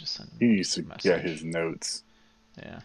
send He him used to a get message. his notes. Yeah.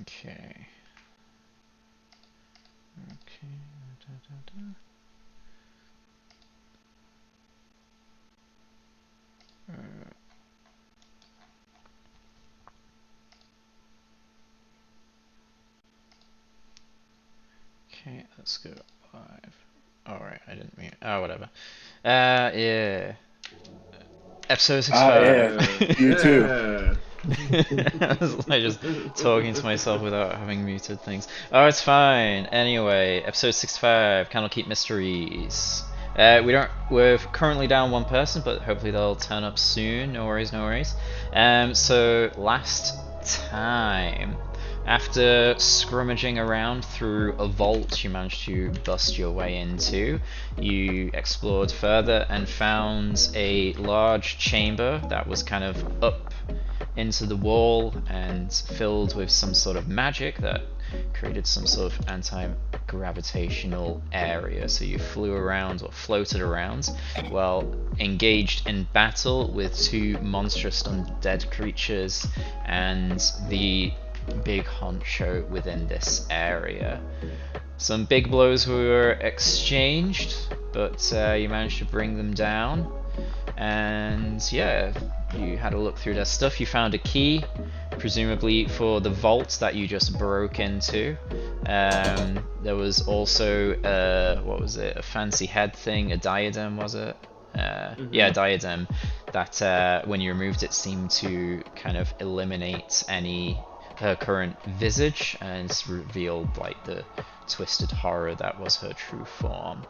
Okay. Okay. Da, da, da. Okay, let's go live. Alright, I didn't mean. Oh, whatever. Yeah. Episode Ah, yeah. 65. You too. Yeah. I was like just talking to myself without having muted things. Oh, it's fine. Anyway, episode 65, Candlekeep Mysteries. We're currently down one person, but hopefully they'll turn up soon. No worries, no worries. So last time, after scrummaging around through a vault you managed to bust your way into, you explored further and found a large chamber that was kind of up into the wall and filled with some sort of magic that created some sort of anti-gravitational area. So you flew around or floated around while engaged in battle with two monstrous undead creatures and the big honcho within this area. Some big blows were exchanged, but you managed to bring them down. And yeah, you had a look through their stuff. You found a key, presumably for the vault that you just broke into. There was also what was it? A fancy head thing, a diadem, was it? Yeah, diadem. That when you removed it, seemed to kind of eliminate any her current visage and revealed like the twisted horror that was her true form.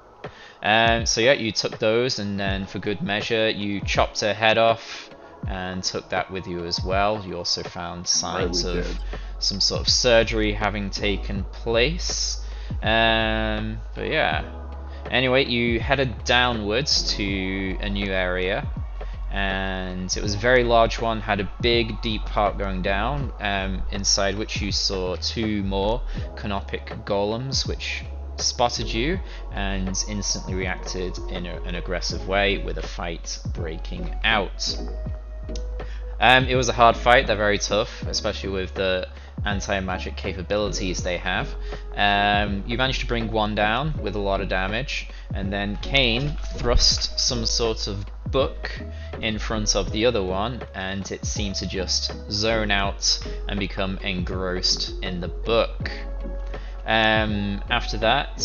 So yeah, you took those, and then for good measure, you chopped her head off and took that with you as well. You also found signs Right, we of did. some sort of surgery having taken place. But yeah. Anyway, you headed downwards to a new area, and it was a very large one, had a big deep part going down, inside which you saw two more canopic golems which spotted you and instantly reacted in an aggressive way, with a fight breaking out. It was a hard fight. They're very tough, especially with the anti-magic capabilities they have. You managed to bring one down with a lot of damage, and then Kane thrust some sort of book in front of the other one, and it seemed to just zone out and become engrossed in the book. After that,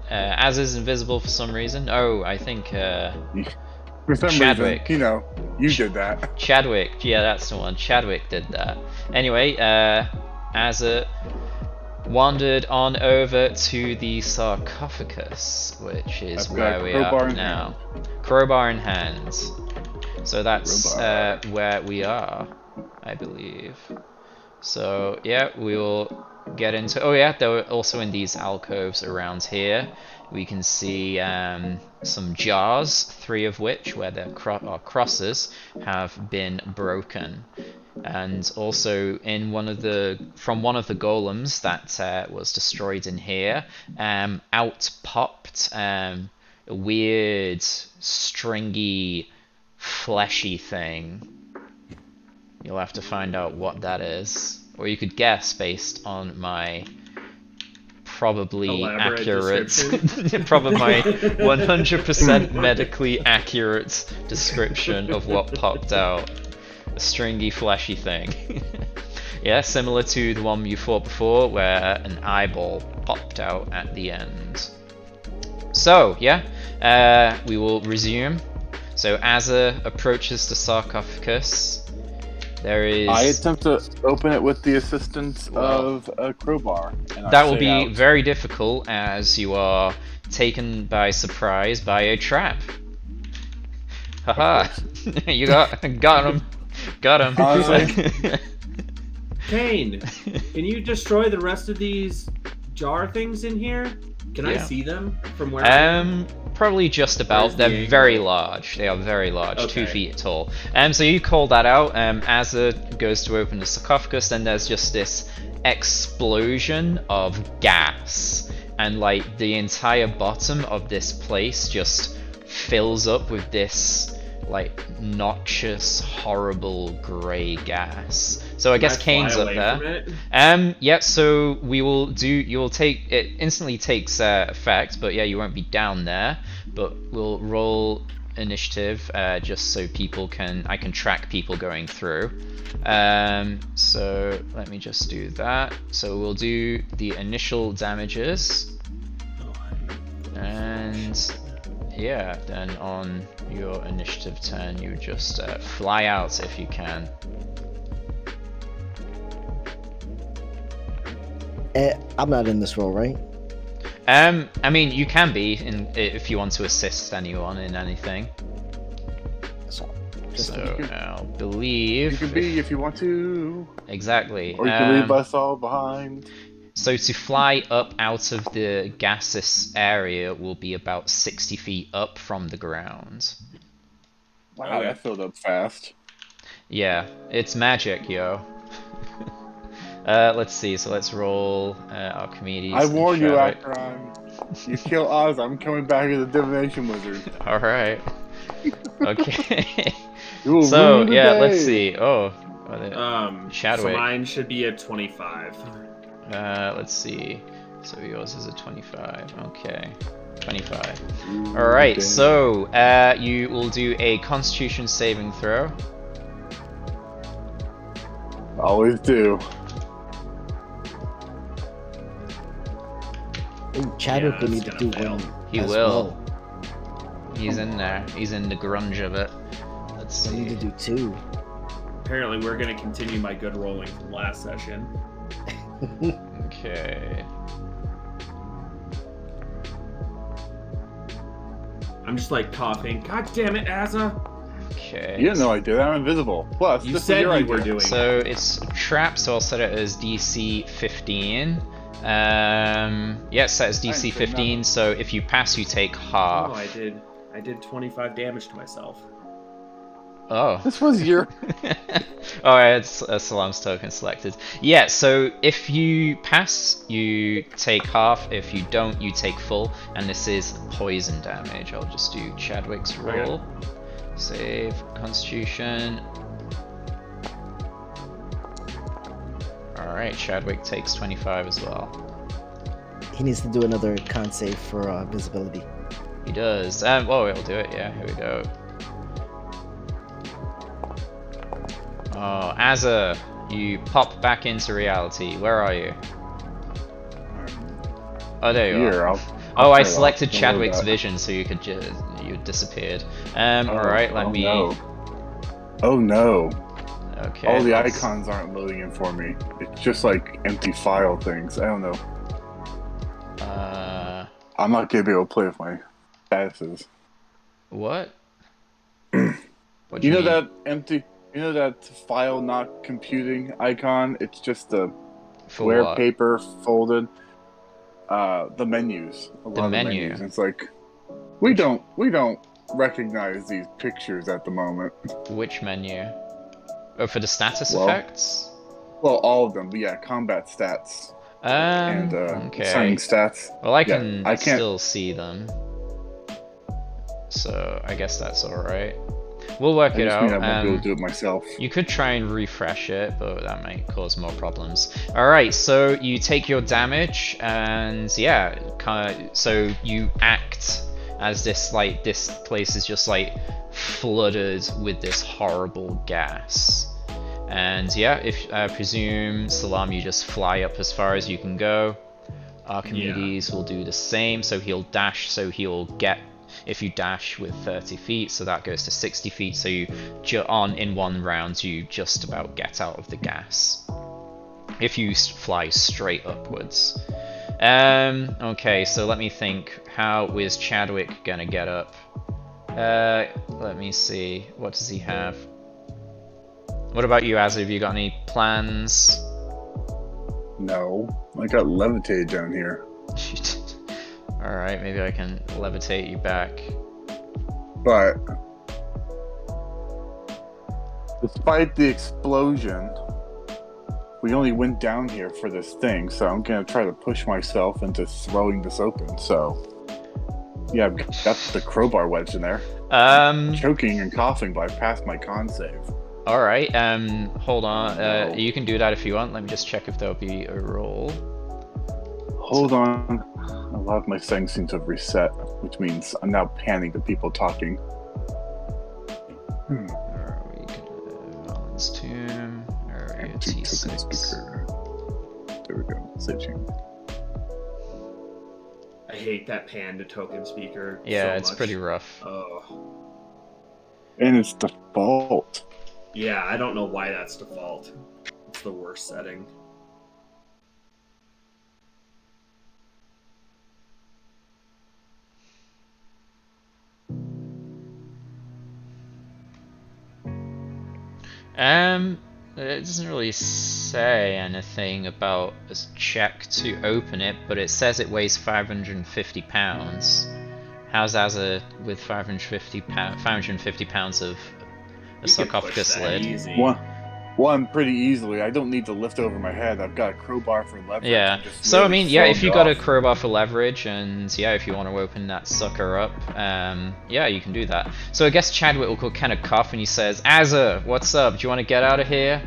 Az is invisible for some reason. Oh, I think For some Chadwick. reason, you know, you did that. Chadwick, yeah, that's the one. Chadwick did that. Anyway, Azza wandered on over to the sarcophagus, which is I've where got we crowbar are in now. Crowbar in hand. So that's where we are, I believe. So yeah, we'll get into. Oh yeah, there were also in these alcoves around here. We can see some jars, three of which, where their crosses have been broken, and also in one of the golems that was destroyed in here, out popped a weird, stringy, fleshy thing. You'll have to find out what that is, or you could guess based on my probably Elaborate accurate, description. probably my 100% medically accurate description of what popped out. A stringy, fleshy thing. Yeah, similar to the one you fought before, where an eyeball popped out at the end. So, yeah, we will resume. So Azza approaches the sarcophagus. There I is... attempt to open it with the assistance Well, of a crowbar, and I that will say be out. very difficult as you are taken by surprise by a trap. Of Haha, course. you got him. Got Honestly, him. Kane, can you destroy the rest of these jar things in here? Can I Yeah. see them from where I am? Probably just Where's about. the They're very angle? large. They are very large, Okay. 2 feet tall. So you call that out. Asa goes to open the sarcophagus, and there's just this explosion of gas, and like the entire bottom of this place just fills up with this like noxious, horrible gray gas. So I guess Can I Kane's fly up away there. from it? Yeah, so we will do, you will take, it instantly takes effect, but yeah, you won't be down there, but we'll roll initiative, just so I can track people going through. So let me just do that. So we'll do the initial damages, and yeah, then on your initiative turn, you just fly out if you can. I'm not in this role, right? I mean, you can be if you want to assist anyone in anything. So, just So I'll you believe. can be if you want to, Exactly. or you can leave us all behind. So to fly up out of the gaseous area will be about 60 feet up from the ground. Wow, that filled up fast. Yeah, it's magic, yo. Let's see. So let's roll Archimedes. I and warned you, Chadwick. you kill Oz, I'm coming back as a divination wizard. All right. Okay. You will So rue the yeah, day. let's see. Oh, So Chadwick. mine should be a 25. Let's see. So yours is a 25. Okay. 25. Alright, so you will do a Constitution saving throw. Always do. Ooh, Chadwick Yeah, will it's need to gonna do fail. one. He as will. Well. He's in there. He's in the grunge of it. Let's I need see. to do 2. Apparently, we're going to continue my good rolling from last session. Okay. I'm just like coughing. God damn it, Asa! Okay. You didn't know I did. I'm invisible. Plus, You this said is your you idea. were doing. So it's a trap, so I'll set it as DC 15. Yeah, set as DC I didn't say 15, nothing. so if you pass, you take half. Oh, I did 25 damage to myself. Oh. This was your. Alright, it's a Salam's token selected. Yeah, so if you pass, you take half. If you don't, you take full. And this is poison damage. I'll just do Chadwick's roll. Save Constitution. Alright, Chadwick takes 25 as well. He needs to do another con save for visibility. He does. Oh, it'll do it. Yeah, here we go. Oh, Asa, you pop back into reality. Where are you? Oh, there you Here, are. I'll Oh, I turn it off. selected Don't worry Chadwick's about it. vision, so you could you disappeared. Alright, let me. No. Oh no! Okay. All the let's- icons aren't loading in for me. It's just like empty file things. I don't know. I'm not gonna be able to play with my statuses. What? What You know mean? that empty? You know that file not computing icon? It's just the For square what? paper folded. The menus. A lot of menu. menus. It's like we don't recognize these pictures at the moment. Which menu? Oh, for the status Well, effects? Well, all of them. But yeah, combat stats and Okay. signing stats. Well, I Yeah, can I can't- still see them. So, I guess that's alright. We'll work I it just out. mean I won't be able to do it myself. You could try and refresh it, but that might cause more problems. Alright, so you take your damage, and yeah, so you act as this place is just like flooded with this horrible gas. And yeah, if I presume, Salam, you just fly up as far as you can go. Archimedes will do the same, so he'll dash, so if you dash with 30 feet, so that goes to 60 feet, so you in one round you just about get out of the gas if you fly straight upwards. Okay, so let me think, how is Chadwick gonna get up? Let me see, what does he have? What about you, Azzy? Have you got any plans? No, I got levitated down here. Alright, maybe I can levitate you back. But despite the explosion, we only went down here for this thing, so I'm gonna try to push myself into throwing this open. So yeah, I've got the crowbar wedged in there. Choking and coughing, but I passed my con save. Alright, hold on. No. You can do that if you want. Let me just check if there'll be a roll. Hold on. A lot of my settings seem to have reset, which means I'm now panning to people talking. Where are we? Valen's Tomb. Area T6. There we go. Switching. I hate that pan to token speaker. Yeah, so it's much. pretty rough. Oh. And it's default. Yeah, I don't know why that's default. It's the worst setting. It doesn't really say anything about a check to open it, but it says it weighs 550 pounds. How's Azza with 550 pounds of a You can push sarcophagus that lid? easy. One pretty easily. I don't need to lift over my head. I've got a crowbar for leverage. Yeah. I'm just So I really mean, yeah, if throwing you it got a off. crowbar for leverage, and yeah, if you want to open that sucker up, yeah, you can do that. So I guess Chadwick will kind of cough and he says, "Azza, what's up? Do you want to get out of here?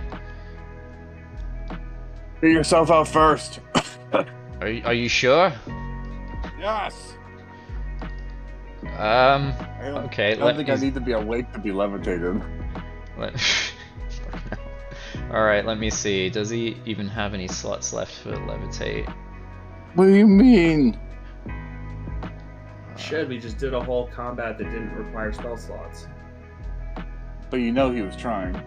Get yourself out first. Are you sure?" Yes. Okay. I don't think I need to be awake to be levitated. Alright, let me see. Does he even have any slots left for levitate? What do you mean? Should we just did a whole combat that didn't require spell slots? But you know he was trying.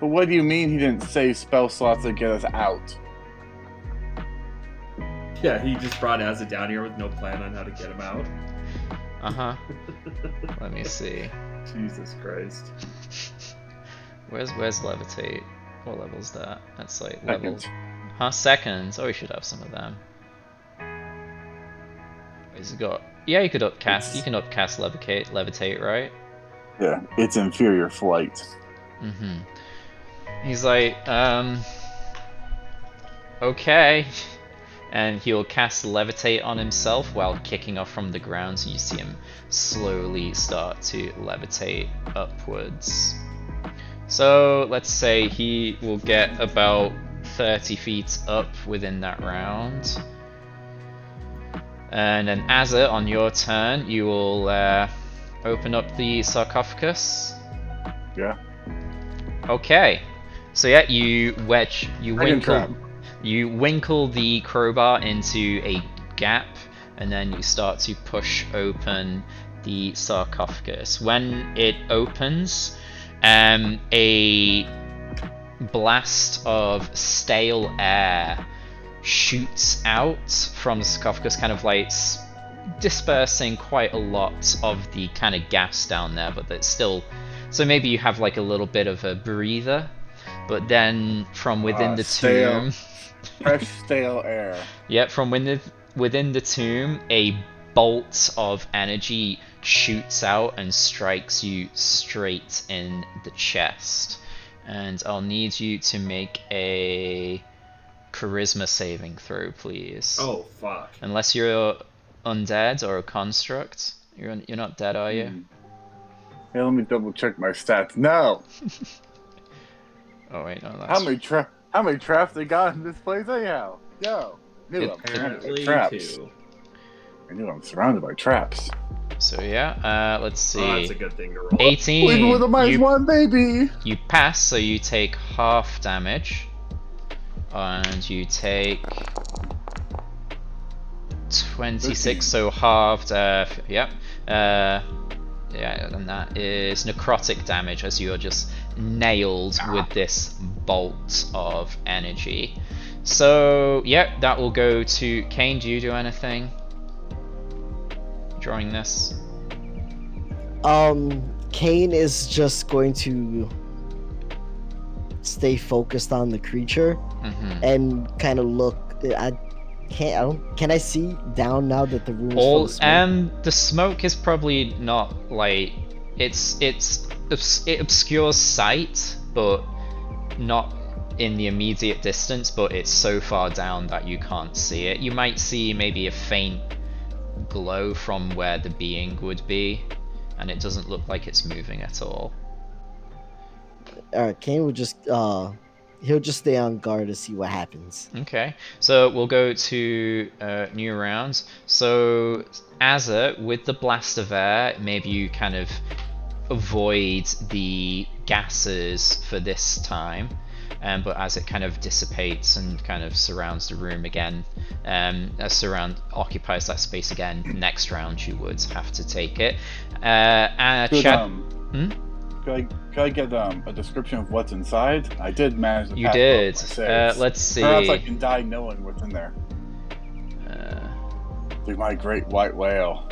But what do you mean he didn't save spell slots to get us out? Yeah, he just brought Azza down here with no plan on how to get him out. Uh-huh. Let me see. Jesus Christ. Where's levitate? What level's that? That's like level... Second. Huh? Seconds? Oh, we should have some of them. Where's it got? Yeah, you could upcast. You can upcast levitate, right? Yeah, it's inferior flight. Mm-hmm. He's like, okay. And he'll cast levitate on himself while kicking off from the ground, so you see him slowly start to levitate upwards. So let's say he will get about 30 feet up within that round. And then Azza, on your turn, you will open up the sarcophagus. Yeah. Okay. So yeah, you trap. winkle the crowbar into a gap, and then you start to push open the sarcophagus. When it opens, a blast of stale air shoots out from the sarcophagus, kind of like dispersing quite a lot of the kind of gas down there, but it's still... So maybe you have like a little bit of a breather, but then from within the stale. tomb... Fresh, stale air. Yep, from within the tomb, a bolt of energy shoots out and strikes you straight in the chest. And I'll need you to make a charisma saving throw, please. Oh, fuck. Unless you're undead or a construct. You're not dead, are you? Hey, let me double check my stats. No! Oh wait, no, that's... How many traps they got in this place anyhow? Yo, knew I'm surrounded by Apparently, traps. too. I knew I'm surrounded by traps. So yeah, let's see. Oh, that's a good thing to roll. 18. Even with a -1, baby. You pass, so you take half damage, and you take 26, so halved. Yep. Yeah, and that is necrotic damage as you are just nailed with this bolt of energy. So, yeah, that will go to Kane. Do you do anything? Drawing this? Kane is just going to stay focused on the creature and kind of look. Can I see down now that the room is full of smoke? The smoke is probably not like it obscures sight, but not in the immediate distance. But it's so far down that you can't see it. You might see maybe a faint glow from where the being would be, and it doesn't look like it's moving at all. Alright, Kane will just he'll just stay on guard to see what happens. Okay, so we'll go to new rounds. So Azza, with the blast of air, maybe you kind of avoid the gases for this time. But as it kind of dissipates and kind of surrounds the room again, occupies that space again, next round you would have to take it. Chad, Could I get a description of what's inside? I did manage to you pass did. both my saves. Let's see. Perhaps I can die knowing what's in there. Like my great white whale.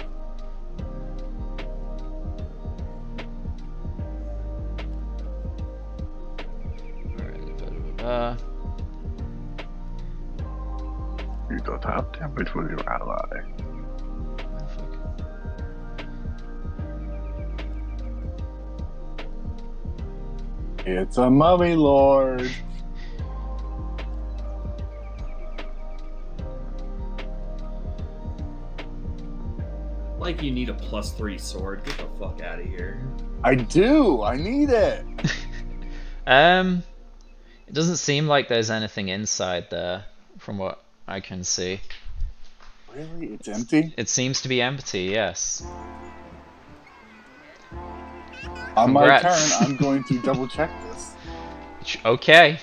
You don't have damage with your ally. It's a mummy lord. Like you need a +3 sword. Get the fuck out of here. I do. I need it. It doesn't seem like there's anything inside there, from what I can see. Really? It's empty? It seems to be empty, yes. On my Congrats. turn, I'm going to double check this. Okay.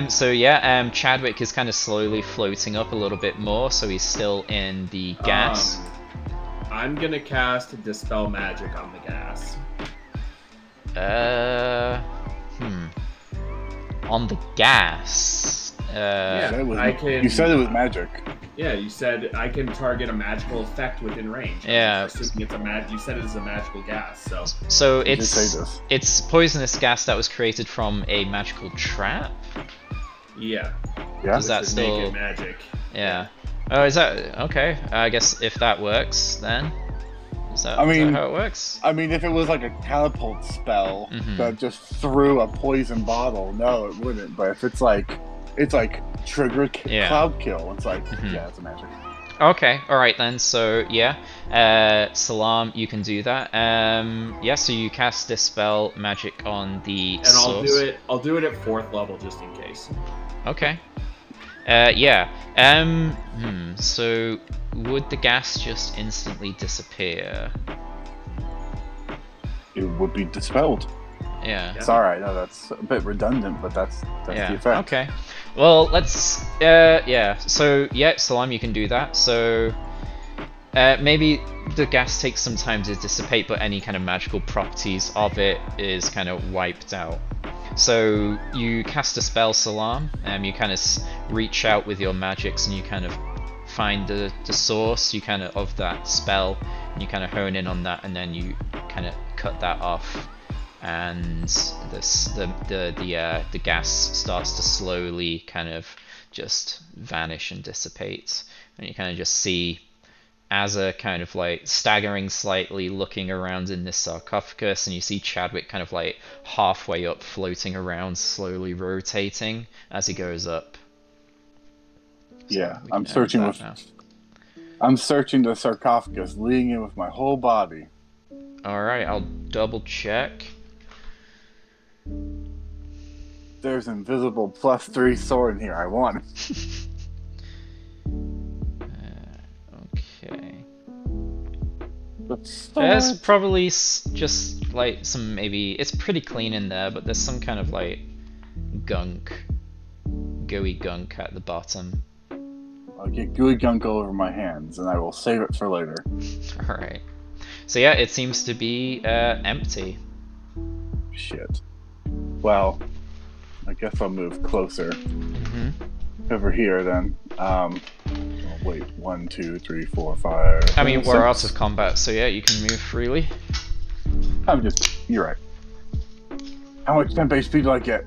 So yeah, Chadwick is kind of slowly floating up a little bit more, so he's still in the gas. I'm gonna cast Dispel Magic on the gas. On the gas. You said it was magic. Yeah, you said I can target a magical effect within range. Yeah. Assuming it's you said it is a magical gas, so. So You did say this. it's poisonous gas that was created from a magical trap. Yeah. Yeah. Is that It's still naked magic? Yeah. Oh, is that okay? I guess if that works, then is that how it works? I mean, if it was like a catapult spell that just threw a poison bottle, no, it wouldn't. But if it's like trigger cloud kill, it's like yeah, it's a magic. Okay, all right then. So yeah, Salam, you can do that. Yeah, so you cast Dispel Magic on the And source. I'll do it at 4th level just in case. Okay. Yeah. So would the gas just instantly disappear? It would be dispelled. Yeah. Sorry, no, that's a bit redundant, but that's the effect. Okay. Well, let's. Yeah. So yeah, Salam, you can do that. So maybe the gas takes some time to dissipate, but any kind of magical properties of it is kind of wiped out. So you cast a spell, Salam, and you kind of reach out with your magics, and you kind of find the source, of that spell, and you kind of hone in on that, and then you kind of cut that off, and the gas starts to slowly kind of just vanish and dissipate, and you kind of just see Azza kind of like staggering slightly, looking around in this sarcophagus, and you see Chadwick kind of like halfway up, floating around, slowly rotating as he goes up. Yeah, I'm searching the sarcophagus, leaning in with my whole body. Alright, I'll double check. There's invisible +3 sword in here. I want it. Okay. There's probably just like some it's pretty clean in there, but there's some kind of like gooey gunk at the bottom. I'll get gooey gunk all over my hands, and I will save it for later. Alright. So yeah, it seems to be empty. Shit. Well, I guess I'll move closer Hmm. over here then. Oh, wait, 1, 2, 3, 4, 5. I mean, we're out 6. of combat, so yeah, you can move freely. You're right. How much temp HP do I get?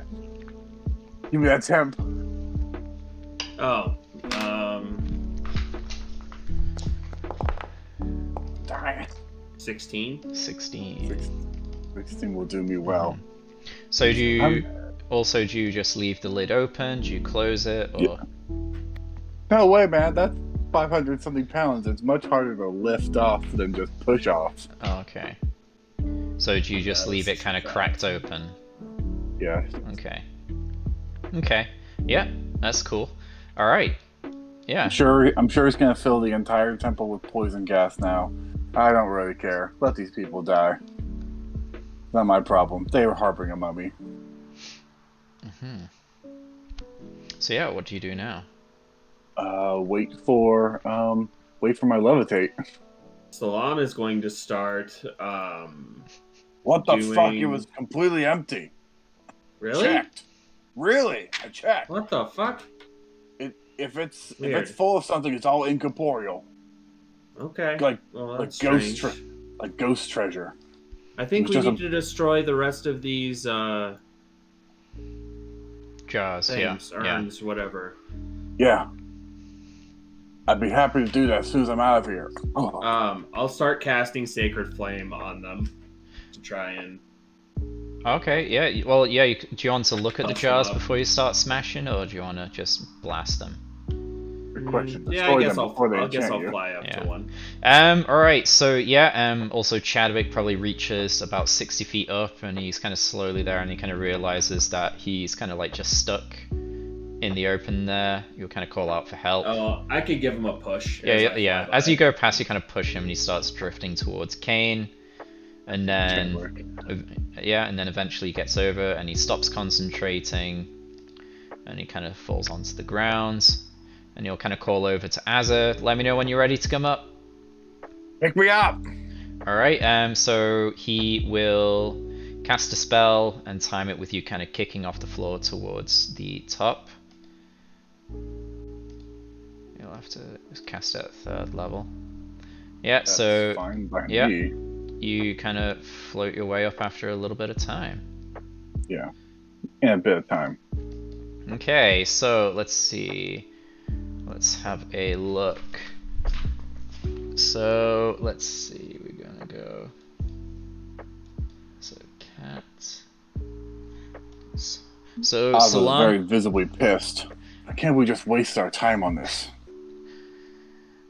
Give me that temp. Oh, Darn it. 16. 16. 16 will do me well. So do you just leave the lid open? Do you close it? Or? Yeah. No way, man. That's 500 something pounds. It's much harder to lift off than just push off. Oh, okay. So do you just leave it kind of cracked open? Yeah. Okay. Okay. Yeah, that's cool. All right. Yeah. I'm sure it's gonna fill the entire temple with poison gas now. I don't really care. Let these people die. Not my problem. They were harboring a mummy. So yeah, what do you do now? Wait for my levitate. Salam is going to start. What the fuck? It doing- was completely empty. Really? Checked. Really? I checked. What the fuck? If it's Weird. full of something, it's all incorporeal. Okay. Like Well, that's ghost strange. like ghost treasure. I think It's we just need to destroy the rest of these Jars. things, Yeah. Yeah. urns, whatever. Yeah. I'd be happy to do that as soon as I'm out of here. Oh. I'll start casting Sacred Flame on them to try and. Okay. Yeah. Well, yeah. Do you want to look at the Bust them jars up. before you start smashing, or do you want to just blast them? Good question. Yeah, Destroy I guess them before they I'll enchant you. fly up Yeah. to one. All right. So yeah. Also, Chadwick probably reaches about 60 feet up, and he's kind of slowly there, and he kind of realizes that he's kind of like just stuck in the open there. You'll kind of call out for help. Oh, I could give him a push. Yeah, as yeah, I yeah. fly by. As you go past, you kind of push him, and he starts drifting towards Kane, and then and then eventually he gets over, and he stops concentrating, and he kind of falls onto the ground, and he'll kind of call over to Azza. Let me know when you're ready to come up. Pick me up. All right. So he will cast a spell and time it with you kind of kicking off the floor towards the top. You'll have to cast it at 3rd level. Yeah, That's so fine by yeah. me. You kind of float your way up after a little bit of time. Yeah. In a bit of time. Okay, so let's see. Let's have a look. So let's see. We're gonna go. So cat. So I was Salam. very visibly pissed. Why can't we just waste our time on this?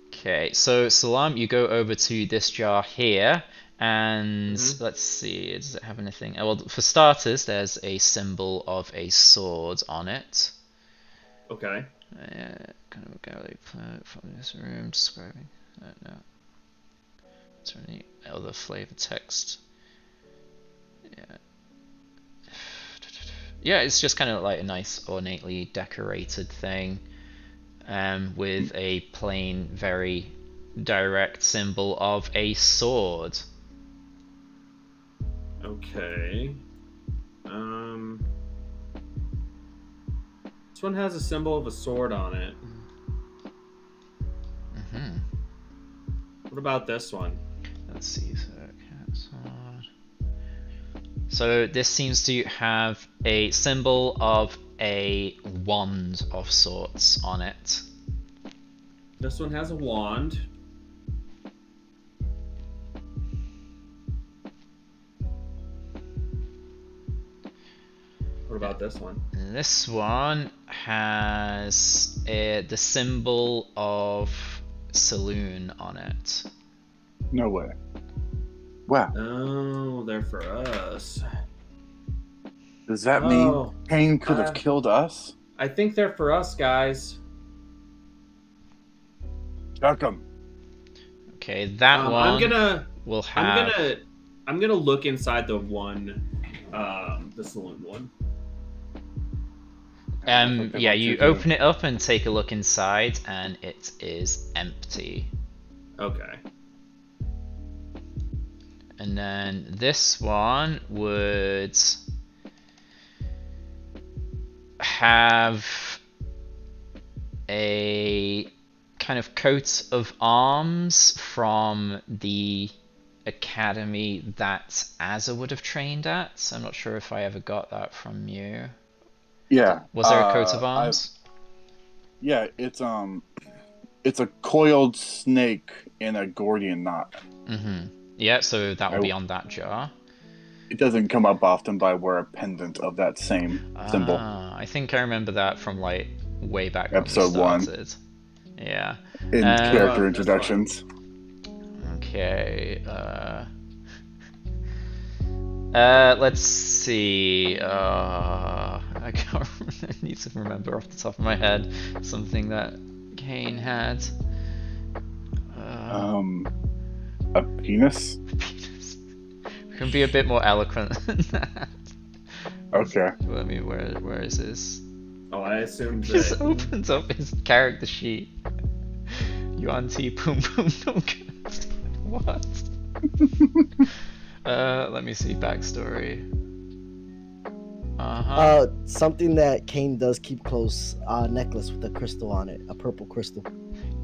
Okay, so Salam, you go over to this jar here, and let's see, does it have anything? Well, for starters, there's a symbol of a sword on it. Okay. Kind of a gallery from this room describing. I don't know. Is there any other flavor text? Yeah. Yeah, it's just kind of like a nice ornately decorated thing. With a plain, very direct symbol of a sword. Okay. This one has a symbol of a sword on it. What about this one? Let's see. So, cat sword. So this seems to have a symbol of a wand of sorts on it. This one has a wand. What about this one? This one has the symbol of saloon on it. No way. Wow. Oh, they're for us. Does that Oh, mean Kane could have killed us? I think they're for us, guys. Chuck him. Okay, that one I'm gonna will have. I'm gonna look inside the one, the saloon one. Yeah, you open it up and take a look inside, and it is empty. Okay. And then this one would have a kind of coat of arms from the academy that Azza would have trained at. I'm not sure if I ever got that from you. Yeah. Was there a coat of arms? Yeah, it's a coiled snake in a Gordian knot. Mm-hmm. Yeah, so that will I- be on that jar. It doesn't come up often, but I wear a pendant of that same symbol. Ah, I think I remember that from like way back when we Episode 1. started. Yeah. In character That's introductions. Okay. Let's see. I can't. I need to remember off the top of my head something that Kane had. A penis? Penis. We can be a bit more eloquent than that. Okay. Let me. Where is this? Oh, I assumed He just that. opens up his character sheet. Yuan Ti Boom Boom No Good. What? Let me see backstory. Something that Kane does keep close. Necklace with a crystal on it, a purple crystal.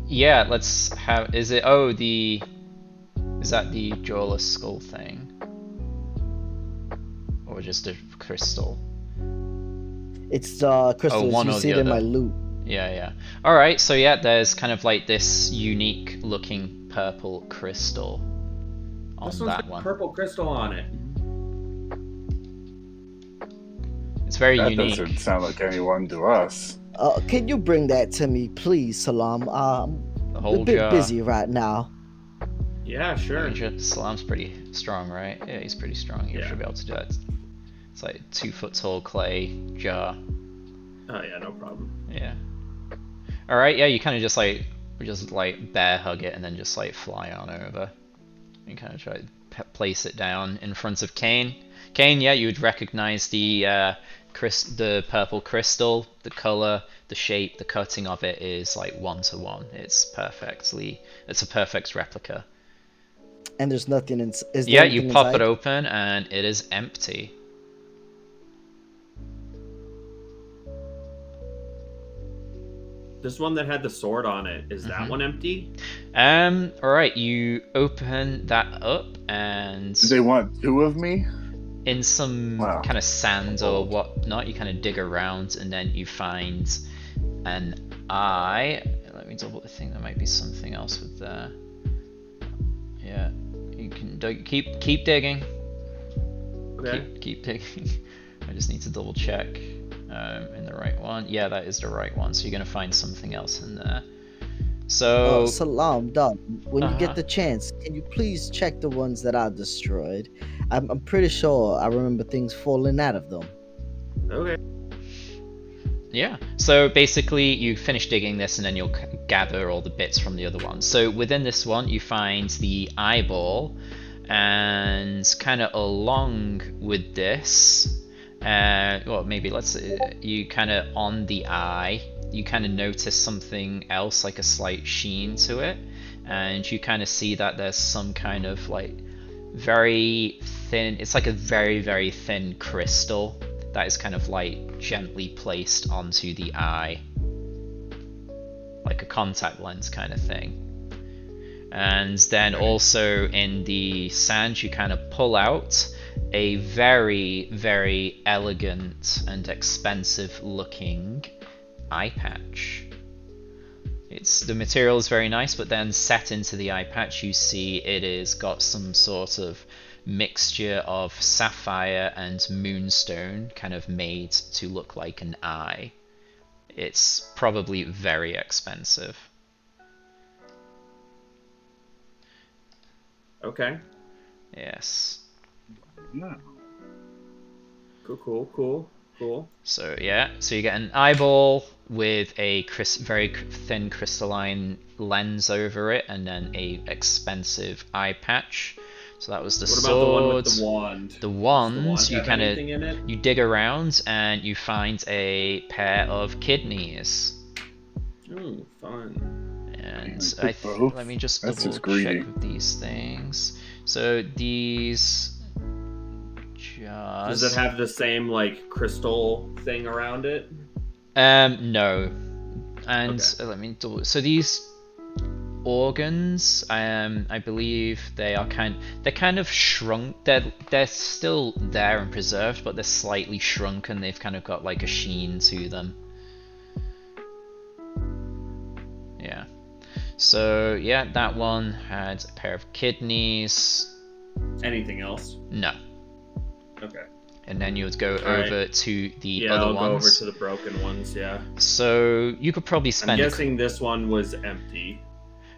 Yeah, let's have. Is it? Oh, the. Is that the jawless skull thing? Or just a crystal? It's the crystal. one You or see the it in my other. loot. Yeah. Alright, so yeah, there's kind of like this unique looking purple crystal on This one's that got one. purple crystal on it. It's very That unique. doesn't sound like anyone to us. Can you bring that to me, please, Salam? The I'm whole a bit jar. busy right now. Yeah, sure. Salam's pretty strong, right? Yeah, he's pretty strong. He Yeah. should be able to do that. It's like 2 foot tall clay jar. Oh yeah, no problem. Yeah. Alright, yeah, you kind of just like bear hug it and then just like fly on over. You kind of try to place it down in front of Kane. Kane, yeah, you would recognize the purple crystal, the color, the shape, the cutting of it is like 1-to-1. It's a perfect replica. And there's nothing in. Is there Yeah, anything you pop inside? it open and it is empty. This one that had the sword on it, is that one empty? Alright, you open that up and Do they want 2 of me? in some Wow. kind of sand or whatnot, you kind of dig around and then you find an eye. Let me double. I think there might be something else with there. Yeah, you can keep digging. Okay. Keep digging. I just need to double check in the right one. Yeah, that is the right one. So you're gonna find something else in there. So Salam, dog. When you Uh-huh. get the chance, can you please check the ones that I destroyed? I'm pretty sure I remember things falling out of them. Okay. yeah, so basically you finish digging this and then you'll gather all the bits from the other one. So within this one you find the eyeball, and kind of along with this, well, maybe you kind of on the eye, you kind of notice something else, like a slight sheen to it, and you kind of see that there's some kind of like very thin, it's like a very, very thin crystal that is kind of like gently placed onto the eye, like a contact lens kind of thing. And then also in the sand you kind of pull out a very, very elegant and expensive looking eye patch. The material is very nice, but then set into the eye patch you see it is got some sort of mixture of sapphire and moonstone kind of made to look like an eye. It's probably very expensive. Okay. Yes. Yeah. Cool. So yeah, so you get an eyeball with a very thin crystalline lens over it, and then a expensive eye patch. So that was the What sword. about the one with the wand? The Does wand, you have kind anything in it? of you dig around and you find a pair of kidneys. Ooh, fun. And Yeah, both. let me just That's double just greedy. check with these things. So these jars. Does it have the same like crystal thing around it? No. And Okay. let me double. So these organs, I believe they're kind of shrunk. They're still there and preserved, but they're slightly shrunken. They've kind of got like a sheen to them. Yeah. So yeah, that one had a pair of kidneys. Anything else? No. Okay. And then you would go Alright. over to the Yeah, other I'll go over ones. to the broken ones. Yeah. So you could probably I'm spend. guessing this one was empty.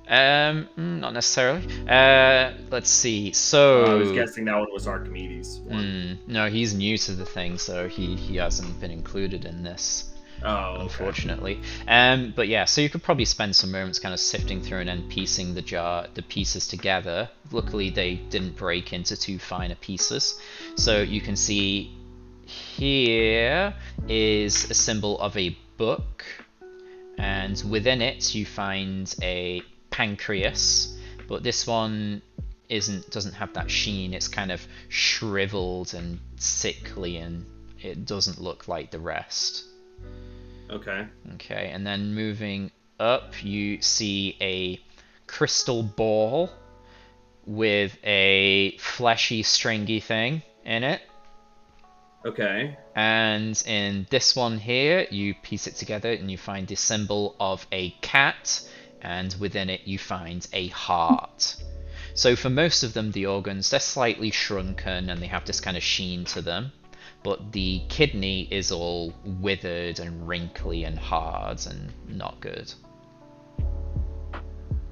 Not necessarily. Let's see. So I was guessing that one was Archimedes' one. no, he's new to the thing, so he hasn't been included in this. Oh, okay. Unfortunately. But yeah, so you could probably spend some moments kind of sifting through and then piecing the pieces together. Luckily, they didn't break into too finer pieces. So you can see here is a symbol of a book, and within it you find a pancreas, but this one doesn't have that sheen. It's kind of shriveled and sickly, and it doesn't look like the rest. Okay. Okay, and then moving up, you see a crystal ball with a fleshy, stringy thing in it. Okay. And in this one here, you piece it together and you find the symbol of a cat, and within it you find a heart. So for most of them, the organs, they're slightly shrunken and they have this kind of sheen to them. But the kidney is all withered and wrinkly and hard and not good.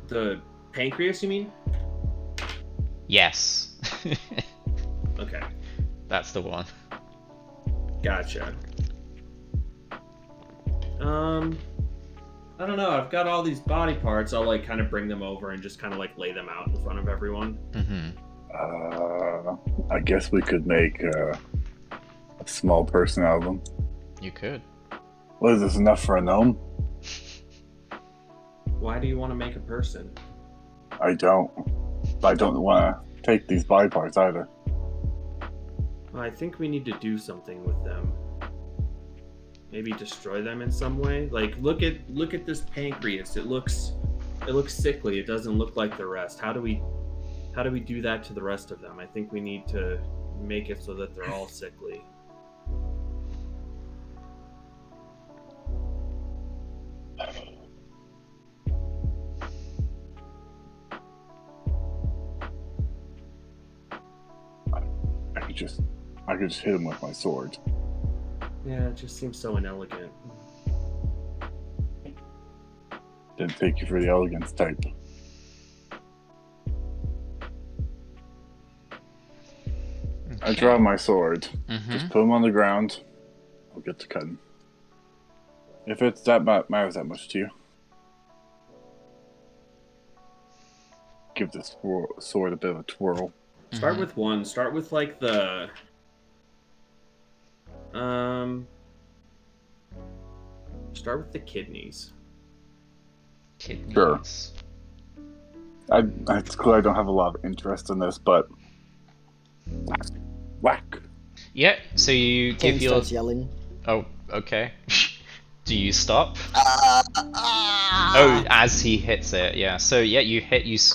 The pancreas, you mean? Yes. Okay. That's the one. Gotcha. I don't know. I've got all these body parts. I'll like kind of bring them over and just kind of like lay them out in front of everyone. I guess we could make a small person out of them. You could. What is this, enough for a gnome? Why do you want to make a person? I don't. I don't want to take these body parts either. Well, I think we need to do something with them. Maybe destroy them in some way. Like look at this pancreas. It looks sickly. It doesn't look like the rest. How do we do that to the rest of them? I think we need to make it so that they're all sickly. I could just hit him with my sword. Yeah, it just seems so inelegant. Didn't take you for the elegance type. I draw my sword. Just put him on the ground. I'll get to cutting. If it's that matters that much to you. Give this sword a bit of a twirl. Start with one. Start with like the start with the kidneys. Kidneys. Sure. It's clear I don't have a lot of interest in this, but whack. Yeah, so you Kane give your... starts yelling. Oh, okay. Do you stop? Oh, as he hits it, yeah. So yeah, you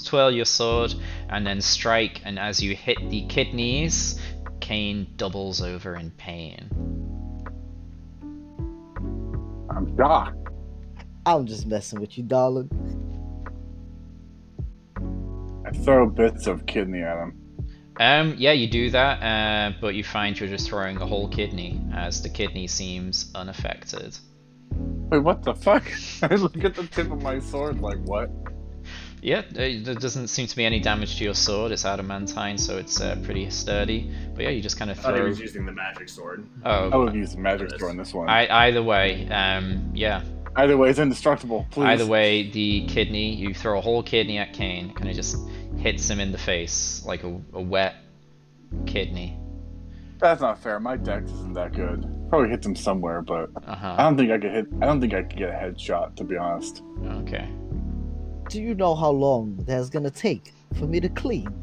twirl your sword and then strike, and as you hit the kidneys, Kane doubles over in pain. I'm shocked. I'm just messing with you, darling. I throw bits of kidney at him. Yeah, you do that, but you find you're just throwing a whole kidney, as the kidney seems unaffected. Wait, what the fuck? I look at the tip of my sword like, what? Yeah, there doesn't seem to be any damage to your sword. It's adamantine, so it's pretty sturdy. But yeah, you just kind of I thought he throw... was using the magic sword. Oh, I would have used the magic sword in this one. either way, yeah. Either way, it's indestructible, please. Either way, the kidney, you throw a whole kidney at Kane, kind of just hits him in the face like a wet kidney. That's not fair. My dex isn't that good. Probably hits him somewhere, but Uh-huh. I don't think I could get a headshot, to be honest. Okay. Do you know how long that's gonna take for me to clean?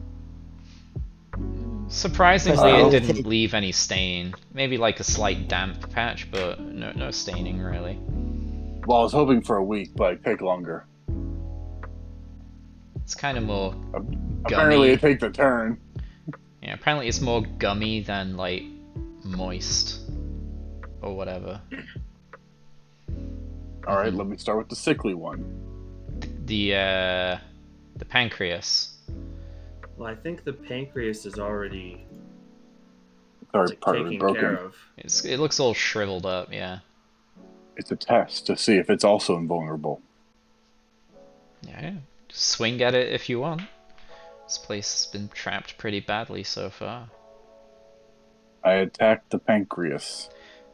Surprisingly, Because it they didn't take- leave any stain. Maybe like a slight damp patch, but no staining really. Well, I was hoping for a week, but it'd take longer. It's kind of more Apparently, gummy. it takes a turn. Yeah, apparently it's more gummy than like moist or whatever. All right, let me start with the sickly one. The pancreas. Well, I think the pancreas is already Sorry, like, partly taken broken. care of. It looks all shriveled up. Yeah. It's a test to see if it's also invulnerable. Yeah. Swing at it if you want. This place has been trapped pretty badly so far. I attacked the pancreas.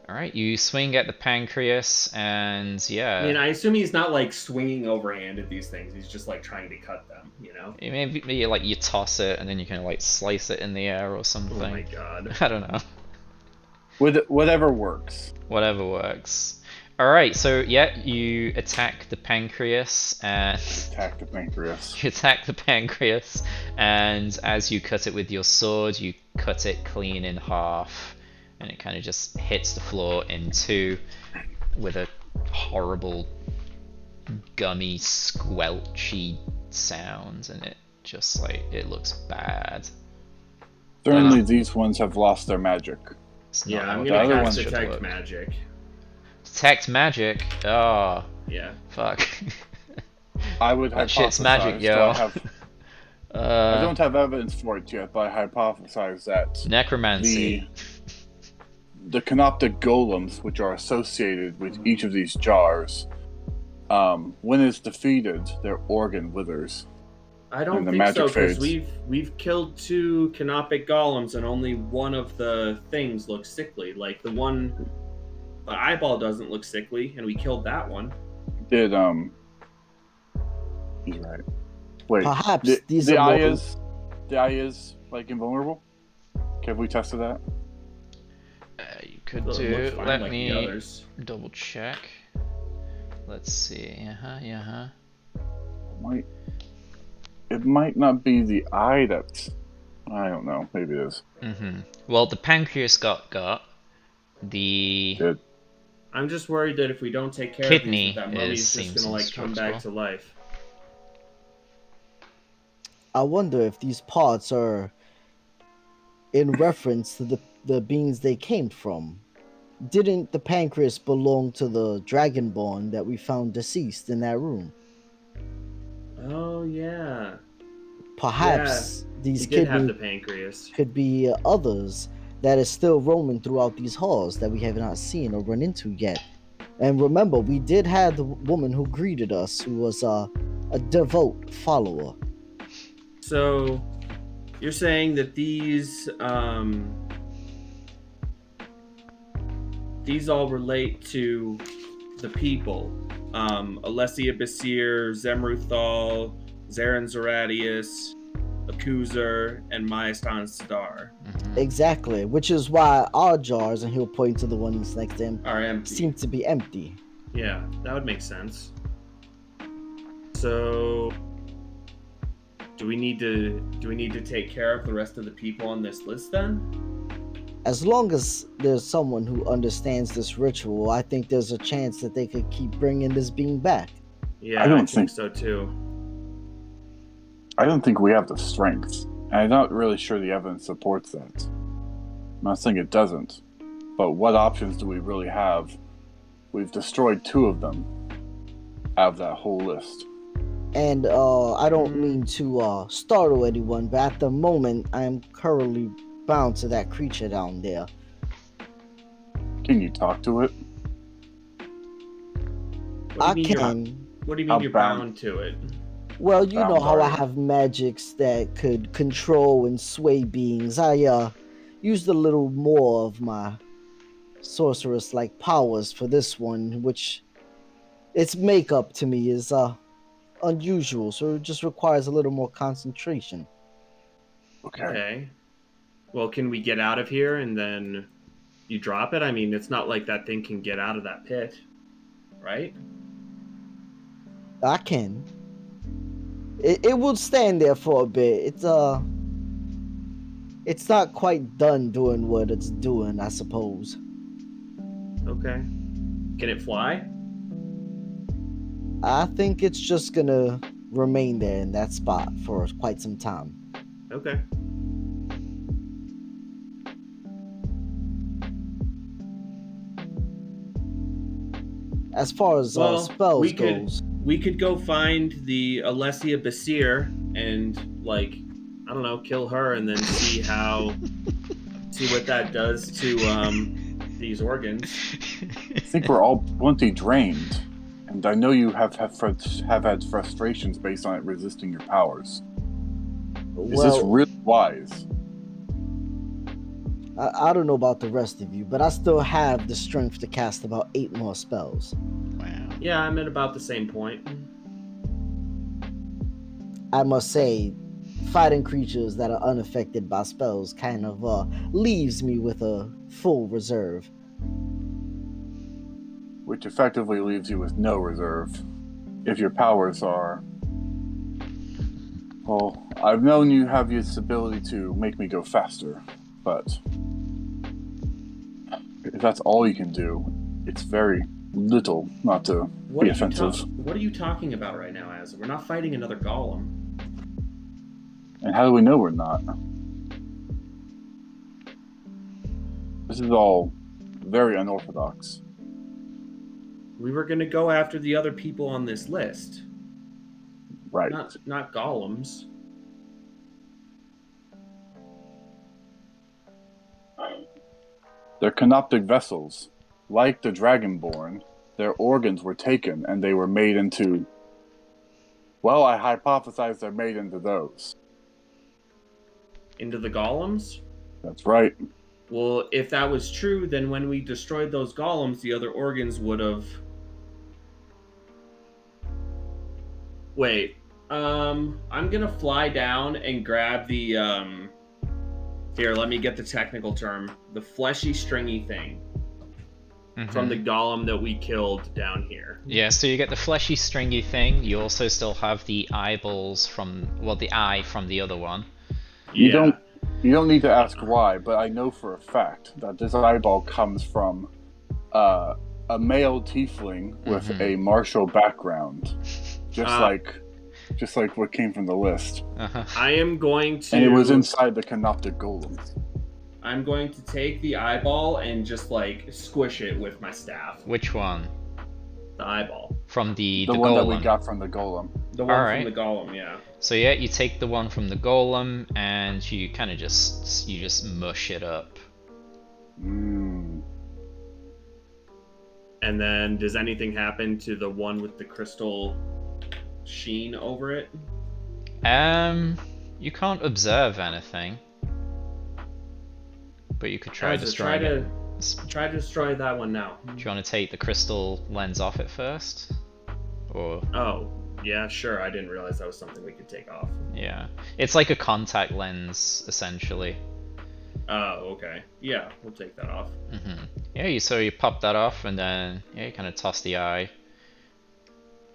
Alright, you swing at the pancreas, and yeah. I mean, I assume he's not like swinging overhand at these things. He's just like trying to cut them, you know? Maybe like you toss it and then you can like slice it in the air or something. Oh my god. I don't know. Whatever works. Whatever works. Alright, so yeah, you attack the pancreas and Attack the pancreas. you attack the pancreas, and as you cut it with your sword, you cut it clean in half, and it kind of just hits the floor in two with a horrible gummy squelchy sound, and it just like it looks bad. Certainly, these ones have lost their magic. It's not Yeah, how I'm the gonna other cast ones should detect work. magic. Detect magic. Oh, Yeah. fuck. I would That hypothesize. shit's magic, so yo. I don't have evidence for it yet, but I hypothesize that Necromancy. the canoptic golems, which are associated with each of these jars, when it's defeated, their organ withers. I don't And the think so, magic because fades. we've killed 2 canopic golems and only one of the things looks sickly. Like the eyeball doesn't look sickly, and we killed that one. Did He's right. Wait. Perhaps these the are eye more- is the eye is like invulnerable. Have we tested that? You could Well, it do. looks fine Let like the me others. double check. Let's see. It might not be the eye that's. I don't know. Maybe it is. Well, the pancreas got. The Good. I'm just worried that if we don't take care Kidney of these, that mummy's seems just gonna like come back to indestructible. life. I wonder if these parts are in reference to the beings they came from. Didn't the pancreas belong to the dragonborn that we found deceased in that room? Oh yeah. Perhaps these He did have the kidneys pancreas. could be others that is still roaming throughout these halls that we have not seen or run into yet. And remember, we did have the woman who greeted us, who was a devout follower. So you're saying that these all relate to the people. Alessia Basir, Zemruthal, Zarin Zoradius, Akuzar, and Maestan Sidar Exactly, which is why our jars, and he'll point to the ones next to him, are empty. seem to be empty. Yeah, that would make sense. So do we need to take care of the rest of the people on this list then? As long as there's someone who understands this ritual, I think there's a chance that they could keep bringing this being back. Yeah, I don't think think- so too. I don't think we have the strength. And I'm not really sure the evidence supports that. I'm not saying it doesn't. But what options do we really have? We've destroyed 2 of them out of that whole list. And I don't mean to startle anyone, but at the moment, I am currently bound to that creature down there. Can you talk to it? What I do you mean can. What do you mean How you're bound? bound to it? Well, you know Bound how I are you? have magics that could control and sway beings. I used a little more of my sorceress-like powers for this one, which its makeup to me is unusual, so it just requires a little more concentration. Okay. Okay. Well, can we get out of here and then you drop it? I mean, it's not like that thing can get out of that pit, right? I can. It will stand there for a bit. It's It's not quite done doing what it's doing, I suppose. Okay. Can it fly? I think it's just gonna remain there in that spot for quite some time. Okay. As far as Well, spells goes, we could go find the Alessia Basir and like I don't know, kill her and then see what that does to these organs. I think we're all plenty drained, and I know you have had frustrations based on it resisting your powers. Is this well, really wise? I don't know about the rest of you, but I still have the strength to cast about 8 more spells. Wow. Yeah, I'm at about the same point. I must say, fighting creatures that are unaffected by spells kind of leaves me with a full reserve. Which effectively leaves you with no reserve. If your powers are... Well, I've known you have this ability to make me go faster, but... if that's all you can do, it's very little not to be offensive. What are you talking about right now, Az? We're not fighting another golem. And how do we know we're not? This is all very unorthodox. We were gonna go after the other people on this list. Right. Not golems. They're canoptic vessels. Like the Dragonborn, their organs were taken and they were made into... Well, I hypothesize they're made into those. Into the golems? That's right. Well, if that was true, then when we destroyed those golems, the other organs would have... Wait. I'm gonna fly down and grab the, Here, let me get the technical term. The fleshy, stringy thing. From the golem that we killed down here. Yeah, so you get the fleshy, stringy thing. You also still have the eyeballs from... well, the eye from the other one. You don't need to ask why, but I know for a fact that this eyeball comes from a male tiefling with a martial background, just like what came from the list. I am going to... And it was inside the canoptic golem. I'm going to take the eyeball and just like squish it with my staff. Which one? The eyeball. From the one golem. that we got from the golem. The one from the golem, yeah. So yeah, you take the one from the golem and you kind of just mush it up. Mm. And then does anything happen to the one with the crystal sheen over it? You can't observe anything. But you could try destroying it. Try to destroy that one now. Do you want to take the crystal lens off it first? Or... Oh, yeah, sure. I didn't realize that was something we could take off. yeah. It's like a contact lens, essentially. Oh, okay. Yeah, we'll take that off. Yeah, so you pop that off and then yeah, you kind of toss the eye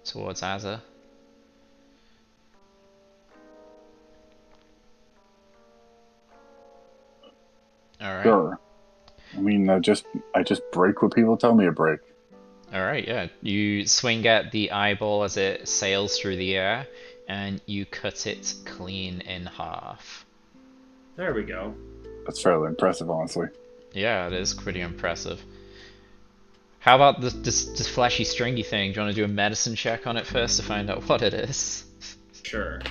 towards Azza. Alright. Sure. I mean, I just break what people tell me to break. Alright, yeah. You swing at the eyeball as it sails through the air, and you cut it clean in half. There we go. That's fairly impressive, honestly. Yeah, it is pretty impressive. How about this fleshy, stringy thing? Do you want to do a medicine check on it first to find out what it is? Sure.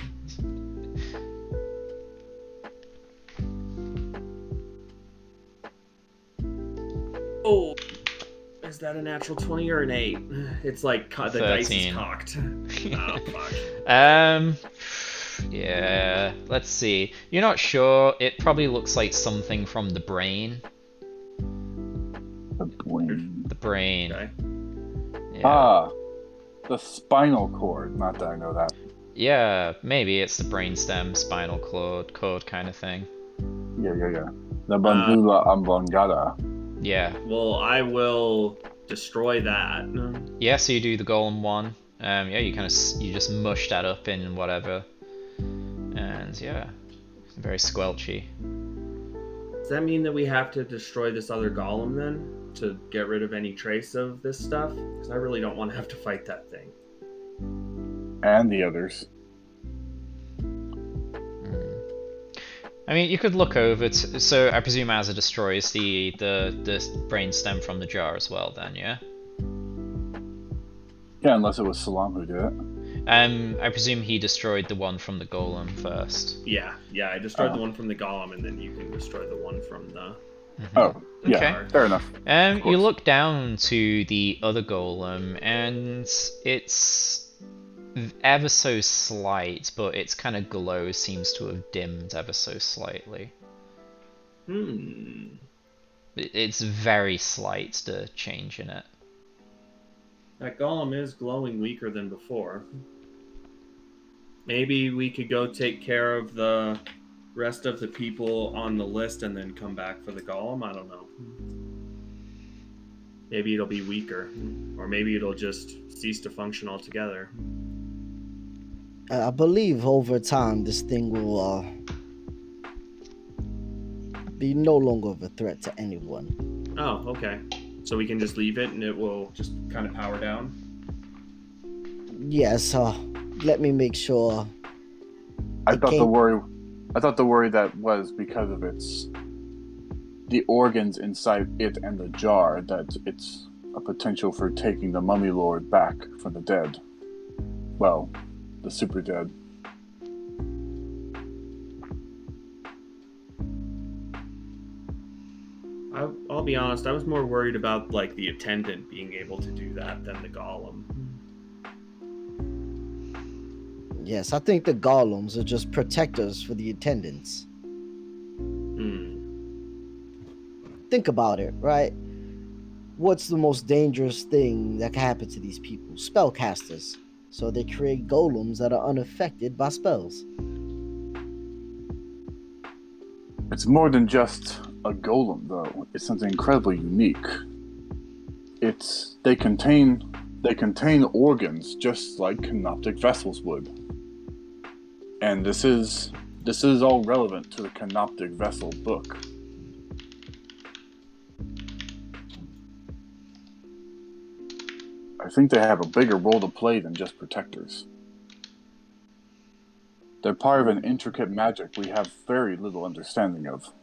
Oh, is that a natural 20 or an 8? It's like the dice is cocked. Oh, fuck. Yeah, let's see. You're not sure. It probably looks like something from the brain. The brain. The brain. Okay. Yeah. The spinal cord. Not that I know that. Yeah, maybe it's the brainstem, spinal cord kind of thing. Yeah. The bandula oblongata. Yeah. Well, I will destroy that. Yeah, so you do the golem one. Yeah, you just mush that up in whatever. And yeah, very squelchy. Does that mean that we have to destroy this other golem then to get rid of any trace of this stuff? Because I really don't want to have to fight that thing. And the others. I mean, you could look over. So I presume Azza destroys the brainstem from the jar as well. Then, yeah. Yeah, unless it was Salam who did it. I presume he destroyed the one from the golem first. Yeah, I destroyed the one from the golem, and then you can destroy the one from the. Oh, yeah, Okay. fair enough. You look down to the other golem, and it's ever so slight, but its kind of glow seems to have dimmed ever so slightly. It's very slight, the change in it. That golem is glowing weaker than before. Maybe we could go take care of the rest of the people on the list and then come back for the golem. I don't know. Maybe it'll be weaker, or maybe it'll just cease to function altogether. I believe over time this thing will be no longer of a threat to anyone. Oh, okay. So we can just leave it and it will just kind of power down? Yes, let me make sure. I thought the worry that was because of the organs inside it and the jar, that it's a potential for taking the Mummy Lord back from the dead. Well, the super dead. I'll be honest, I was more worried about like the attendant being able to do that than the golem. Yes, I think the golems are just protectors for the attendants. Think about it, right? What's the most dangerous thing that can happen to these people? Spellcasters. So they create golems that are unaffected by spells. It's more than just a golem, though. It's something incredibly unique. They contain organs just like canoptic vessels would. And this is all relevant to the canoptic vessel book. I think they have a bigger role to play than just protectors. They're part of an intricate magic we have very little understanding of.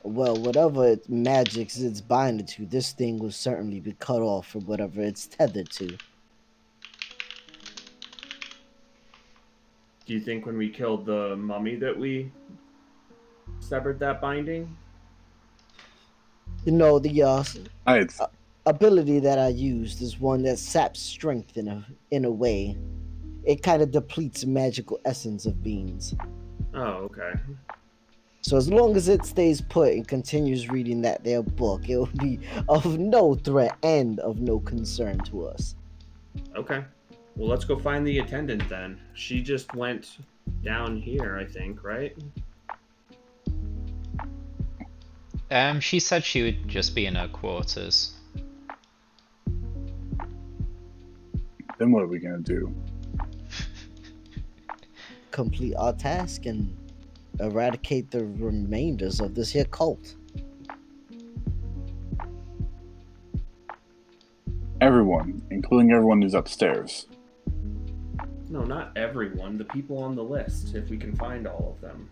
Well, whatever magics it's binded to, this thing will certainly be cut off from whatever it's tethered to. Do you think when we killed the mummy that we severed that binding? You know, the I'd ability that I used is one that saps strength in a way. It kind of depletes magical essence of beings. Oh, okay. So as long as it stays put and continues reading their book, it will be of no threat and of no concern to us. Okay. Well, let's go find the attendant then. She just went down here, I think, right? She said she would just be in her quarters. Then what are we gonna do? Complete our task and eradicate the remainders of this here cult. Everyone, including everyone who's upstairs. No, not everyone. The people on the list, if we can find all of them.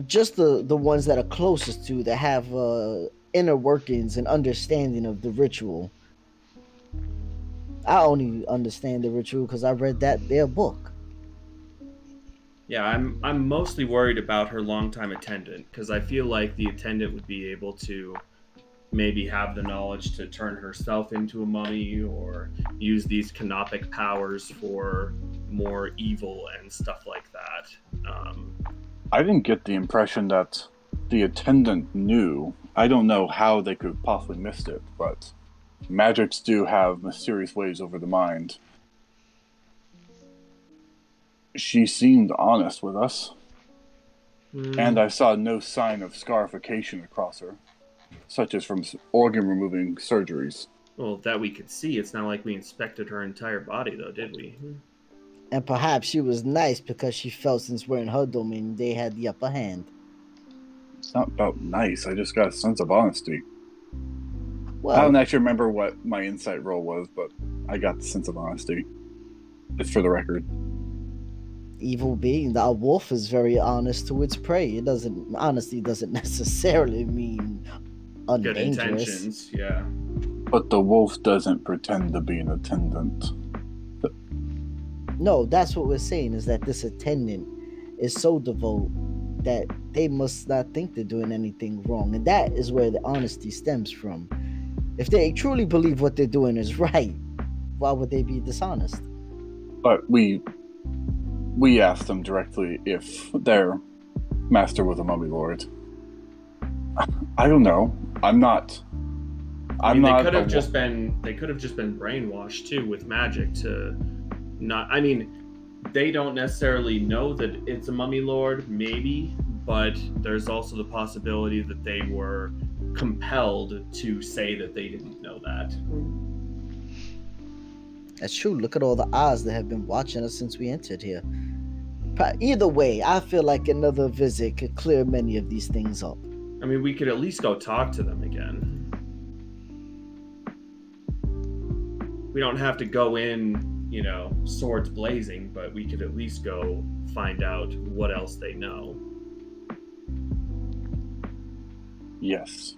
Just the ones that are closest to, that have inner workings and understanding of the ritual. I only understand the ritual because I read their book. Yeah, I'm mostly worried about her longtime attendant, because I feel like the attendant would be able to maybe have the knowledge to turn herself into a mummy or use these canopic powers for more evil and stuff like that. I didn't get the impression that the attendant knew. I don't know how they could have possibly missed it, but magics do have mysterious ways over the mind. She seemed honest with us, and I saw no sign of scarification across her, such as from organ-removing surgeries. Well, that we could see. It's not like we inspected her entire body, though, did we? And perhaps she was nice because she felt since we're in her domain, they had the upper hand. It's not about nice. I just got a sense of honesty. I don't Well, actually remember what my insight roll was, but I got the sense of honesty. Just for the record. evil being, a wolf is very honest to its prey. It doesn't honesty doesn't necessarily mean Good undangerous. intentions, yeah. But the wolf doesn't pretend to be an attendant. No, that's what we're saying is that this attendant is so devout that they must not think they're doing anything wrong. And that is where the honesty stems from. If they truly believe what they're doing is right, why would they be dishonest? But we asked them directly if their master was a mummy lord. I don't know. I'm not. I mean, not they could have a just been brainwashed too with magic to not. I mean, they don't necessarily know that it's a mummy lord, maybe, but there's also the possibility that they were compelled to say that they didn't know that. That's true. Look at all the eyes that have been watching us since we entered here. Either way, I feel like another visit could clear many of these things up. I mean, we could at least go talk to them again. We don't have to go in, you know, swords blazing, but we could at least go find out what else they know. Yes.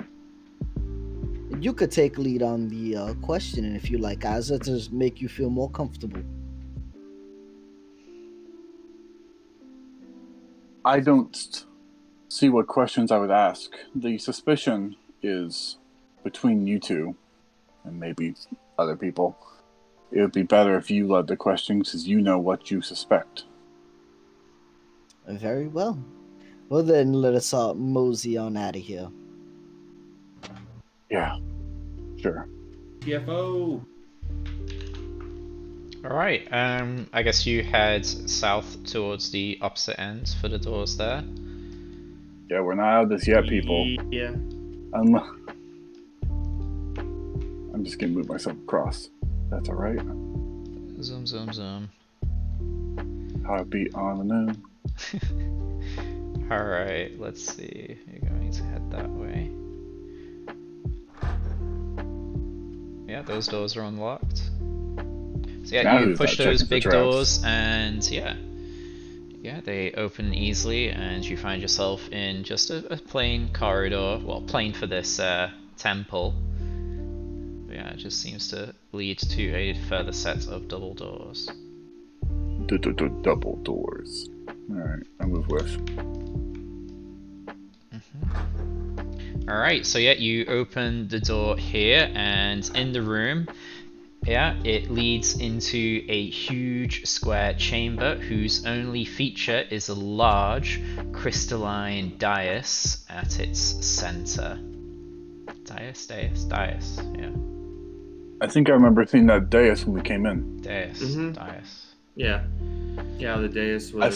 You could take lead on the questioning if you like, Azza, to just make you feel more comfortable. I don't see what questions I would ask. The suspicion is between you two and maybe other people. It would be better if you led the questions because you know what you suspect. Very well. Well then, let us mosey on out of here. Yeah, sure. TFO! Alright, I guess you head south towards the opposite end for the doors there. Yeah, we're not out of this yet, people. Yeah. I'm just gonna move myself across. That's alright. Zoom, zoom, zoom. Heartbeat on the moon. Alright, let's see. You're going to head that way. Yeah, those doors are unlocked. So yeah, Now you who's push not those checking for big traps? doors and yeah, they open easily and you find yourself in just a plain corridor, well, plain for this temple. But yeah, it just seems to lead to a further set of double doors. Double doors. Alright, I move with. Alright, so yeah, you open the door here and in the room, yeah, it leads into a huge square chamber whose only feature is a large crystalline dais at its center. Dais, yeah. I think I remember seeing that dais when we came in. Dais, Mhm. dais. Yeah. Yeah, the dais was... I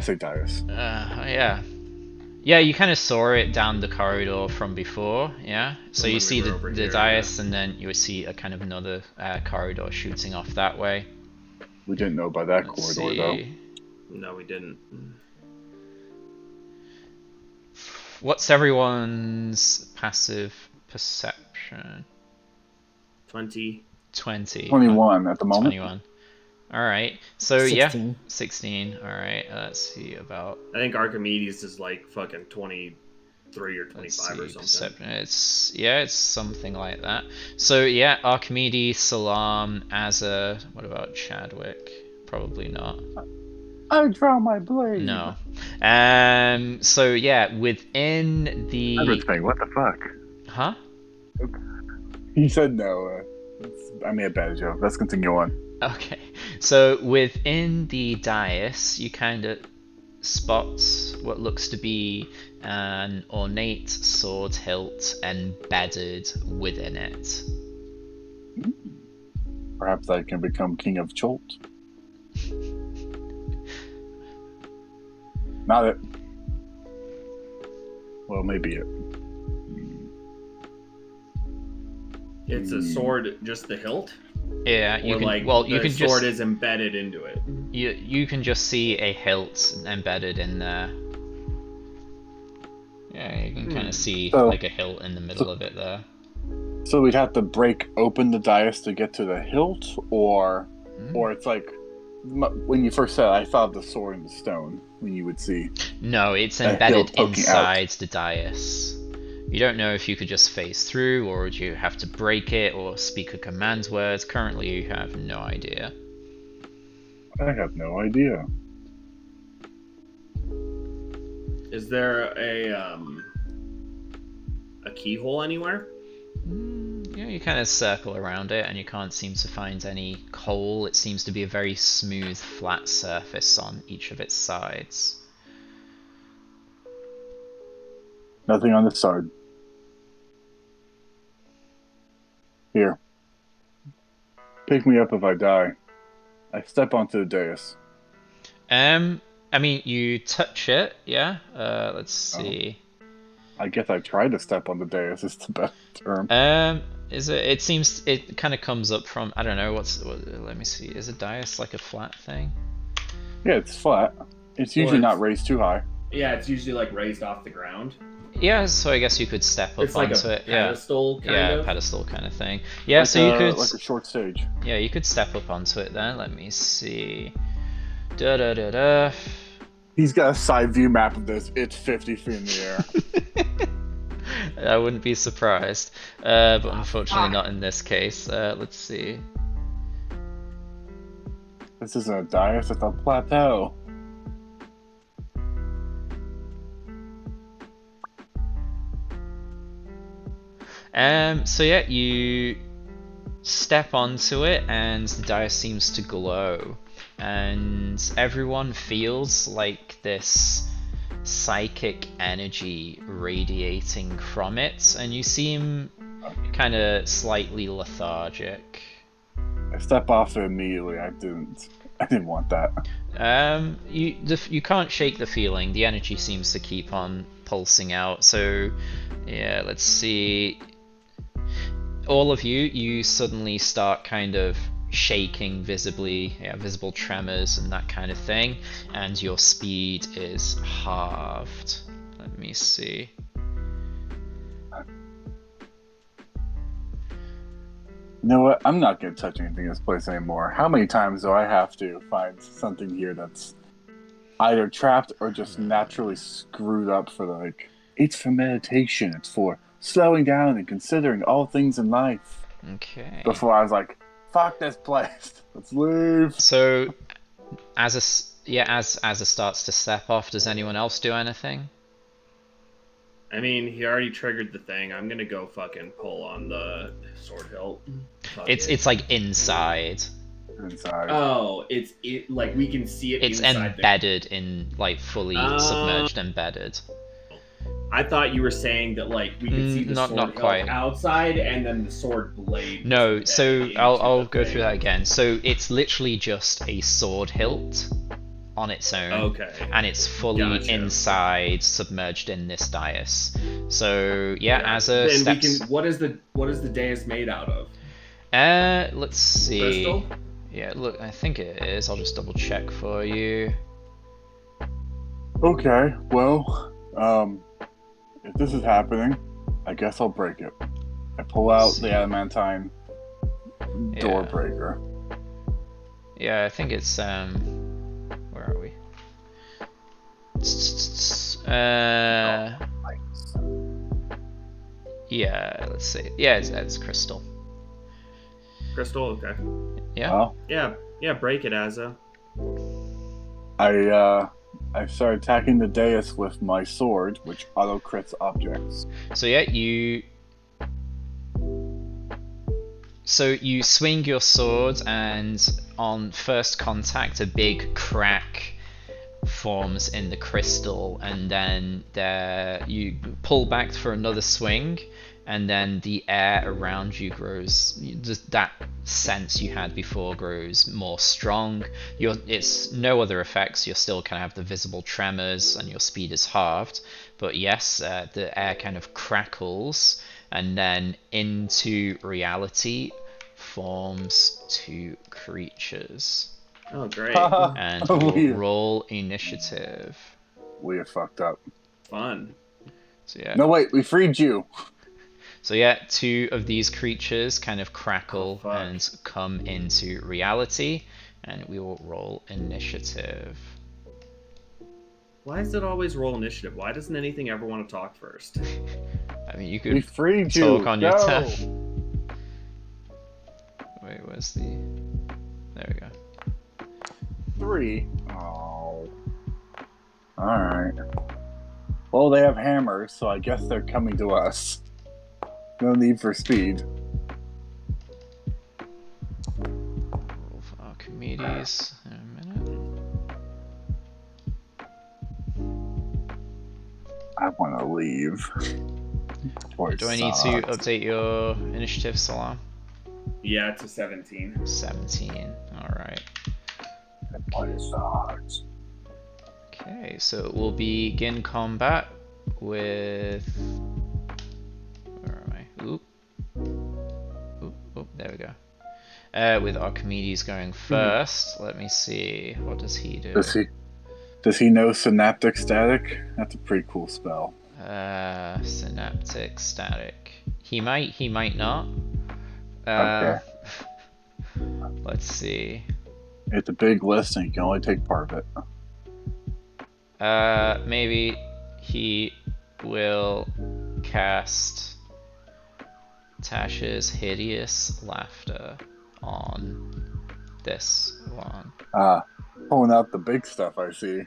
say dais. Yeah. Yeah, you kind of saw it down the corridor from before, yeah? So When you we see were the over here, dais and then you would see a kind of another corridor shooting off that way. We didn't know about that Let's corridor though. see. No, we didn't. What's everyone's passive perception? 20. 20. 21 at the moment. 21. Alright, so yeah, 16. 16. Alright, let's see about... I think Archimedes is like fucking 23 or Let's 25 or see, something. it's something like that. So yeah, Archimedes, Salam, Azza. What about Chadwick? Probably not. I draw my blade. No. So yeah, within the... Everything. What the fuck? Huh? He said no. I made a bad joke. Let's continue on. Okay. So within the dais, you kind of spot what looks to be an ornate sword hilt embedded within it. Perhaps I can become king of Cholt. Not it. Well, maybe it. It's a sword, just the hilt? Yeah, you Or can. like Well, you the can sword just. is embedded into it. You can just see a hilt embedded in there. Yeah, you can kind of see So- like a hilt in the middle of it there. So we'd have to break open the dais to get to the hilt, or it's like when you first said it, I thought of the sword in the stone when you would see. No, it's A embedded hilt poking out. inside the dais. You don't know if you could just phase through, or would you have to break it, or speak a command word. Currently, you have no idea. I have no idea. Is there a keyhole anywhere? Yeah, you kind of circle around it, and you can't seem to find any hole. It seems to be a very smooth, flat surface on each of its sides. Nothing on this side. Here. Pick me up if I die. I step onto the dais. I mean, you touch it, yeah? Let's see. I guess I tried to step on the dais, is the best term. Is it? It seems it kind of comes up from, I don't know, let me see. Is a dais like a flat thing? Yeah, it's flat. It's usually not raised too high. Yeah, it's usually like raised off the ground. Yeah, so I guess you could step up It's like onto a it. pedestal kind Yeah, of. pedestal kind of thing. Yeah, Like so you could. like a short stage. Yeah, you could step up onto it then. Let me see. Da da da da. He's got a side view map of this. It's 50 feet in the air. I wouldn't be surprised, but unfortunately not in this case. Let's see. This isn't a dais, it's a plateau. So yeah, you step onto it, and the dais seems to glow, and everyone feels like this psychic energy radiating from it, and you seem kind of slightly lethargic. I step off it immediately. I didn't want that. You can't shake the feeling. The energy seems to keep on pulsing out. So, yeah, let's see. All of you suddenly start kind of shaking visibly, yeah, visible tremors and that kind of thing, and your speed is halved. Let me see. You know what? I'm not going to touch anything in this place anymore. How many times do I have to find something here that's either trapped or just naturally screwed up for like, it's for meditation, it's for slowing down and considering all things in life. Okay. Before I was like, fuck this place, let's leave. So, as Azza starts to step off, does anyone else do anything? I mean, he already triggered the thing. I'm gonna go fucking pull on the sword hilt. Fuck it. It's like inside. Inside. Oh, it's like we can see it. It's inside embedded in, like, fully submerged, embedded. I thought you were saying that like we could see the not sword hilt quite. outside and then the sword blade. No, was so embedded I'll into go the through thing. that again. So it's literally just a sword hilt on its own. Okay. And it's fully Gotcha. inside, submerged in this dais. So yeah, as a Then steps. we can. What is the dais made out of? Let's see. Crystal. Yeah, look, I think it is. I'll just double check for you. Okay, well, if this is happening, I guess I'll break it. I pull out the adamantine door Yeah. breaker. Yeah, I think it's where are we? Yeah, let's see. Yeah, it's crystal. Crystal. Okay. Yeah. Well, Yeah. Break it, Azza. I start attacking the dais with my sword, which auto crits objects. So yeah, you swing your sword, and on first contact, a big crack forms in the crystal, and then you pull back for another swing, and then the air around you grows. That sense you had before grows more strong. It's no other effects. You're still kind of have the visible tremors, and your speed is halved. But yes, the air kind of crackles, and then into reality forms two creatures. Oh, great. And Oh, we'll yeah. roll initiative. We have fucked up. Fun. So yeah. No, wait, we freed you. So yeah, 2 of these creatures kind of crackle Oh, fuck. and come into reality, and we will roll initiative. Why is it always roll initiative? Why doesn't anything ever want to talk first? I mean, you We could freed talk you. on your Go. turn. Wait, where's the... There we go. 3. Oh. Alright. Well, they have hammers, so I guess they're coming to us. No need for speed. Roll for Archimedes in a minute. I want to leave. Do I need to update your initiative, Salam? Yeah, to 17. 17. Alright. Okay, so we'll begin combat with... Where am I? Oop. Oop, oop, there we go. With Archimedes going first. Let me see. What does he do? Does he know synaptic static? That's a pretty cool spell. Synaptic static. He might not. Okay. Let's see. It's a big list and you can only take part of it. Maybe he will cast Tasha's Hideous Laughter on this one. Pulling out the big stuff, I see.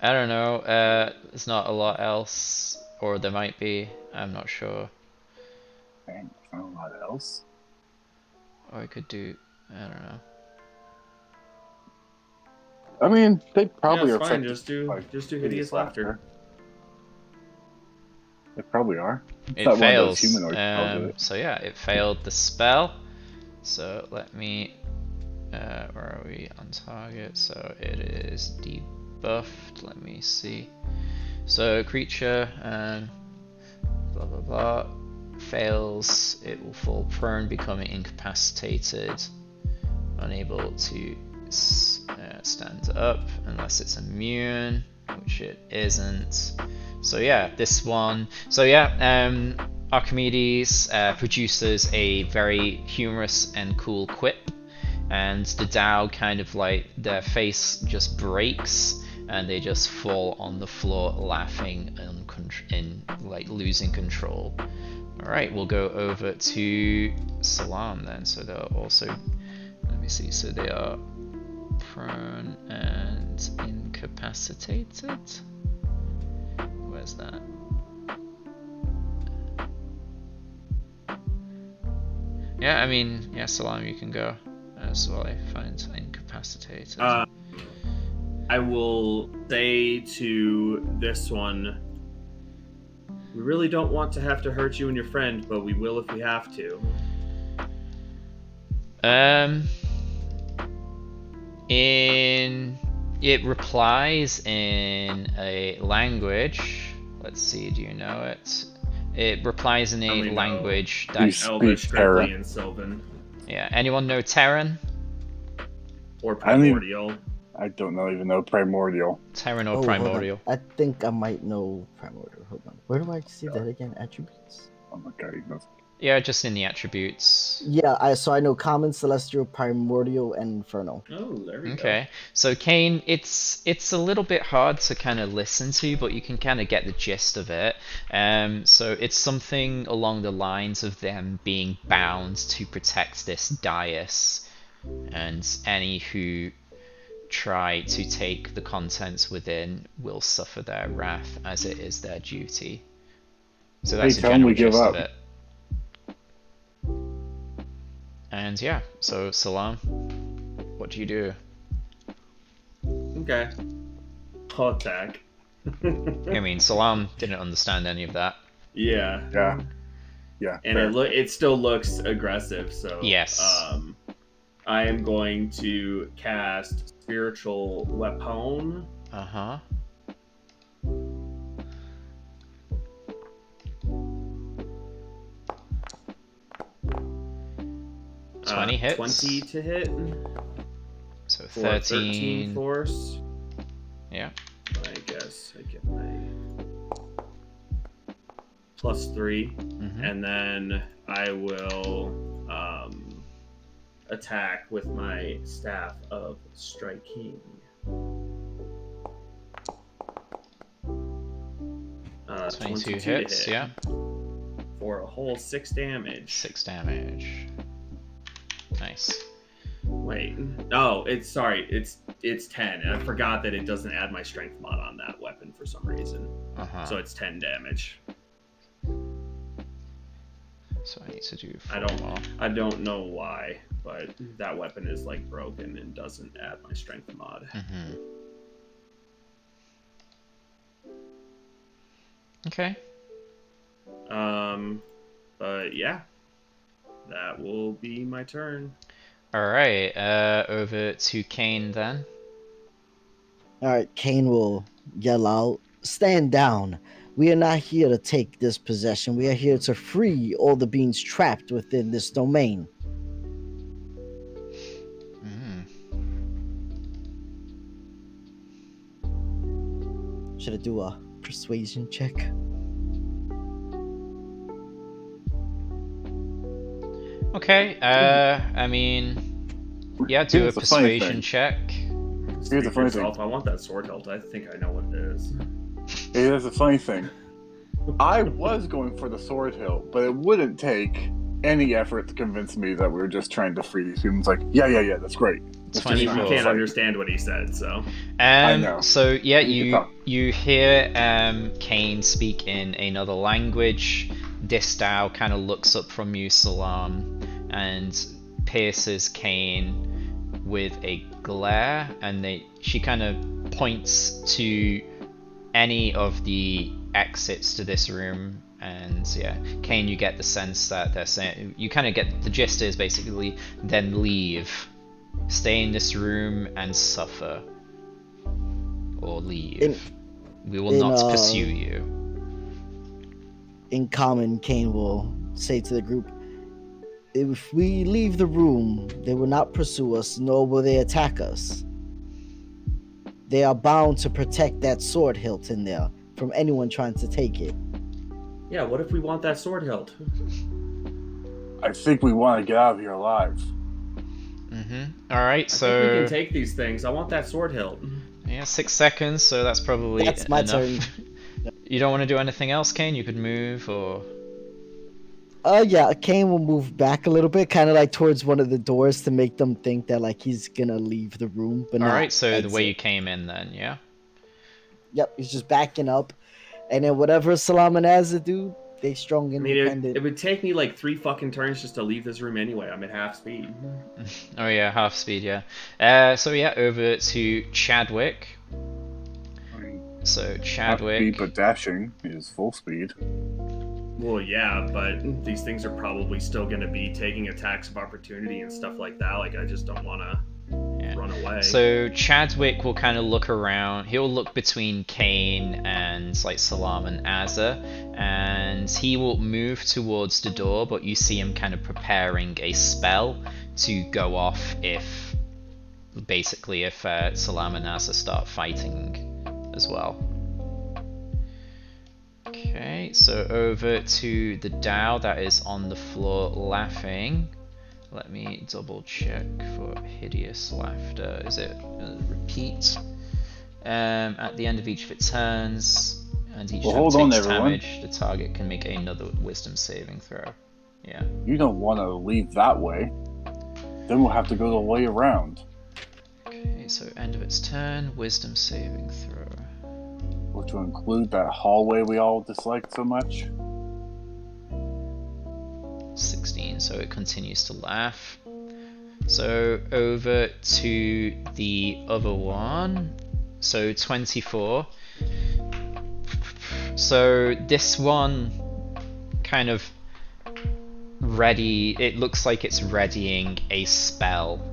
I don't know, there's not a lot else, or there might be, I'm not sure. Dang, there's not a lot else. Or I could do, I don't know. I mean, they probably Yeah, are it's fine. affected by Just do hideous laughter. They probably are. It not one of fails. those humanoid spells, is it? So yeah, it failed the spell. So let me, where are we on target? So it is debuffed. Let me see. So creature, blah blah blah, fails. It will fall prone, becoming incapacitated, unable to stand up unless it's immune, which it isn't. So yeah, this one. So yeah, Archimedes produces a very humorous and cool quip, and the Tao kind of like their face just breaks, and they just fall on the floor laughing in like losing control. All right, we'll go over to Salam then. So they're also, let me see. So they are prone and incapacitated. Where's that? Yeah, I mean, yeah, Salam, you can go as well. I find incapacitated. I will say to this one, we really don't want to have to hurt you and your friend, but we will if we have to. It replies in a language. Let's see, do you know it? It replies in a language that Elvish, Gripply, and Sylvan. Yeah, anyone know Terran? Or Primordial. I don't even know Primordial. Terran or Primordial? I think I might know Primordial. Hold on. Where do I see that again? Attributes? Oh my god, he knows. Yeah, just in the attributes. Yeah, I know Common, Celestial, Primordial, and Infernal. Oh, there we go. Okay, so Kane, it's a little bit hard to kind of listen to, but you can kind of get the gist of it. So it's something along the lines of them being bound to protect this dais, and any who try to take the contents within will suffer their wrath, as it is their duty. So that's the general gist of it. And yeah, so Salam, what do you do? Okay. I'll attack. I mean, Salam didn't understand any of that. Yeah. Yeah. And it still looks aggressive, so yes. I am going to cast Spiritual Weapon. Uh-huh. 20 hits. 20 to hit. So For 13 force. Yeah. I guess I get my +3, Mm-hmm. and then I will attack with my staff of striking. 22 22 hits, to hit yeah. for a whole 6 damage. 6 damage. Nice. Wait, oh, it's 10. I forgot that it doesn't add my strength mod on that weapon for some reason. So it's 10 damage. So I need to do 4 more. I don't know why, but that weapon is like broken and doesn't add my strength mod. Mm-hmm. Okay. But yeah, that will be my turn. Alright, over to Kane then. Alright, Kane will yell out, "Stand down! We are not here to take this possession. We are here to free all the beings trapped within this domain." Should I do a persuasion check? Okay, I mean, yeah, do a Here's the funny persuasion thing. check. Here's the funny thing. I want that sword hilt. I think I know what it is. Hey, that's the funny thing. I was going for the sword hilt, but it wouldn't take any effort to convince me that we were just trying to free these humans. Like, yeah, that's great. It's I mean, 24. you can't understand what he said, so. I know. So yeah, You can you hear Kane speak in another language. Distaw kind of looks up from you, Salam, and pierces Kane with a glare, and she kind of points to any of the exits to this room. And yeah, Kane, you get the sense that they're saying, you kind of get the gist is basically, then leave. Stay in this room and suffer. Or leave. We will not pursue you. In common, Kane will say to the group, "If we leave the room, they will not pursue us, nor will they attack us. They are bound to protect that sword hilt in there from anyone trying to take it." Yeah, what if we want that sword hilt? I think we want to get out of here alive. Alright, so... I think we can take these things. I want that sword hilt. Yeah, 6 seconds, so that's probably That's my enough. turn. You don't want to do anything else, Kane? You could move, or... Yeah, Kane will move back a little bit, kind of like towards one of the doors to make them think that like he's gonna leave the room, but Alright, so exit. the way you came in then, yeah? Yep, he's just backing up, and then whatever Salam and Azza do, they strong independent. It would take me like 3 fucking turns just to leave this room anyway. I'm at half speed. Oh yeah, half speed, yeah. So yeah, over to Chadwick. So Chadwick... Speed, but dashing is full speed. Well, yeah, but these things are probably still going to be taking attacks of opportunity and stuff like that. Like, I just don't want to run away. So Chadwick will kind of look around. He'll look between Kane and like Salam and Azza, and he will move towards the door. But you see him kind of preparing a spell to go off if, basically, if Salam and Azza start fighting as well. Okay, so over to the Dow that is on the floor laughing. Let me double check for hideous laughter. Is it repeat? At the end of each of its turns, and each time it takes damage, the target can make another wisdom saving throw. Yeah. You don't want to leave that way. Then we'll have to go the way around. Okay, so end of its turn, wisdom saving throw. Which will include that hallway we all disliked so much. 16, so it continues to laugh. So over to the other one. So 24. So this one kind of it looks like it's readying a spell.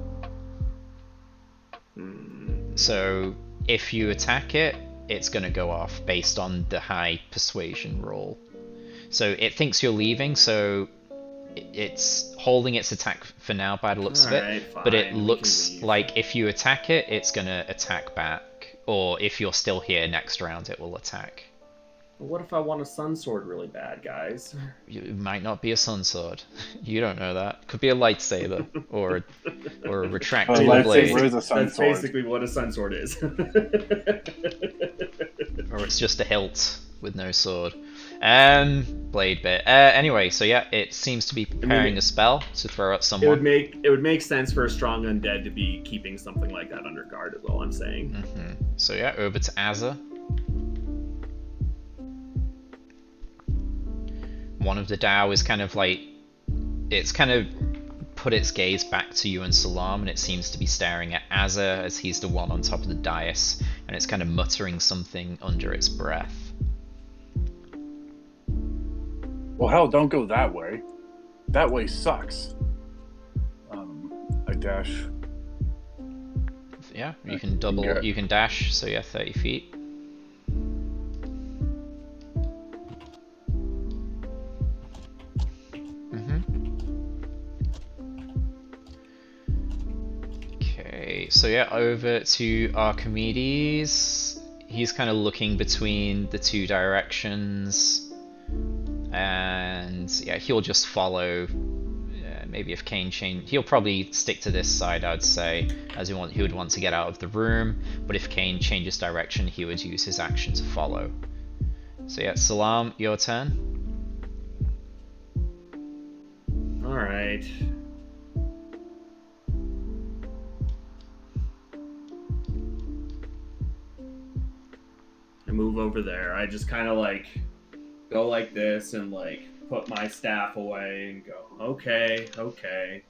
So if you attack it, it's going to go off based on the high persuasion roll. So it thinks you're leaving, so it's holding its attack for now by the looks of it. But it looks like if you attack it, it's going to attack back. Or if you're still here next round, it will attack. But what if I want a sun sword really bad, guys? It might not be a sun sword. You don't know that. Could be a lightsaber or a retractable blade, lightsaber is a sun That's sword. basically what a sun sword is. or it's just a hilt with no sword. Blade bit. Anyway, so yeah, it seems to be preparing a spell to throw at It someone. would make sense for a strong undead to be keeping something like that under guard, is all I'm saying. So yeah, over to Azza. One of the Dao is kind of like, it's kind of put its gaze back to you and Salam, and it seems to be staring at Azza as he's the one on top of the dais, and it's kind of muttering something under its breath. Well, hell, don't go that way. That way sucks. I dash. Yeah, you can double, Okay. you can dash, so yeah, 30 feet. Okay, so yeah, over to Archimedes. He's kind of looking between the two directions, and yeah, he'll just follow. Maybe if Kane change, he'll probably stick to this side, I'd say, as he would want to get out of the room. But if Kane changes direction, he would use his action to follow. So yeah, Salam, your turn. All right. I move over there. I just kind of like go like this and like put my staff away and go, okay,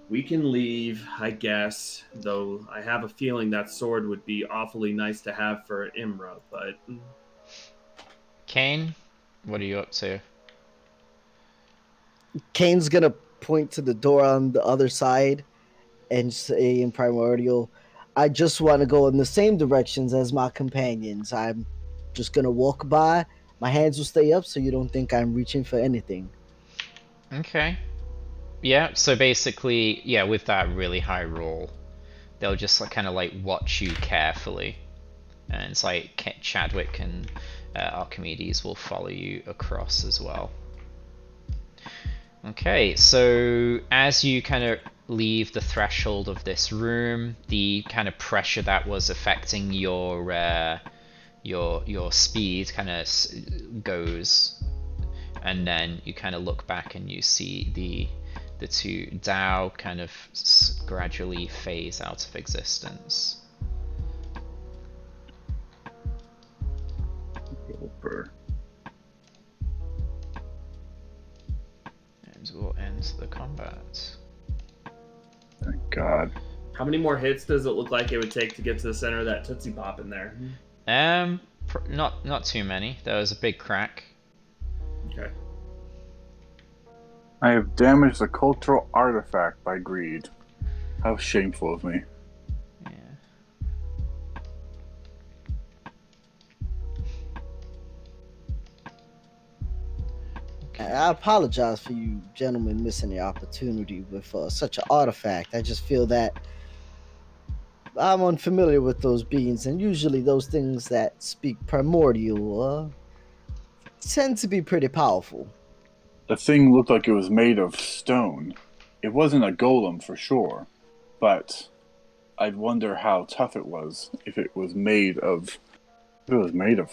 we can leave, I guess. Though I have a feeling that sword would be awfully nice to have for Imra, but Kane, what are you up to? Kane's gonna point to the door on the other side and say in primordial, I just want to go in the same directions as my companions. I'm just gonna walk by. My hands will stay up so you don't think I'm reaching for anything. Okay. Yeah, so basically, yeah, with that really high roll, they'll just like, kind of like watch you carefully. And it's like Chadwick and Archimedes will follow you across as well. Okay, so as you kind of leave the threshold of this room, the kind of pressure that was affecting your speed kind of goes, and then you kind of look back and you see the two Dao kind of gradually phase out of existence. And we'll end the combat. Thank God. how many more hits does it look like it would take to get to the center of that Tootsie Pop in there? Not too many. There was a big crack. Okay. I have damaged a cultural artifact by greed. How shameful of me. Yeah. I apologize for you gentlemen missing the opportunity with such an artifact. I just feel that I'm unfamiliar with those beings, and usually those things that speak primordial tend to be pretty powerful. The thing looked like it was made of stone. It wasn't a golem for sure, but I'd wonder how tough it was if it was made of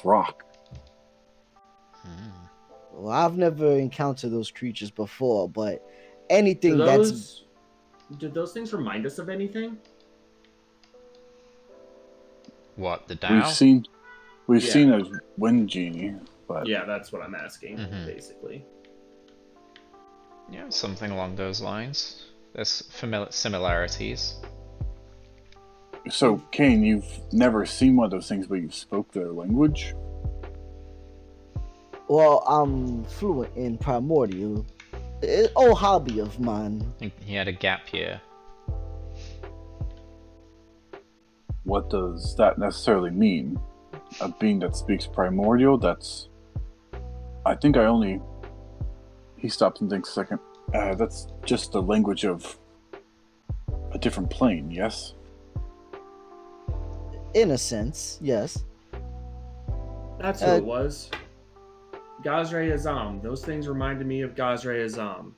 rock. Well, I've never encountered those creatures before, but anything Did those things remind us of anything? What, the Dao? We've Yeah. seen a wind genie, but Yeah, that's what I'm asking, Mhm. basically. Yeah, something along those lines. There's similarities. so Kane, you've never seen one of those things, but you spoke their language. well, I'm fluent in primordial. Old hobby of mine. He had a gap year. What does that necessarily mean? A being that speaks primordial? I think I only. He stops and thinks a second. That's just the language of a different plane, yes? In a sense, yes. That's who it was. Gazre Azam. Those things reminded me of Gazre Azam.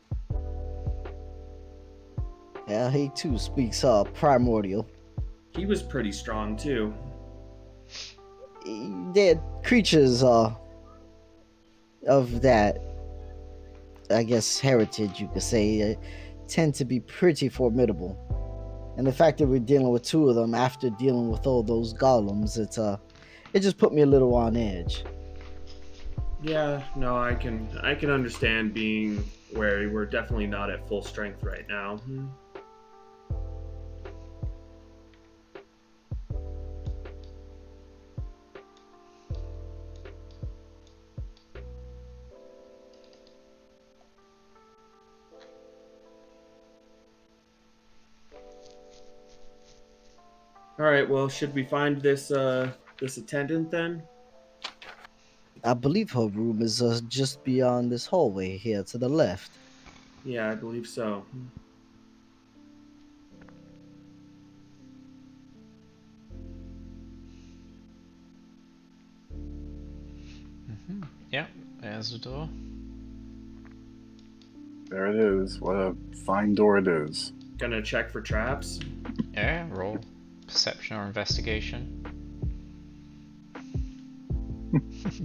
Yeah, he too speaks primordial. He was pretty strong too. They're creatures of that, I guess, heritage, you could say, tend to be pretty formidable. And the fact that we're dealing with two of them after dealing with all those golems, it just put me a little on edge. Yeah, no, I can understand being wary. We're definitely not at full strength right now. All right, well, should we find this this attendant then? I believe her room is just beyond this hallway here to the left. Yeah, I believe so. Yeah, there's the door. There it is. What a fine door it is. Gonna check for traps. Yeah, roll perception or investigation.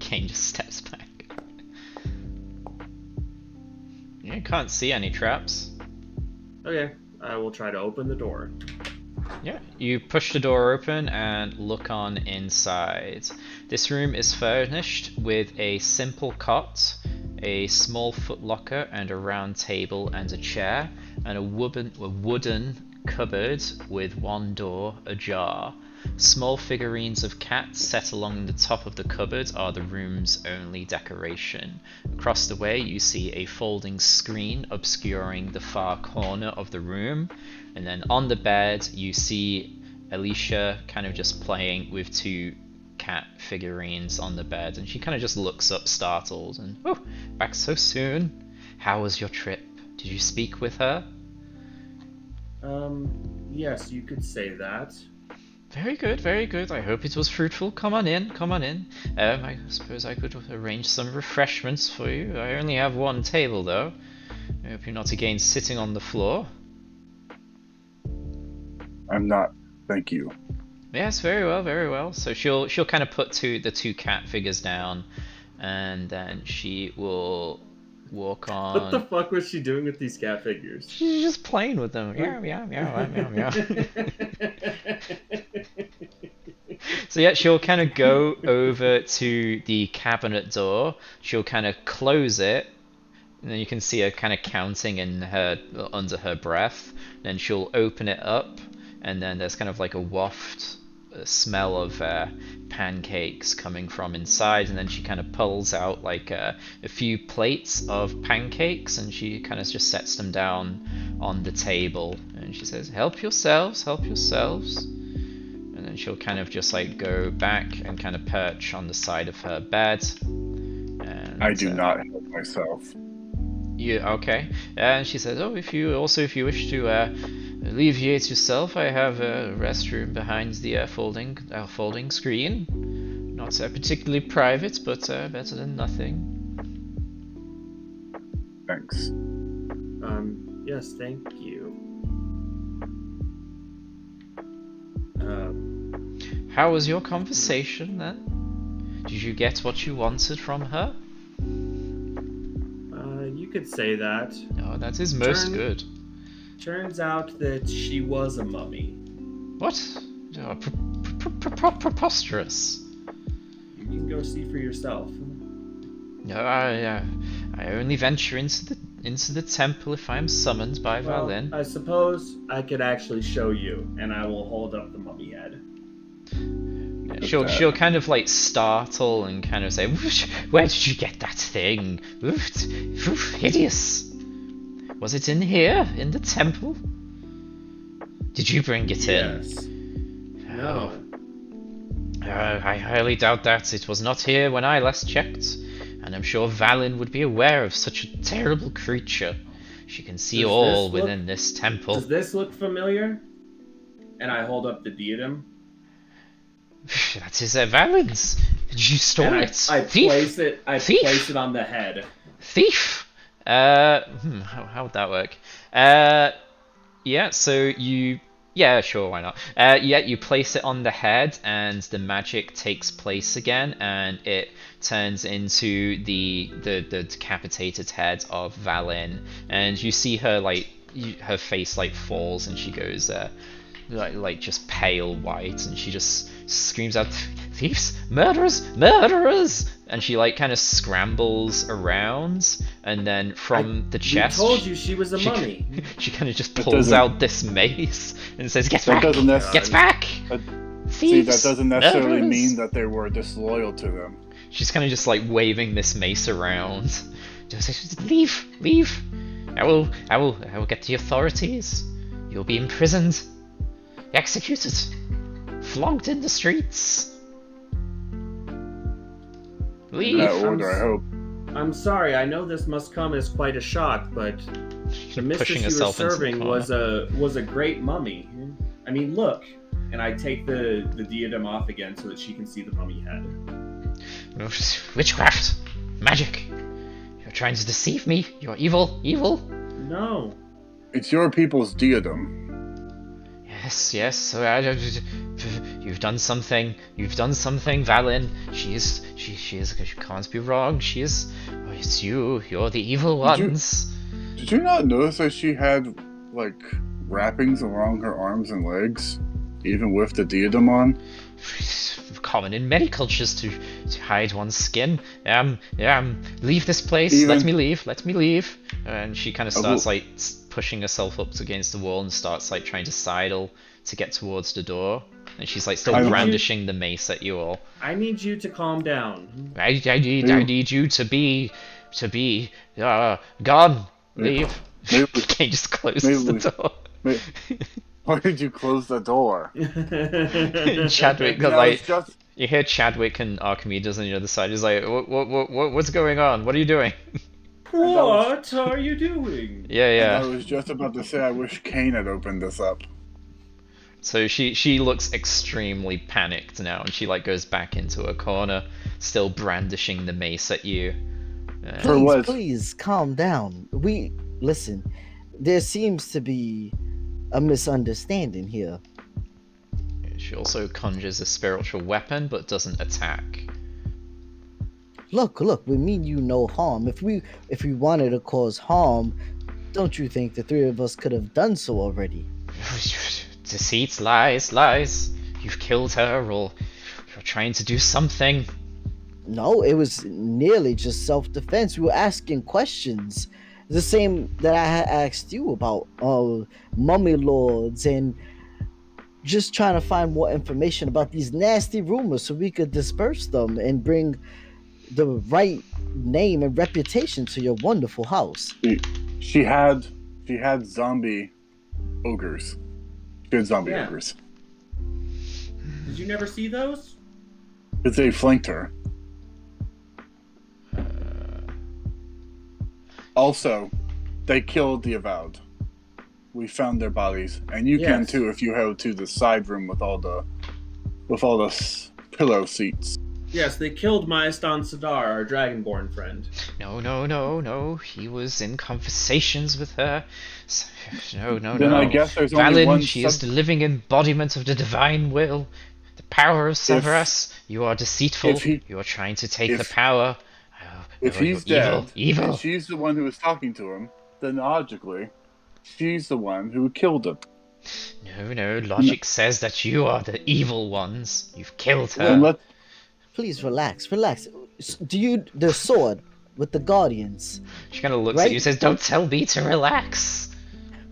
Kane just steps back. You can't see any traps. Okay, I will try to open the door. Yeah, you push the door open and look on inside. This room is furnished with a simple cot, a small footlocker and a round table and a chair, and a wooden cupboard with one door ajar. Small figurines of cats set along the top of the cupboard are the room's only decoration. Across the way you see a folding screen obscuring the far corner of the room, and then on the bed you see Alicia kind of just playing with two cat figurines on the bed, and she kind of just looks up startled and, oh, back so soon? How was your trip? Did you speak with her? Yes, you could say that. Very good, very good. I hope it was fruitful. Come on in, come on in. I suppose I could arrange some refreshments for you. I only have one table, though. I hope you're not again sitting on the floor. I'm not. Thank you. Yes, very well, very well. So she'll kind of put the two cat figures down, and then she will walk on. What the fuck was she doing with these cat figures? She's just playing with them. Meow, meow, meow, meow, meow. So yeah, she'll kind of go over to the cabinet door. She'll kind of close it, and then you can see her kind of counting in her under her breath. Then she'll open it up, and then there's kind of like a smell of pancakes coming from inside, and then she kind of pulls out like a few plates of pancakes, and she kind of just sets them down on the table, and she says, help yourselves, help yourselves. And then she'll kind of just like go back and kind of perch on the side of her bed. And, I do not help myself. You okay? And she says, "Oh, if you wish to alleviate yourself, I have a restroom behind the folding screen. Not particularly private, but better than nothing." Thanks. Yes, thank you. How was your conversation then? Did you get what you wanted from her? You could say that. Oh, that is most good. Turns out that she was a mummy. What? Oh, preposterous. You can go see for yourself. No, I only venture into the temple if I am summoned by Valin. I suppose I could actually show you, and I will hold up the mummy head. She'll kind of like startle and kind of say, "Where did you get that thing? Oof, hideous! Was it in here, in the temple? Did you bring it in?" Yes. No. I highly doubt that. It was not here when I last checked, and I'm sure Valin would be aware of such a terrible creature. She can see all within this temple. Does this look familiar? And I hold up the diadem. That is Valin's. You stole And it. I Thief. place it. I Thief. place it on the head. Thief. How would that work? Yeah. So you. Yeah, sure, why not? Yeah, you place it on the head, and the magic takes place again, and it turns into the decapitated head of Valin, and you see her her face like falls, and she goes like just pale white, and she just screams out, "Thieves! Murderers! Murderers!" And she like kind of scrambles around, and then from the chest, We told you she was a mummy. she kind of just That pulls doesn't- out this mace and says, "Get That back! doesn't Get back!" See, Thieves! that doesn't necessarily Murderers!" mean that they were disloyal to them. She's kind of just like waving this mace around. Just leave, leave. I will get the authorities. You'll be imprisoned, executed, flogged in the streets. In Leave. that order, I hope. I'm sorry. I know this must come as quite a shock, but the mistress Pushing you were herself into the serving corner. was a great mummy. I mean, look. And I take the diadem off again so that she can see the mummy head. Witchcraft, magic. You're trying to deceive me. You're evil, evil. No. It's your people's diadem. Yes, yes. So you've done something. You've done something, Valin. She can't be wrong. She is. Oh, it's you. You're the evil ones. Did you not notice that she had, like, wrappings around her arms and legs? Even with the diadem on? Common in many cultures to hide one's skin. Leave this place. Even- Let me leave. Let me leave. And she kind of starts will- like pushing herself up against the wall and starts like trying to sidle to get towards the door. And she's like still I- brandishing the mace at you all. I need you to calm down. I need you to be gone. Leave. Maybe- Kane just closes maybe- the door. Why did you close the door? Chadwick, No, like it's just you hear Chadwick and Archimedes on the other side. He's like, what's going on? What are you doing? What are you doing? Yeah. I was just about to say I wish Kane had opened this up. So she looks extremely panicked now, and she like goes back into a corner, still brandishing the mace at you. For Please, what? please, calm down. Listen. There seems to be a misunderstanding here. She also conjures a spiritual weapon, but doesn't attack. Look, we mean you no harm. If we wanted to cause harm, don't you think the three of us could have done so already? Deceit, lies. You've killed her, or you're trying to do something. No, it was nearly just self-defense. We were asking questions. The same that I had asked you about mummy lords, and just trying to find more information about these nasty rumors so we could disperse them and bring the right name and reputation to your wonderful house. She had zombie ogres. She had zombie Yeah. ogres. Did you never see those? Because they flanked her. Also, they killed the Avowed. We found their bodies, and you can Yes. too if you go to the side room with all the pillow seats. Yes, they killed Maestan Sadar, our Dragonborn friend. No. He was in conversations with her. No. Then I guess there's only Valin, one she is the living embodiment of the divine will. The power of Severus. You are deceitful. if he- You are trying to take if- the power. If you're he's dead, evil. and she's the one who was talking to him, then logically, she's the one who killed him. No. Logic says that you are the evil ones. You've killed her. Then let Please relax. The sword with the guardians? She kind of looks Right? at you and says, "Don't tell me to relax."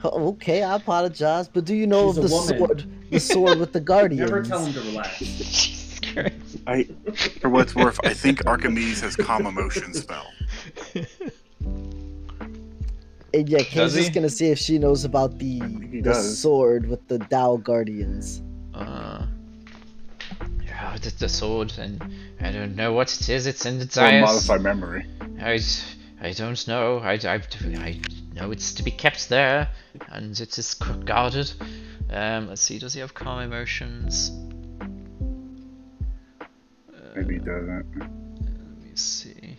Oh, okay, I apologize, but do you know She's of a the woman. sword with the guardians? Never tell him to relax. Jesus Christ. For what's worth, I think Archimedes has calm emotion spell. And yeah, Kane's Does he? just gonna see if she knows about he the does. sword with the Dow guardians. Yeah, the sword, and I don't know what it is. It's in the Or dais. modify memory. I don't know. I know it's to be kept there, and it is guarded. Let's see. Does he have calm emotions? Maybe he doesn't. Let me see.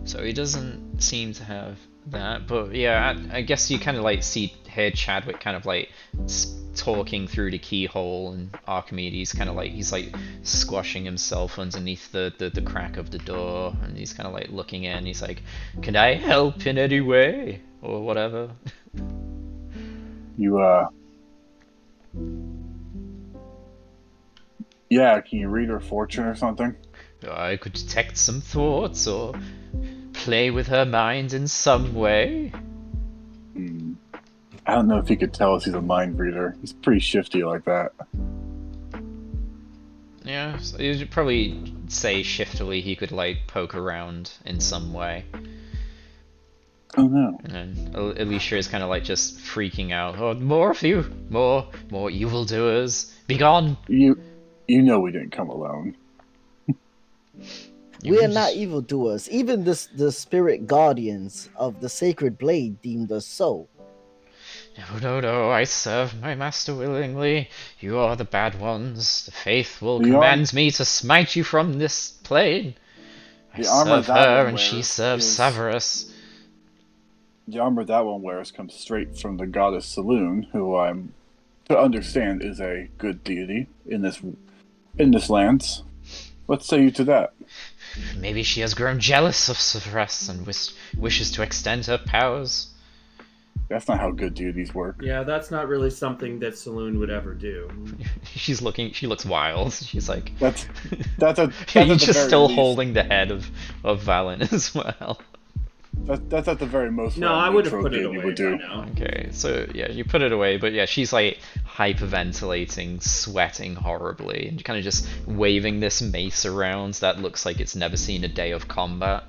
So he doesn't seem to have that, but yeah, I guess you kind of like hear Chadwick kind of like talking through the keyhole, and Archimedes kind of like he's like squashing himself underneath the crack of the door, and he's kind of like looking in. He's like, "Can I help in any way?" or whatever. Yeah, can you read her fortune or something? I could detect some thoughts or play with her mind in some way. I don't know if he could tell us he's a mind reader. He's pretty shifty like that. Yeah, so you'd probably say shiftily he could like poke around in some way. Oh no. And then Alicia is kind of like just freaking out. Oh, more of you! More evildoers! Be gone! You know we didn't come alone. We are not evildoers. Even the spirit guardians of the sacred blade deemed us so. No, I serve my master willingly. You are the bad ones. The faith will command me to smite you from this plane. I serve her and she serves Severus. The armor that one wears comes straight from the goddess Saloon, who I'm to understand is a good deity in this land. What say you to that? Maybe she has grown jealous of Severus and wishes to extend her powers. That's not how good deities work. Yeah, that's not really something that Saloon would ever do. She looks wild. She's like... That's You're just still holding the head of Valen as well. That's at the very most. No, I would have put it away by now. Okay, so yeah, you put it away, but yeah, she's like hyperventilating, sweating horribly, and kind of just waving this mace around that looks like it's never seen a day of combat.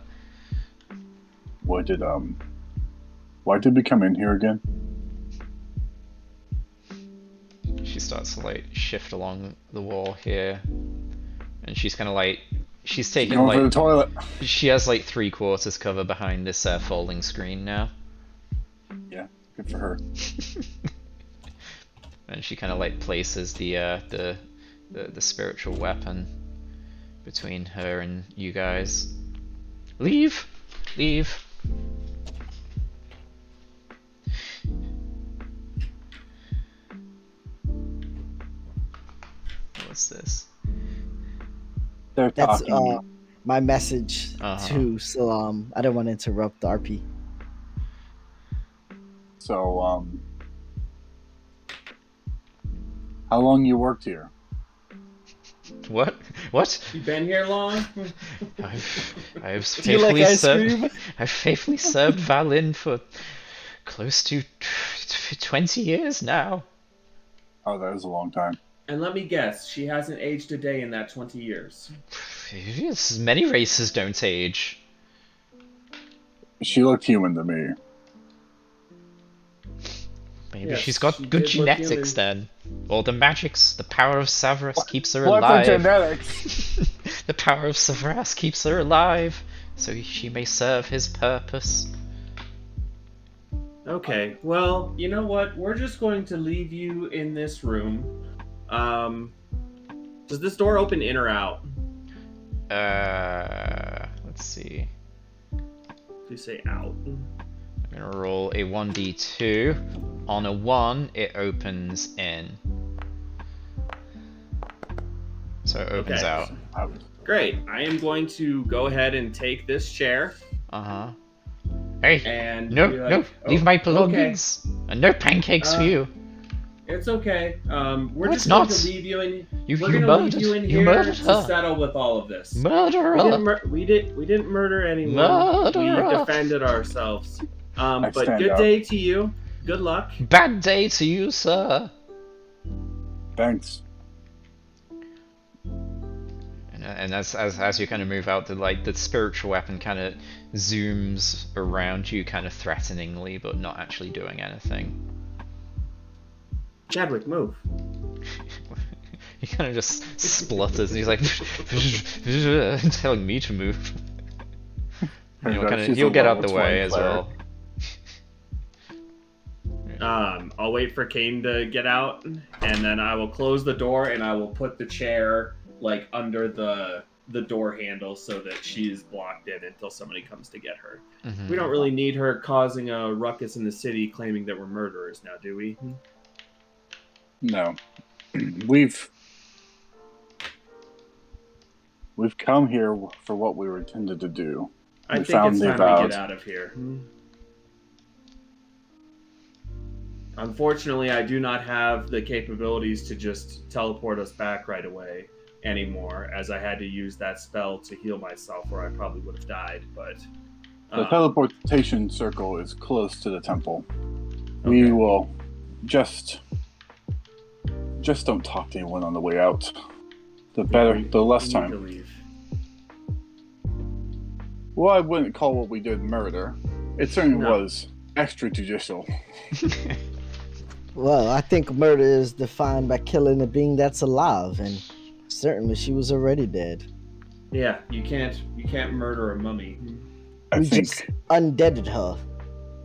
Why did we come in here again? She starts to like shift along the wall here, and she's kind of like she's taking going for the toilet. She has like 3/4 cover behind this folding screen now. Yeah, good for her. And she kind of like places the spiritual weapon between her and you guys. Leave. What's this? They're That's talking. my message to Salam. I don't want to interrupt RP. So, how long you worked here? What? You been here long? I've Do you like faithfully ice served. cream? I've faithfully served Valin for close to 20 years now. Oh, that is a long time. And let me guess, she hasn't aged a day in that 20 years. Yes, many races don't age. She looked human to me. Maybe Yes, she's got she good did look genetics then. Or the magics, the power of Severus keeps her What alive. genetics? The power of Severus keeps her alive, so she may serve his purpose. Okay, well, you know what? We're just going to leave you in this room. Does this door open in or out? Let's see. Please say out. I'm gonna roll a 1d2. On a 1, it opens in. So it opens Okay. out. Great. I am going to go ahead and take this chair Hey! and No, be like, no! "Oh, Leave my okay. belongings! And no pancakes for you! It's okay. We're No, just it's going not. to leave you in. You We're going to leave murdered- you in you here murdered to her. settle with all of this. Murderer! We didn't murder anyone. Murderer. We defended ourselves. But stand good up. day to you. Good luck. Bad day to you, sir! Thanks. And as you kind of move out, the spiritual weapon kind of zooms around you, kind of threateningly, but not actually doing anything. Chadwick, move. He kind of just splutters, and he's like, telling me to move. She's He'll a get out level the way 20 as player. well. I'll wait for Kane to get out, and then I will close the door, and I will put the chair like under the door handle so that she is blocked in until somebody comes to get her. We don't really need her causing a ruckus in the city, claiming that we're murderers now, do we? No, we've come here for what we were intended to do. I We think found it's the time we avowed. get out of here. Unfortunately, I do not have the capabilities to just teleport us back right away anymore, as I had to use that spell to heal myself, or I probably would have died. But The teleportation circle is close to the temple. Okay. We will just don't talk to anyone on the way out. The better, the less we need to time. leave. Well, I wouldn't call what we did murder. It certainly No. was extrajudicial. Well, I think murder is defined by killing a being that's alive, and certainly she was already dead. Yeah, you can't murder a mummy. I think just undeaded her.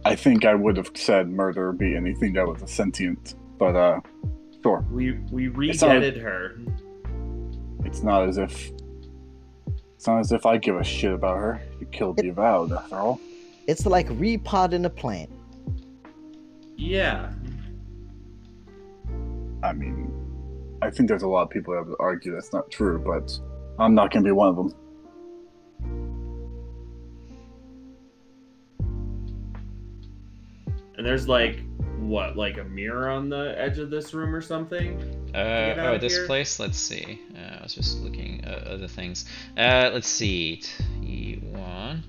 I think I would have said murder would be anything that was a sentient, but sure. We re-deaded her. It's not as if I give a shit about her. You killed the avowed, after all. It's like repotting a plant. Yeah. I mean, I think there's a lot of people that would argue that's not true, but I'm not going to be one of them. And there's like a mirror on the edge of this room or something? Get out of This here. place? Let's see. I was just looking at other things. Let's see. T1.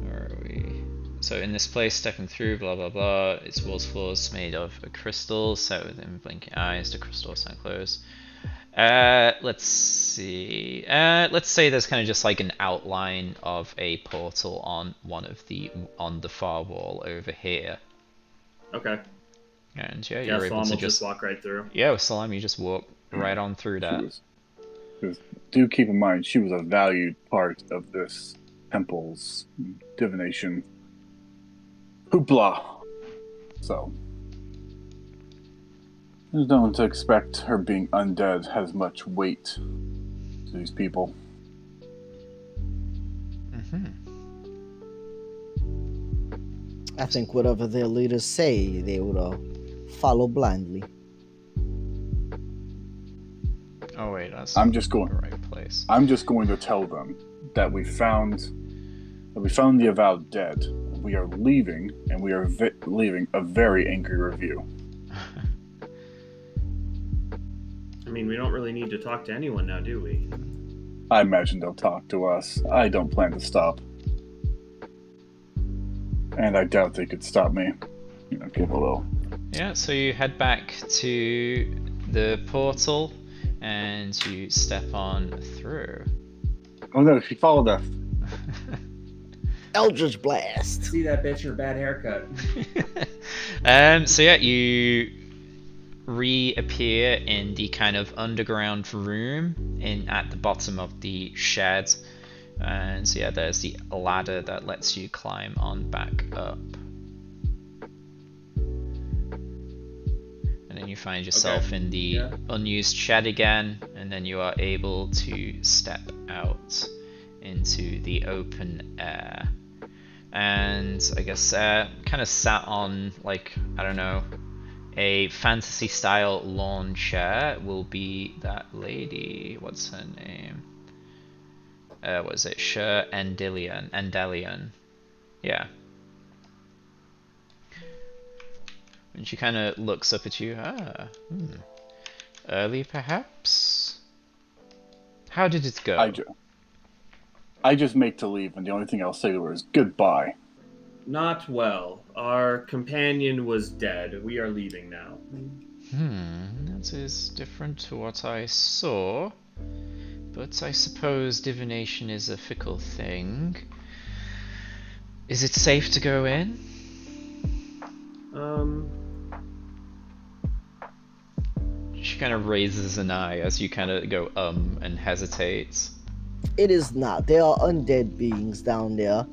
Where are we? So in this place, stepping through, blah blah blah. Its walls, floors made of a crystal, set within blinking eyes. The crystal sound closed. Let's see. Let's say there's kind of just like an outline of a portal on on the far wall over here. Okay. And yeah, Yeah, you're able Slum to will just just walk right through. yeah, with Salam, you just walk right on through that. Do keep in mind, she was a valued part of this temple's divination hoopla. So, there's no one to expect her being undead has much weight to these people. I think whatever their leaders say, they would follow blindly. Oh wait, that's I'm just going the right place. I'm just going to tell them that we found the avowed dead. We are leaving, and we are leaving a very angry review. I mean, we don't really need to talk to anyone now, do we? I imagine they'll talk to us. I don't plan to stop. And I doubt they could stop me. You know, give a little. Yeah, so you head back to the portal and you step on through. Oh no, she followed us. Eldritch Blast! See that bitch in her bad haircut. So yeah, you reappear in the kind of underground room at the bottom of the shed. And so yeah, there's the ladder that lets you climb on back up. And then you find yourself in the unused shed again, and then you are able to step out into the open air. And I guess kind of sat on, like, I don't know, a fantasy style lawn chair will be that lady. What's her name? What is it? Endelian. Yeah. And she kind of looks up at you. Early perhaps? How did it go? I just make to leave, and the only thing I'll say to her is goodbye. Not well. Our companion was dead. We are leaving now. That is different to what I saw. But I suppose divination is a fickle thing. Is it safe to go in? She kind of raises an eye as you kind of go and hesitates. It is not. There are undead beings down there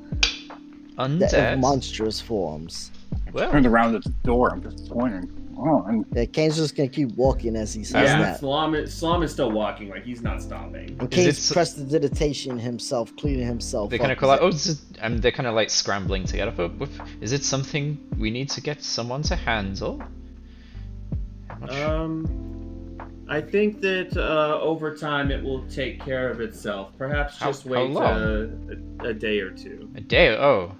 that have Undead? monstrous forms. Well, Turned around at the door. I'm just pointing. Oh, and Yeah, Kane's just gonna keep walking as he says Yeah, that. Salam is still walking, like he's not stopping. And Is it Kane's prestidigitation himself, cleaning himself they kind of up. call out, oh, they're kind of like scrambling to get up. Oh, is it something we need to get someone to handle? I'm not sure. I think that over time it will take care of itself. Perhaps just How wait long? a day or two. A day? Oh,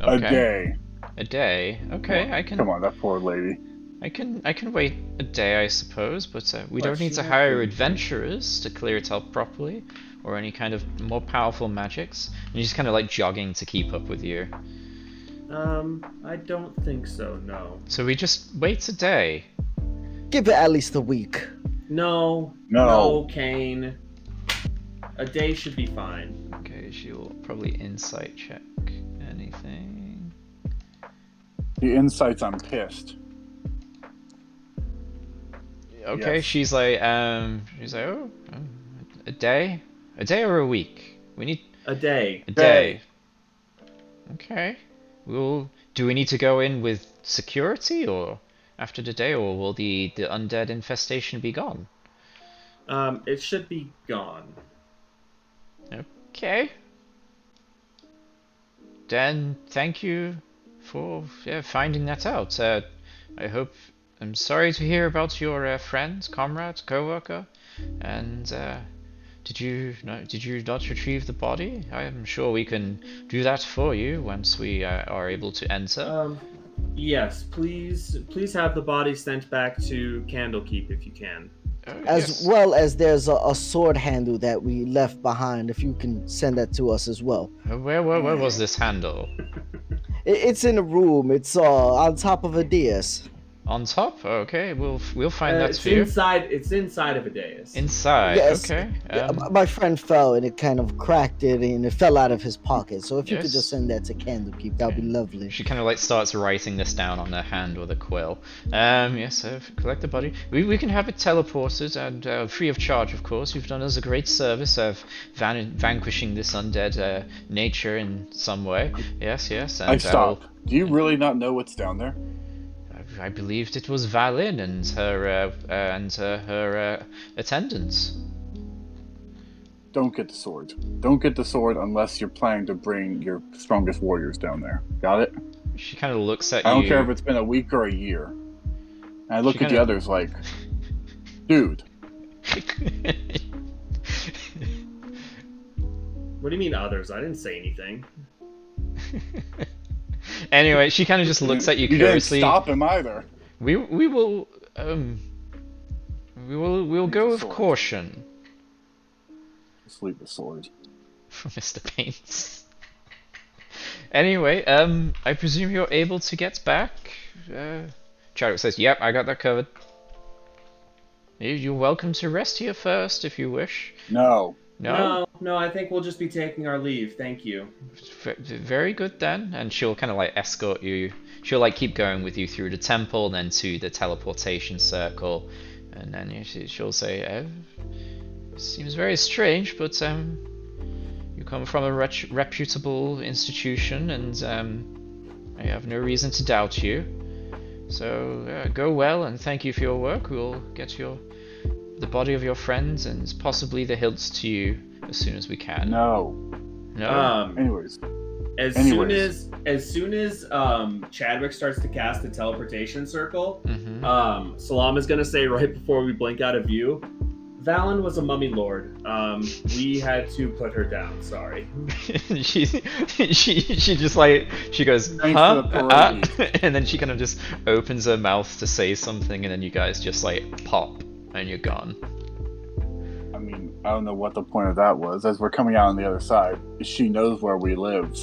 a okay. day. A day. Okay, I can. Come on, that poor lady. I can wait a day, I suppose, but we What, don't need she to won't hire do- adventurers to clear it out properly, or any kind of more powerful magics. And he's kind of like jogging to keep up with you. I don't think so. No. So we just wait a day. Give it at least a week. No. No. No, Kane. A day should be fine. Okay, she'll probably insight check anything. The insights, I'm pissed. Okay, Yes. she's like, oh, a day? A day or a week? We need A day. a day. Okay. Do we need to go in with security or after the day, or will the undead infestation be gone? It should be gone. Okay. Then thank you for finding that out. I'm sorry to hear about your friend, comrade, co-worker, and did you not retrieve the body? I am sure we can do that for you once we are able to enter. Yes, please have the body sent back to Candlekeep if you can. As Yes. well as there's a sword handle that we left behind, if you can send that to us as well. Where was this handle? It's in a room. It's on top of a dais. On top? Okay, we'll find that It's for you. inside. It's inside of a dais. Inside. Yes. Okay. Yeah, my friend fell and it kind of cracked it and it fell out of his pocket. So if you could Yes. just send that to Candlekeep, that would be lovely. She kind of like starts writing this down on her hand with a quill. Yes, collect the body. We can have it teleported and free of charge, of course. You've done us a great service of vanquishing this undead nature in some way. Yes. And I stop. Do you really not know what's down there? I believed it was Valin and her attendants. Don't get the sword. Don't get the sword unless you're planning to bring your strongest warriors down there. Got it? She kind of looks at you. I don't care if it's been a week or a year. And I look She at the kinda- others like, dude. What do you mean others? I didn't say anything. Anyway, she kind of just looks at you You didn't curiously. stop him either. We'll go with sword. caution. Just leave the sword. From Mr. Paints. Anyway, I presume you're able to get back. Chadwick says, "Yep, I got that covered. You're welcome to rest here first if you wish." No. No, I think we'll just be taking our leave. Thank you. Very good then, and she'll kind of like escort you. She'll like keep going with you through the temple, then to the teleportation circle, and then she'll say, "Seems very strange, but you come from a reputable institution, and I have no reason to doubt you. So go well, and thank you for your work. We'll get the body of your friends and possibly the hilts to you as soon as we can." No. No. Anyways. As soon as Chadwick starts to cast the teleportation circle, Salam is gonna say right before we blink out of view, Valen was a mummy lord. We had to put her down. Sorry. she just like she goes, Thanks huh? for the parade. And then she kind of just opens her mouth to say something, and then you guys just like pop, and you're gone. I mean, I don't know what the point of that was. As we're coming out on the other side, she knows where we live.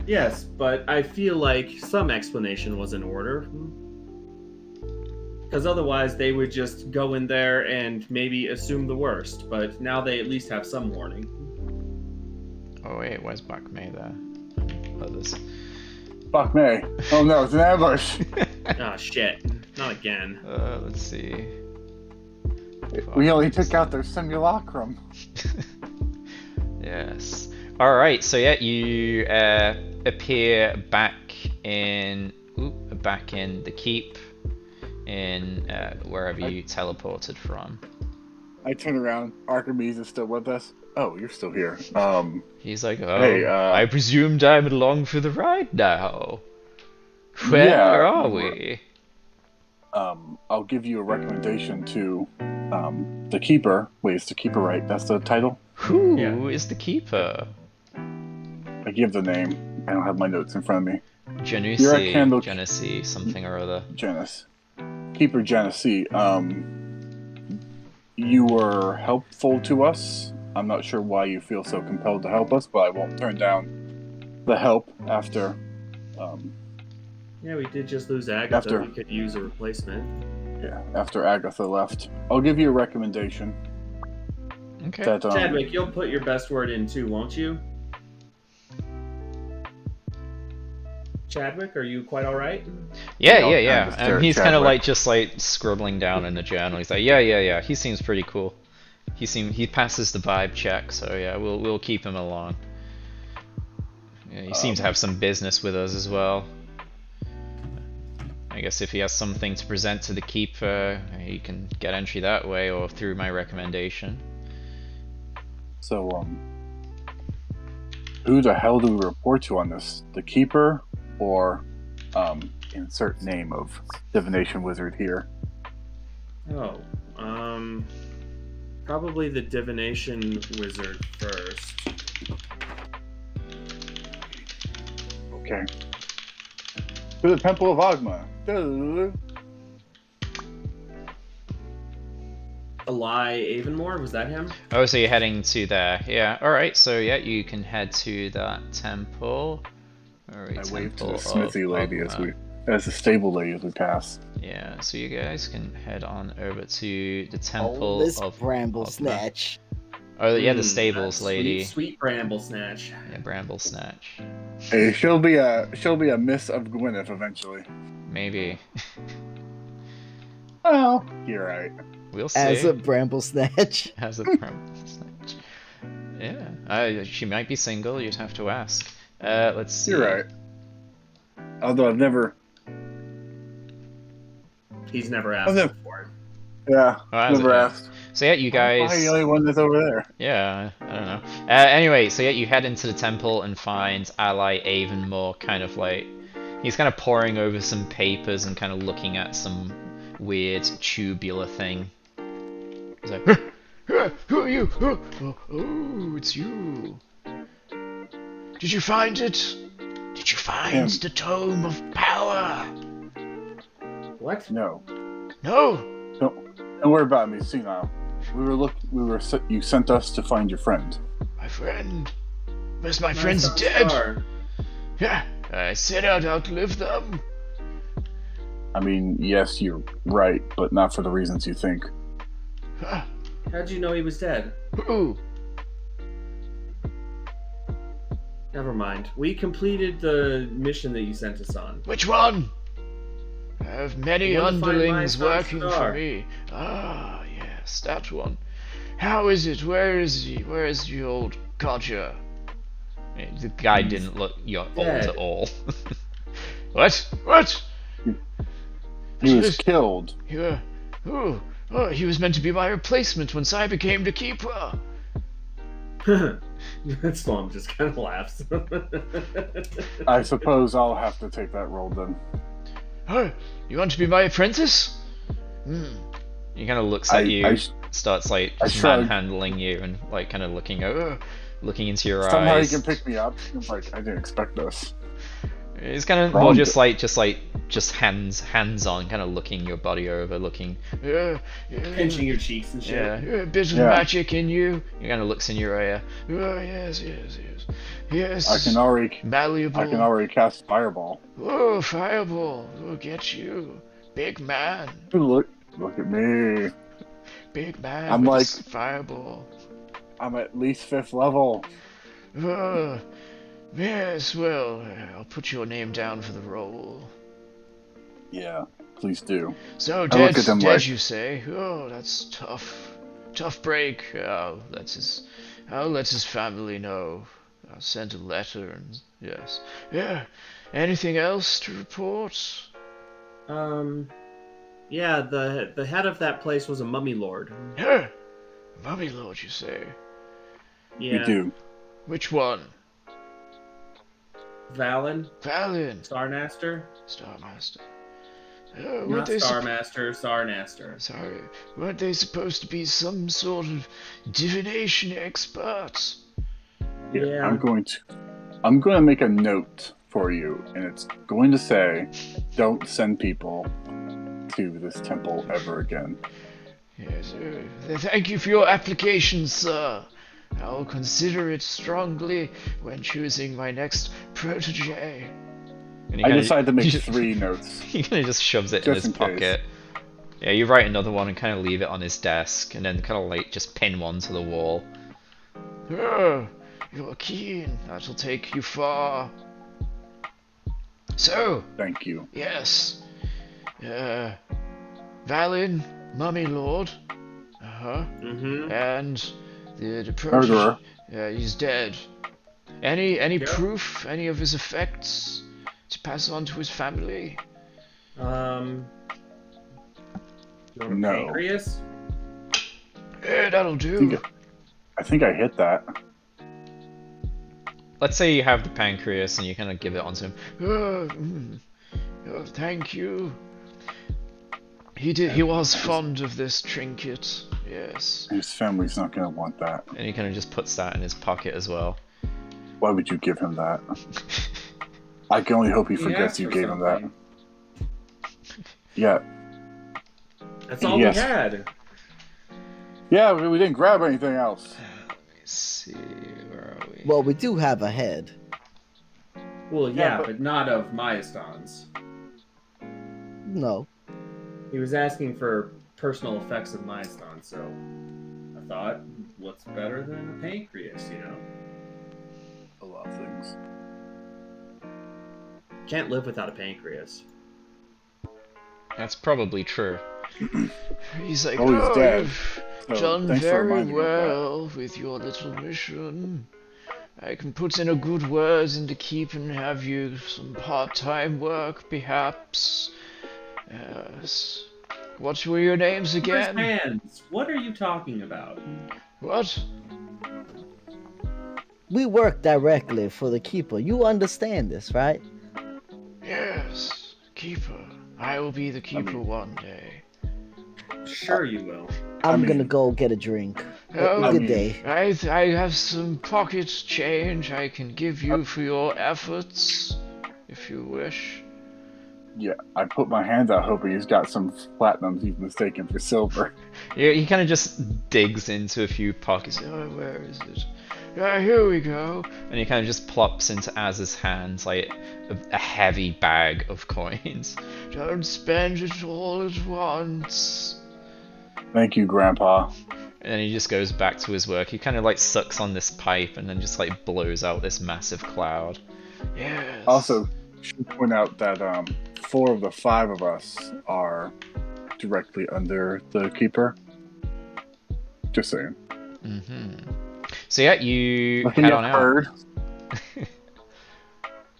Yes, but I feel like some explanation was in order. Because otherwise they would just go in there and maybe assume the worst. But now they at least have some warning. Oh wait, where's Buck May there? Others. Fuck me. Oh no, it's an ambush. Ah, shit. Not again. Let's see. We only took out their simulacrum. Yes. All right. So yeah, you appear back back in the keep, in wherever you teleported from. I turn around. Archimedes is still with us. Oh, you're still here. He's like, Hey, oh, I presumed I'm along for the ride now. Where yeah, are you were. we? I'll give you a recommendation to the keeper. Wait, it's the keeper, right? That's the title. Who is the keeper? I give the name. I don't have my notes in front of me. You're at Genesee, something or other. Genis. Keeper Genesee. You were helpful to us. I'm not sure why you feel so compelled to help us, but I won't turn down the help after. Yeah, we did just lose Agatha. We could use a replacement. Yeah, after Agatha left. I'll give you a recommendation. Okay. That, Chadwick, you'll put your best word in too, won't you? Chadwick, are you quite all right? Yeah. He's kind of like just like scribbling down in the journal. He's like, yeah. He seems pretty cool. He passes the vibe check, so yeah, we'll keep him along. Yeah, he seems to have some business with us as well. I guess if he has something to present to the keeper, he can get entry that way or through my recommendation. So, who the hell do we report to on this? The keeper or insert name of divination wizard here? Oh, probably the divination wizard first. Okay. To the Temple of Agma. Eli Avonmore, was that him? Oh, so you're heading to there. Yeah, alright, so yeah, you can head to that temple. I wave to the smithy lady as the stable lady as we pass. Yeah, so you guys can head on over to the temple of Bramble Snatch. Oh yeah, the stables lady. Sweet Bramble Snatch. Yeah, Bramble Snatch. Hey, she'll be a Miss of Gwyneth eventually. Maybe. Oh, you're right. We'll see. As a Bramble Snatch. As a Bramble Snatch. Yeah, she might be single. You'd have to ask. Let's see. You're right. Although I've never. He's never asked before. Yeah, never asked. So yeah, you guys. Why are you the only one that's over there? Yeah, I don't know. Anyway, so yeah, you head into the temple and find Ally Avonmore kind of like he's kind of poring over some papers and kind of looking at some weird tubular thing. He's like, who are you? Oh, it's you. Did you find it? Did you find the Tome of Power? What? No. No. Don't worry about me, senile. You sent us to find your friend. My friend? Where's my friend's dead? Yeah, I set out to outlive them. I mean, yes, you're right, but not for the reasons you think. How'd you know he was dead? Who? Never mind. We completed the mission that you sent us on. Which one? I have many underlings working for me. Ah, yes, that one. How is it? Where is he? Where is the old codger? The guy didn't look old at all. What? He was killed. He was meant to be my replacement once I became the keeper. Storm just kind of laughs. I suppose I'll have to take that role then. Oh, you want to be my apprentice? He kind of looks at you, starts like just manhandling you, and like kind of looking into your eyes. Somehow he can pick me up. I'm like, I didn't expect this. It's kind of more just hands on, kind of looking your body over, looking, pinching your cheeks and shit. Yeah, a bit of magic in you. He kind of looks in your ear. Oh, yes. I can already malleable. I can already cast fireball. Oh, fireball! We'll get you, big man. Look at me. Big man. I'm like fireball. I'm at least 5th level. Yes, well, I'll put your name down for the role. Yeah, please do. So, dead you say? Oh, that's tough. Tough break. I'll let his family know. I sent a letter and yes. Yeah. Anything else to report? Yeah, the head of that place was a mummy lord. Yeah. Mummy Lord, you say? We Yeah, do. Which one? Valen, Valiant. Starmaster, Starmaster. Weren't not they Starmaster, Sarnaster. Sorry. Weren't they supposed to be some sort of divination experts? Yeah. I'm going to make a note for you, and it's going to say, don't send people to this temple ever again. Yes, thank you for your application, sir. I'll consider it strongly when choosing my next protege. I decided to make 3 notes. He kind of just shoves it in Just his in case. pocket. Yeah, you write another one and kind of leave it on his desk, and then kind of like just pin one to the wall. You're keen. That'll take you far. So, Thank you. yes. Valin, Mummy Lord. Mm-hmm. And the Murderer. he's dead. Any Yeah. proof, any of his effects to pass on to his family? You want a No. pancreas? Yeah, that'll do. I think I hit that. Let's say you have the pancreas and you kind of give it onto him. Thank you. He was fond of this trinket. Yes. His family's not going to want that. And he kind of just puts that in his pocket as well. Why would you give him that? I can only hope he He forgets asked you for gave him that. something. Yeah. That's all Yes. we had. Yeah, we didn't grab anything else. Let's see, where are we? Well, we do have a head. Well, yeah, but- but not of Maistan's. No. He was asking for personal effects of Maistan, so I thought, what's better than a pancreas, you know? A lot of things. Can't live without a pancreas. That's probably true. He's like, Oh, he's dead. you've So, done thanks for very reminding me of that. well with your little mission. I can put in a good word into keep and have you some part-time work, perhaps. Yes. What were your names Where's again? hands? What are you talking about? What? We work directly for the keeper. You understand this, right? Yes, keeper. I will be the keeper one day. Sure you will. I'm I gonna mean- go get a drink. Oh, Good mean- day. I have some pocket change I can give you for your efforts, if you wish. Yeah, I put my hands out hoping he's got some platinums he's mistaken for silver. Yeah, he kind of just digs into a few pockets. Oh, where is it? Here we go. And he kind of just plops into Az's hands like a heavy bag of coins. Don't spend it all at once. Thank you, Grandpa. And then he just goes back to his work. He kind of like sucks on this pipe and then just like blows out this massive cloud. Yes. Also, should point out that 4 of the 5 of us are directly under the keeper. Just saying. So yeah, you Looking head at on out. Bird.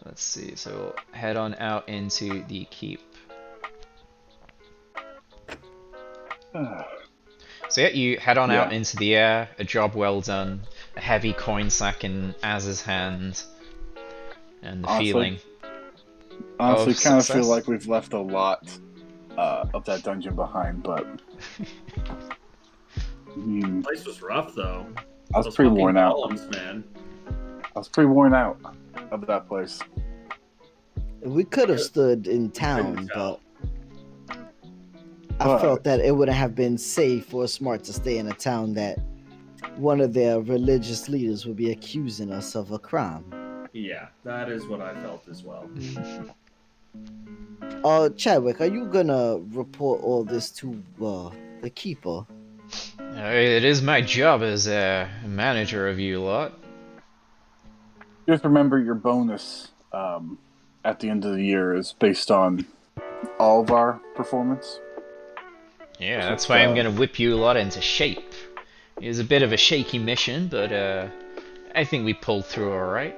Let's see. So we'll head on out into the keep. So yeah, you head on out Yeah. into the air. A job well done. A heavy coin sack in Az's hand. And the Honestly, feeling. Honestly, Of kind of success. feel like we've left a lot of that dungeon behind, but The place was rough, though. I was Those pretty fucking worn out. columns, man. I was pretty worn out of that place. We could have stood in town, Couldn't but tell. I felt that it wouldn't have been safe or smart to stay in a town that one of their religious leaders would be accusing us of a crime. Yeah, that is what I felt as well. Chadwick, are you gonna report all this to the keeper? It is my job as a manager of you lot. Just remember your bonus at the end of the year is based on all of our performance. Yeah, that's why I'm gonna whip you lot into shape. It was a bit of a shaky mission, but I think we pulled through alright.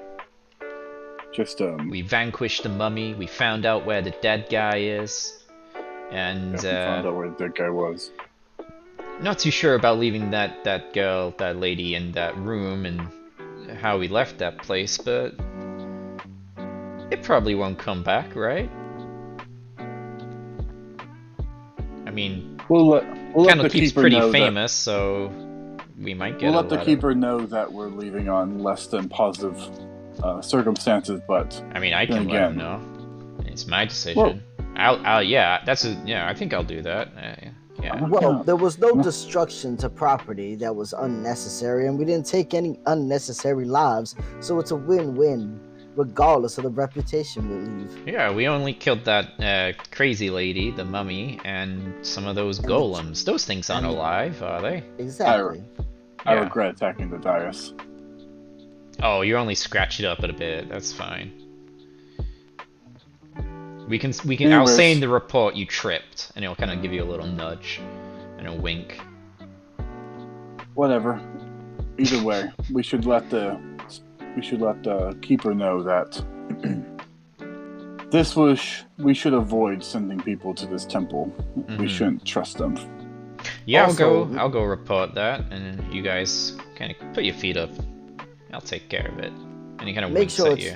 Just We vanquished the mummy, we found out where the dead guy is, and we found out where the dead guy was. not too sure about leaving that lady in that room and how we left that place, but it probably won't come back, right? I mean, We'll let the Candlekeep's keeper pretty know famous, so we might get We'll a let the lot keeper know that we're leaving on less than positive circumstances, but I mean, I then can let him again, know. It's my decision. Well- Yeah, I think I'll do that. Yeah. Well, there was no destruction to property that was unnecessary, and we didn't take any unnecessary lives, so it's a win-win, regardless of the reputation we leave. Yeah, we only killed that crazy lady, the mummy, and some of those golems. Those things aren't alive, are they? Exactly. I Yeah. regret attacking the dais. Oh, you only scratch it up a bit. That's fine. We can. I'll Anyways. say in the report you tripped, and it'll kind of give you a little nudge and a wink. Whatever. Either way, we should let the keeper know that we should avoid sending people to this temple. We shouldn't trust them. Yeah, Also- I'll go report that, and you guys kind of put your feet up. I'll take care of it. And he kind of Make winks sure at you.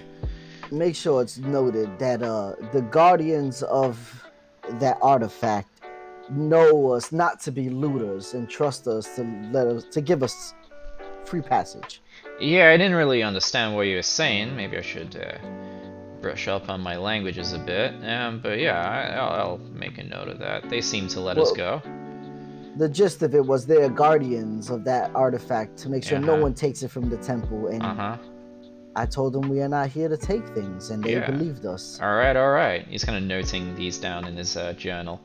Make sure it's noted that the guardians of that artifact know us not to be looters and trust us to give us free passage. Yeah, I didn't really understand what you were saying. Maybe I should brush up on my languages a bit. But yeah, I'll make a note of that. They seem to let us go. The gist of it was they're guardians of that artifact to make sure no Uh-huh. one takes it from the temple, and I told them we are not here to take things, and they Yeah. believed us. All right. He's kind of noting these down in his journal.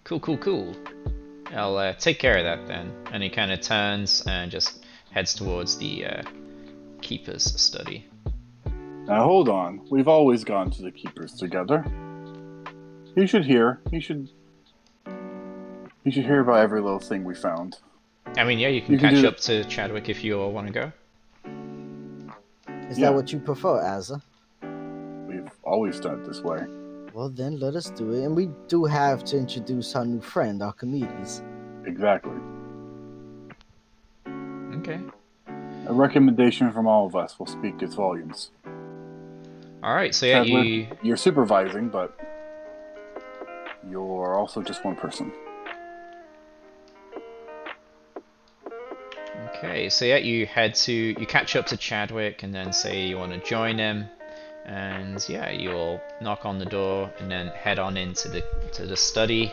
Cool. I'll take care of that then. And he kind of turns and just heads towards the keeper's study. Now hold on. We've always gone to the keepers together. He should hear. He should hear about every little thing we found. I mean, yeah, you can You can catch do up to Chadwick if you all want to go. Is Yeah. that what you prefer, Azza? We've always done it this way. Well, then let us do it. And we do have to introduce our new friend, Archimedes. Exactly. Okay. A recommendation from all of us will speak its volumes. All right. So yeah, Chadwick, you're supervising, but you're also just one person. Okay, so yeah, you catch up to Chadwick and then say you want to join him, and yeah, you'll knock on the door and then head on into the study.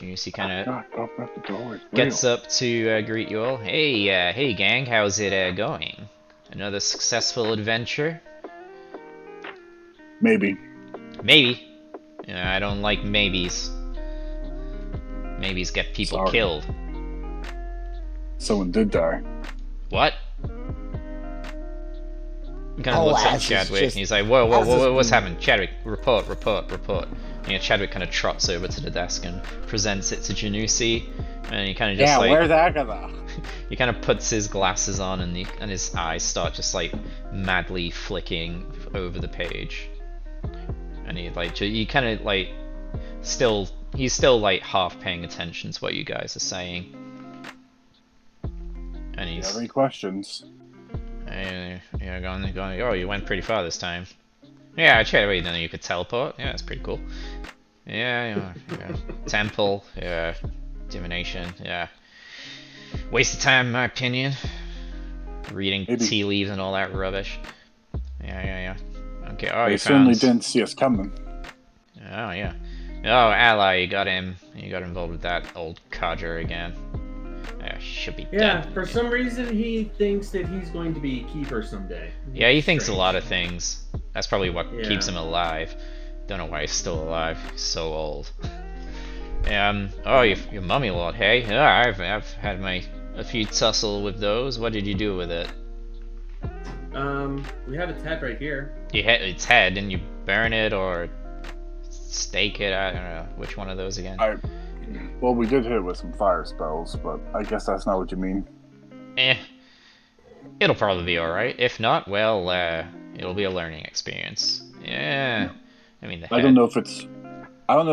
You see, kind of God, open up the door. It's gets real. up to greet you all. Hey gang, how's it going? Another successful adventure? Maybe. Maybe. I don't like maybes. Maybes get people Sorry. killed. Someone did die. What? He kind of Oh, looks at Ash is Chadwick just- and he's like, whoa, Ash is what's being- happening? Chadwick, report. And Chadwick kind of trots over to the desk and presents it to Janusi, and he kind of just where's Agatha? he kind of puts his glasses on and his eyes start just like madly flicking over the page, and he kind of like he's still like half paying attention to what you guys are saying, and Do you he's have any questions? going. Oh, you went pretty far this time. Yeah, I tried. Wait, then you could teleport. Yeah, that's pretty cool. Yeah. Temple. Yeah. Divination. Yeah. Waste of time, in my opinion. Reading Maybe. tea leaves and all that rubbish. Yeah. Okay. Oh, They you certainly found. didn't see us coming. Oh yeah. Oh, ally, you got him. You got involved with that old codger again. Should be Yeah, dead. for some reason he thinks that he's going to be keeper someday. Yeah, he thinks a Strange. lot of things. That's probably what Yeah. keeps him alive. Don't know why he's still alive. He's so old. Oh, your mummy lord, hey? Yeah, I've had a few tussle with those. What did you do with it? We have its head right here. You hit its head, and you burn it or stake it? I don't know. Which one of those again? Well, we did hit it with some fire spells, but I guess that's not what you mean. Eh. It'll probably be alright. If not, well, it'll be a learning experience. Yeah. I mean, the I don't head. know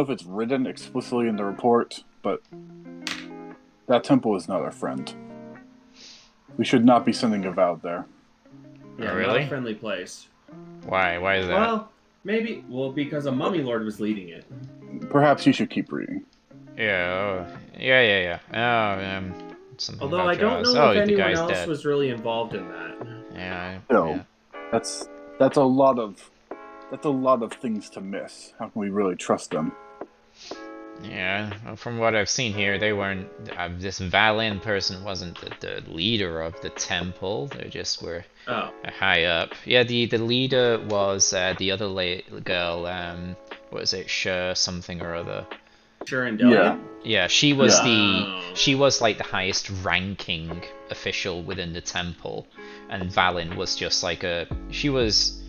if it's written explicitly in the report, but that temple is not our friend. We should not be sending a Val there. Yeah, Oh, not really? a friendly place. Why? Why is that? Well, maybe. Well, because a mummy lord was leading it. Perhaps you should keep reading. Yeah. Oh, yeah. Oh, something Although about I don't Jaws. know Oh, if the anyone guy's else dead. was really involved in that. Yeah. No, Yeah. that's a lot of things to miss. How can we really trust them? Yeah, well, from what I've seen here, they weren't. This Valin person wasn't the leader of the temple. They just were Oh, high up. Yeah, the leader was the other girl. What was it? Sure, something or other. sure and Yeah. Delia? Yeah, she was Oh. she was like the highest ranking official within the temple, and Valin was just like she was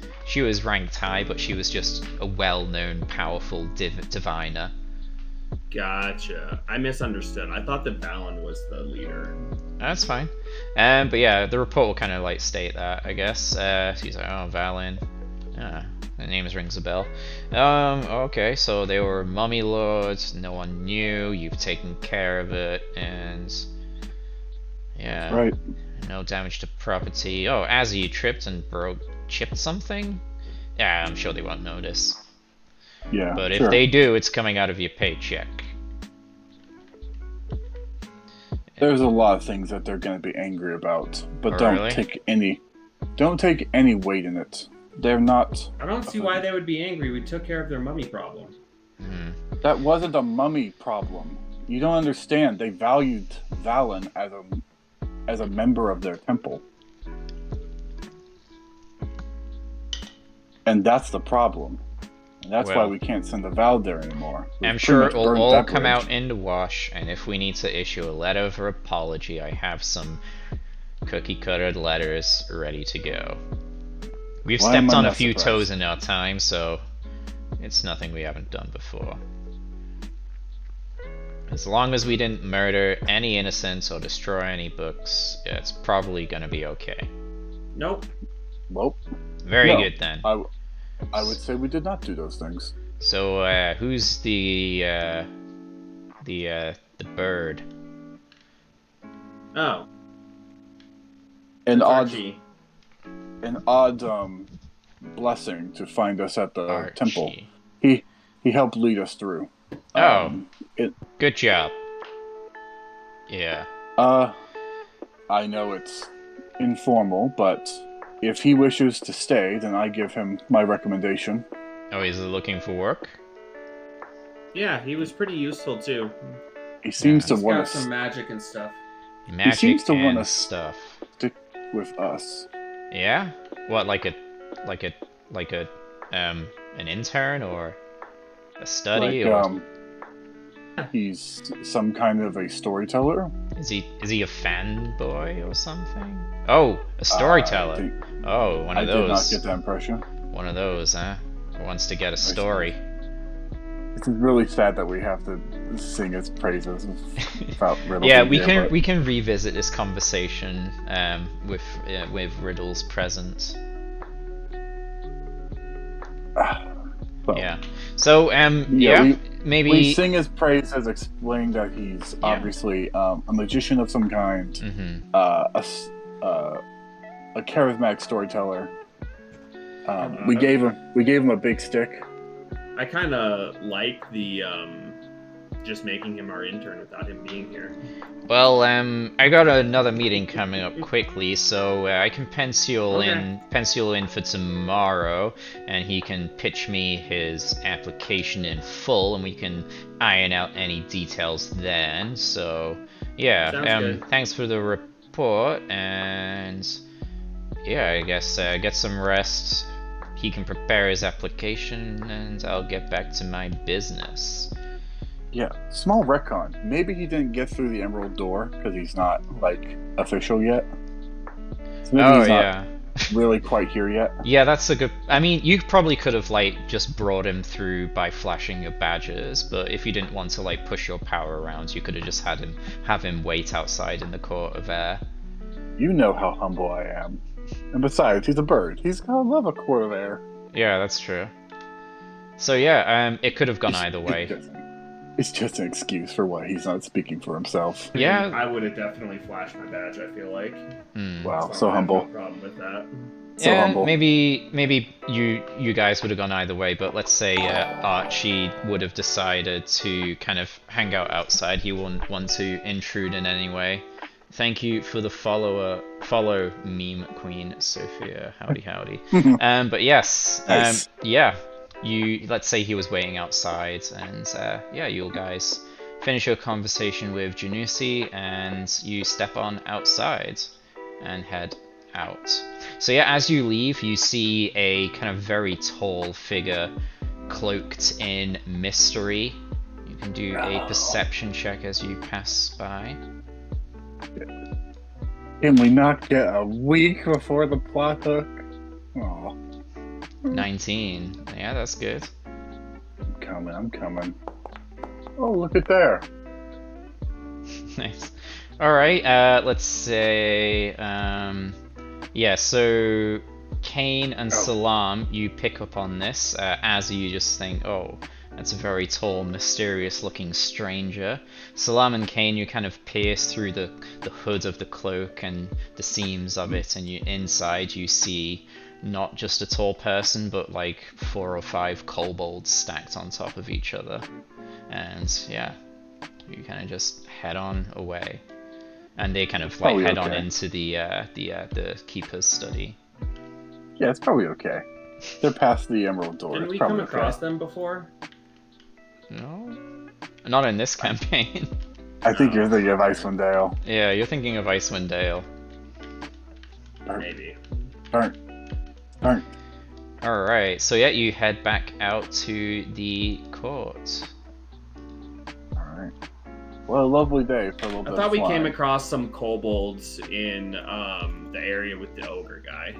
ranked high, but she was just a well-known, powerful diviner. Gotcha. I misunderstood. I thought that Valen was the leader. That's fine. But yeah, the report will kind of like state that, I guess. She's like, oh, Valin. The name rings a bell. Okay, so they were mummy lords, no one knew, you've taken care of it, and yeah, Right. no damage to property. Oh, Azzy, you tripped and chipped something? Yeah, I'm sure they won't notice. Yeah. But sure. if they do, it's coming out of your paycheck. There's a lot of things that they're going to be angry about, but Oh, don't really? take any weight in it. They're not. I don't see why they would be angry. We took care of their mummy problem. Hmm. That wasn't a mummy problem. You don't understand. They valued Valen as a member of their temple, and that's the problem. And that's why Well, we can't send the Val there anymore. We've I'm pretty sure much it'll burned all that come bridge. out in the wash, and if we need to issue a letter of apology, I have some cookie-cuttered letters ready to go. We've Why am stepped I on a not few surprised? toes in our time, so it's nothing we haven't done before. As long as we didn't murder any innocents or destroy any books, it's probably gonna be okay. Nope. Well, Very no, good then. I would say we did not do those things. So, who's the bird? Oh. An it's odd, Archie. an odd blessing to find us at the temple. Archie. He helped lead us through. Oh. It. Good job. Yeah. I know it's informal, but if he wishes to stay, then I give him my recommendation. Oh, he's looking for work? Yeah, he was pretty useful too. He seems Yeah. to He's want got to some magic and stuff. Magic seems to and wanna stuff. stick with us. Yeah? What, like an intern or a study or He's some kind of a storyteller. is he a fanboy or something? Oh, a storyteller. Oh, one I of did not those. get that impression. One of those, huh? Who wants to get a story? It's really sad that we have to sing his praises about Riddle. Yeah, being here, we can revisit this conversation with Riddle's presence. but, Yeah. So yeah, maybe we sing his praises, explaining that he's Yeah. obviously a magician of some kind, Mhm. A charismatic storyteller. We gave him a big stick. I kind of like the just making him our intern without him being here. Well, I got another meeting coming up quickly, so I can pencil in for tomorrow, and he can pitch me his application in full, and we can iron out any details then. So, yeah, Sounds good. thanks for the report, and yeah, I guess get some rest. He can prepare his application, and I'll get back to my business. Yeah, small retcon. Maybe he didn't get through the Emerald Door because he's not like official yet. So maybe Oh he's yeah. not really quite here yet. Yeah, that's a good. I mean, you probably could have like just brought him through by flashing your badges, but if you didn't want to like push your power around, you could have just have him wait outside in the court of air. You know how humble I am. And besides, he's a bird. He's gonna love a quart of air. Yeah, that's true. So yeah, it could have gone either way. It's just an excuse for why he's not speaking for himself. Yeah. I would have definitely flashed my badge, I feel like. Wow, So so I have humble. no problem with that. So Yeah, humble. maybe you guys would have gone either way, but let's say Archie would have decided to kind of hang out outside. He wouldn't want to intrude in any way. Thank you for the follow meme queen Sophia. Howdy. But yes, Nice. yeah. Let's say he was waiting outside, and yeah, you guys finish your conversation with Janusi, and you step on outside and head out. So yeah, as you leave, you see a kind of very tall figure cloaked in mystery. You can do a perception check as you pass by. Can we not get a week before the plot hook? Aw. 19. Yeah, that's good. I'm coming. Oh, look at there. Nice. Alright, let's say... yeah, so Kane and Salam, you pick up on this as you just think, oh, that's a very tall, mysterious-looking stranger. Salam and Kane, you kind of pierce through the hood of the cloak and the seams of it, and inside you see not just a tall person, but like 4 or 5 kobolds stacked on top of each other. And yeah, you kind of just head on away. And they kind of like head on into the keeper's study. Yeah, it's probably okay. They're past the emerald door. Didn't we come across them before? No, not in this campaign. I think you're thinking of Icewind Dale. Yeah, you're thinking of Icewind Dale. Maybe. Darn. Alright, so yeah, you head back out to the court. Alright. Well, a lovely day for a little bit. I thought we flying. came across some kobolds in the area with the ogre guy.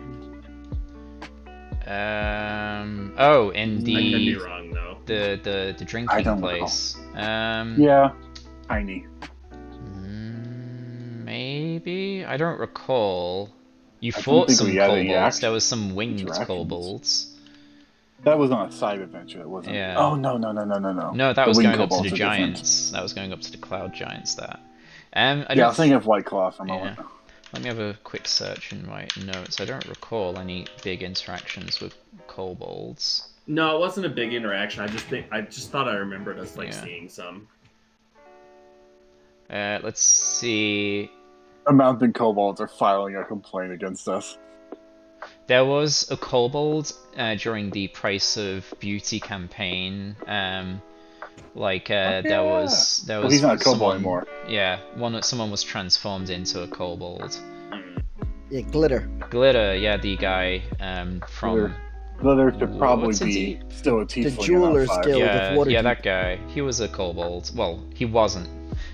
Oh, in I could be wrong though. the drinking place. Yeah, tiny. Maybe? I don't recall. You I fought don't think some we had any kobolds. There was some winged interactions. kobolds. That was on a side adventure. It wasn't. Yeah. Oh no. No, that The was winged going up to kobolds the are giants. That was going up to the cloud giants. That. Yeah, I was thinking of White Claw for a moment. Yeah. Let me have a quick search in my notes. I don't recall any big interactions with kobolds. No, it wasn't a big interaction. I just thought I remembered us like Yeah. seeing some. Let's see. The mountain kobolds are filing a complaint against us. There was a kobold during the Price of Beauty campaign. There was Well, he's not a kobold someone, anymore. Yeah, someone was transformed into a kobold. Yeah, glitter. Glitter, yeah, the guy from Glitter could probably What's be still a The tiefling. jeweler's outside. guild of yeah, Waterdeep. that guy. He was a kobold. Well, he wasn't.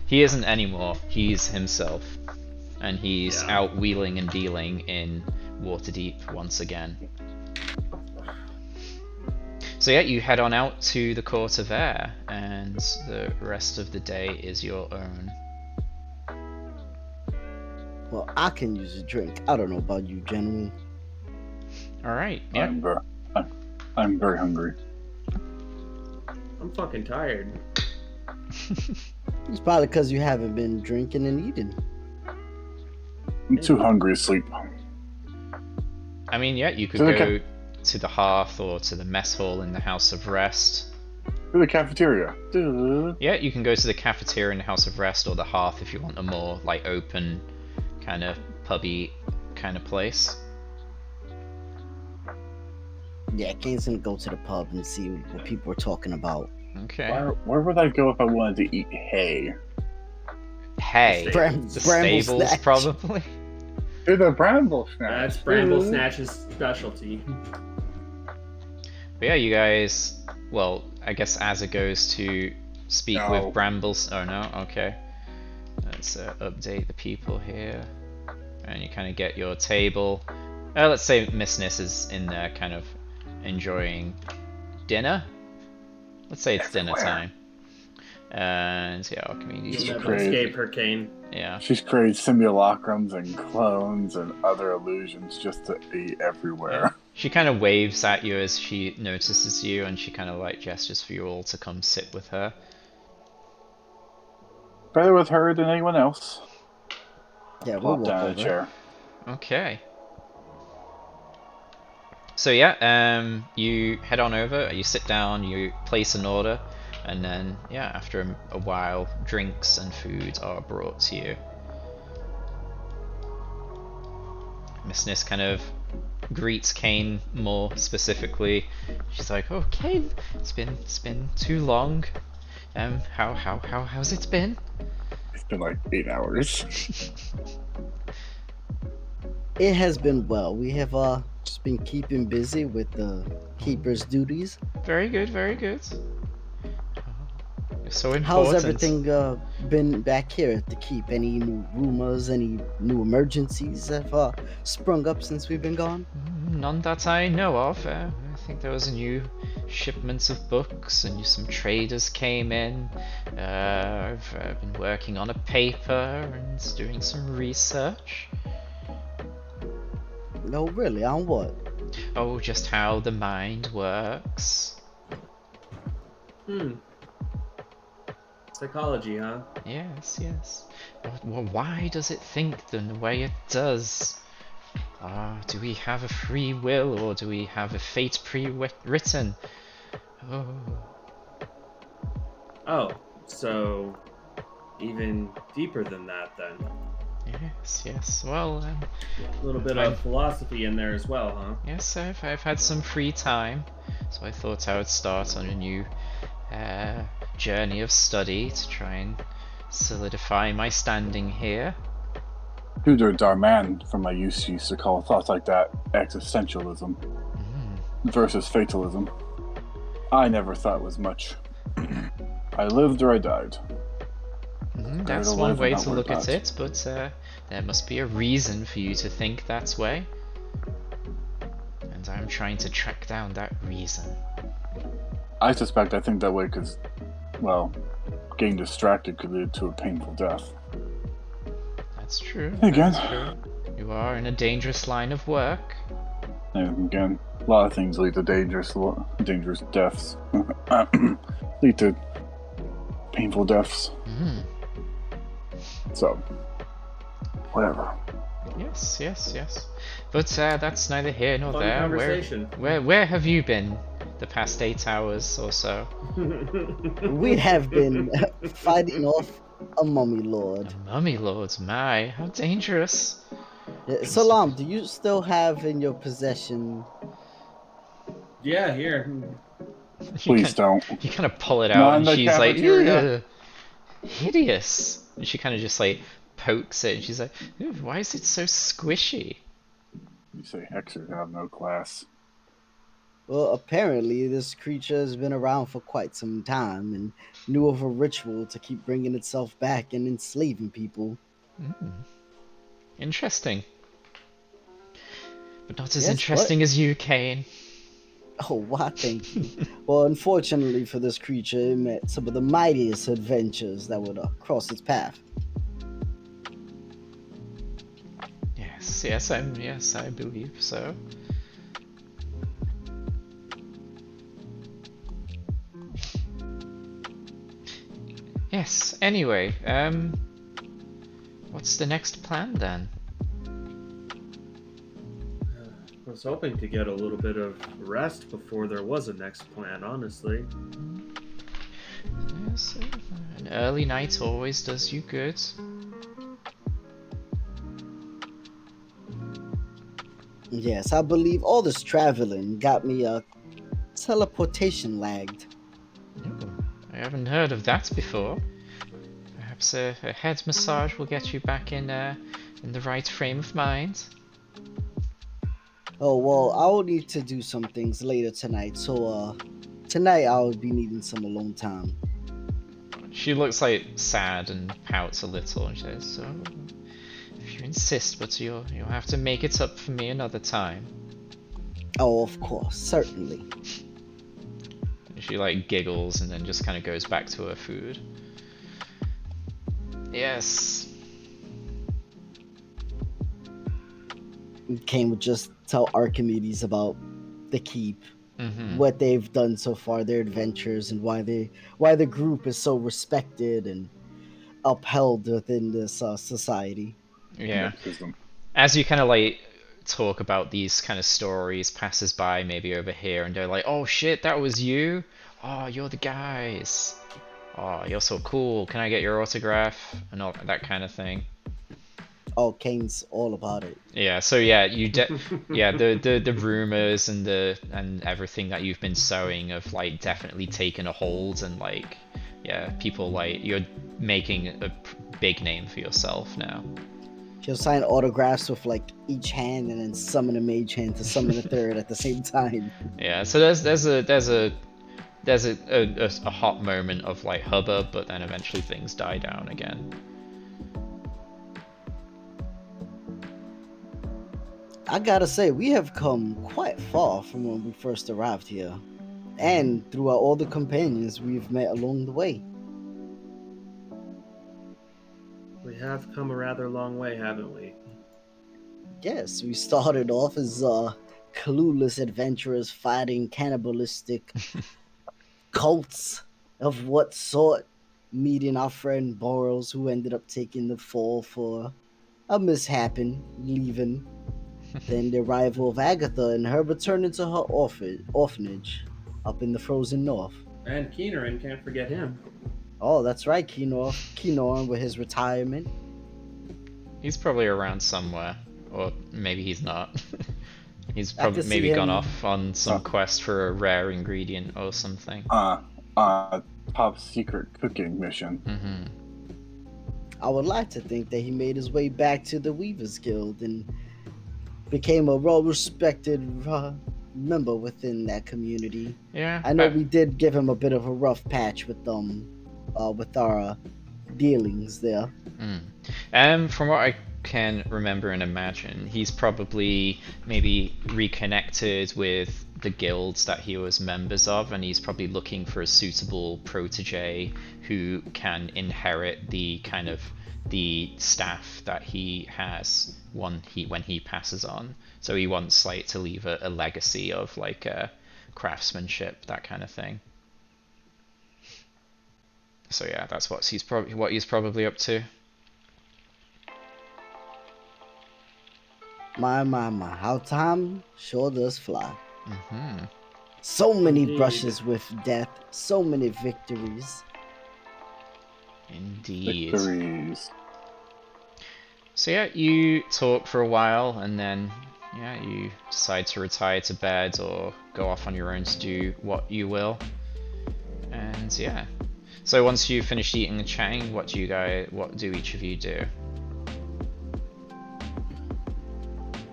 He isn't anymore. He's himself, and he's out wheeling and dealing in Waterdeep once again. So yeah, you head on out to the Court of Air, and the rest of the day is your own. Well, I can use a drink. I don't know about you, gentlemen. All right. Yeah. I'm very hungry. I'm fucking tired. It's probably because you haven't been drinking and eating. I'm too hungry to sleep. I mean, yeah, you could To the go to the hearth or to the mess hall in the House of Rest. To the cafeteria. Duh. Yeah, you can go to the cafeteria in the House of Rest or the hearth if you want a more like open, kind of pubby kind of place. Yeah, Kane's gonna go to the pub and see what people are talking about. Okay. Where would I go if I wanted to eat hay? Hey, Bram- the Bramble stables Snatch. probably. To the bramble snatch. That's Bramble Snatch's specialty. But yeah, you guys. Well, I guess Azza goes to speak No. with Brambles. Oh no, okay. Let's update the people here, and you kind of get your table. Let's say Miss Nis is in there, kind of enjoying dinner. Let's say it's dinner time. And yeah, alchemy needs You'll to never crazy. escape her, Kane. yeah. She's created simulacrums and clones and other illusions just to be everywhere. She kind of waves at you as she notices you, and she kind of like gestures for you all to come sit with her. Better with her than anyone else. Yeah, we'll Plop walk down in a over. chair. Okay. So yeah, you head on over, you sit down, you place an order, and then yeah, after a while, drinks and food are brought to you. Miss Nis kind of greets Kane more specifically. She's like, "Oh, Kane, it's been too long. How's it been?" It's been like 8 hours. It has been well. We have just been keeping busy with the keeper's duties. Very good, very good. You're so important. How's everything been back here at the keep? Any new rumors? Any new emergencies have sprung up since we've been gone? None that I know of. I think there was a new shipment of books, and some traders came in. I've been working on a paper and doing some research. No, really. On what? Oh, just how the mind works. Psychology, huh? Yes, yes. Why does it think the way it does? Do we have a free will, or do we have a fate pre-written? Oh. Oh, so even deeper than that, then. Yes, yes. Well, A little bit of philosophy in there as well, huh? yes, I've had some free time, so I thought I would start on a new journey of study to try and solidify my standing here. Tudor Darman from my youth used to call thoughts like that existentialism versus fatalism. I never thought it was much. I lived or I died. That's to one live way and to not look work at it, but there must be a reason for you to think that way. And I'm trying to track down that reason. I think that way because, well, getting distracted could lead to a painful death. That's true. Again. That's true. You are in a dangerous line of work. And again, a lot of things lead to dangerous deaths. Lead to painful deaths. So, whatever. Yes, yes, yes. But that's neither here nor Fun there. conversation. Where have you been the past 8 hours or so? We have been fighting off a mummy lord. Mummy lords, my, how dangerous. Salam, do you still have in your possession? Yeah, here. Please don't. You kind of pull it Not out, in and the she's like, cafeteria. "Ugh, hideous." And she kind of just like pokes it, and she's like, "Ew, why is it so squishy?" You say hexers have no class. Well, apparently this creature has been around for quite some time and knew of a ritual to keep bringing itself back and enslaving people. Interesting. But not as Yes, interesting as you, Kane. Oh, why, thank you. Well, unfortunately for this creature, it met some of the mightiest adventures that would cross its path. Yes, I believe so. Yes, anyway, what's the next plan then? I was hoping to get a little bit of rest before there was a next plan, honestly. Yes, an early night always does you good. Yes, I believe all this traveling got me teleportation lagged. I haven't heard of that before. Perhaps a head massage will get you back in the right frame of mind. Oh, well, I will need to do some things later tonight, so tonight I'll be needing some alone time. She looks like sad and pouts a little, and she says, "So, if you insist, but you'll have to make it up for me another time." Oh, of course, certainly. She like giggles and then just kind of goes back to her food. Yes. Kane would just tell Archimedes about the keep, Mm-hmm. what they've done so far, their adventures, and why the group is so respected and upheld within this society. Yeah. Yeah, because As you kind of like talk about these kind of stories, passers by maybe over here, and they're like, "Oh shit, that was you! Oh, you're the guys! Oh, you're so cool! Can I get your autograph?" And all that kind of thing. Oh, Kane's all about it. Yeah. So yeah, yeah, the rumors and everything that you've been sowing have like definitely taken a hold, and like yeah, people like you're making a big name for yourself now. He'll sign autographs with like each hand and then summon a mage hand to summon a third at the same time. Yeah. So there's a hot moment of like hubbub, but then eventually things die down again. I gotta say, we have come quite far from when we first arrived here, and throughout all the companions we've met along the way. We have come a rather long way, haven't we? Yes, we started off as clueless adventurers fighting cannibalistic cults of what sort, meeting our friend Boros, who ended up taking the fall for a mishappen, leaving. Then the arrival of Agatha and her returning to her orphanage up in the frozen north. And Keenerin, can't forget him. Oh, that's right, Keenor with his retirement. He's probably around somewhere, or maybe he's not. He's I probably could maybe see gone him. off on some quest for a rare ingredient or something. top secret cooking mission. Mm-hmm. I would like to think that he made his way back to the Weavers Guild and became a well-respected member within that community. Yeah. I know we did give him a bit of a rough patch with our dealings there. From what I can remember and imagine, he's probably maybe reconnected with the guilds that he was members of, and he's probably looking for a suitable protege who can inherit the kind of the staff that he has when he passes on. So he wants like to leave a legacy of like craftsmanship, that kind of thing. So yeah, that's what he's probably up to. My, how time sure does fly. Mm-hmm. So many Indeed. brushes with death, so many victories. Indeed. Victories. So yeah, you talk for a while, and then yeah, you decide to retire to bed or go off on your own to do what you will. And yeah, so once you finished eating and chatting, what do each of you do?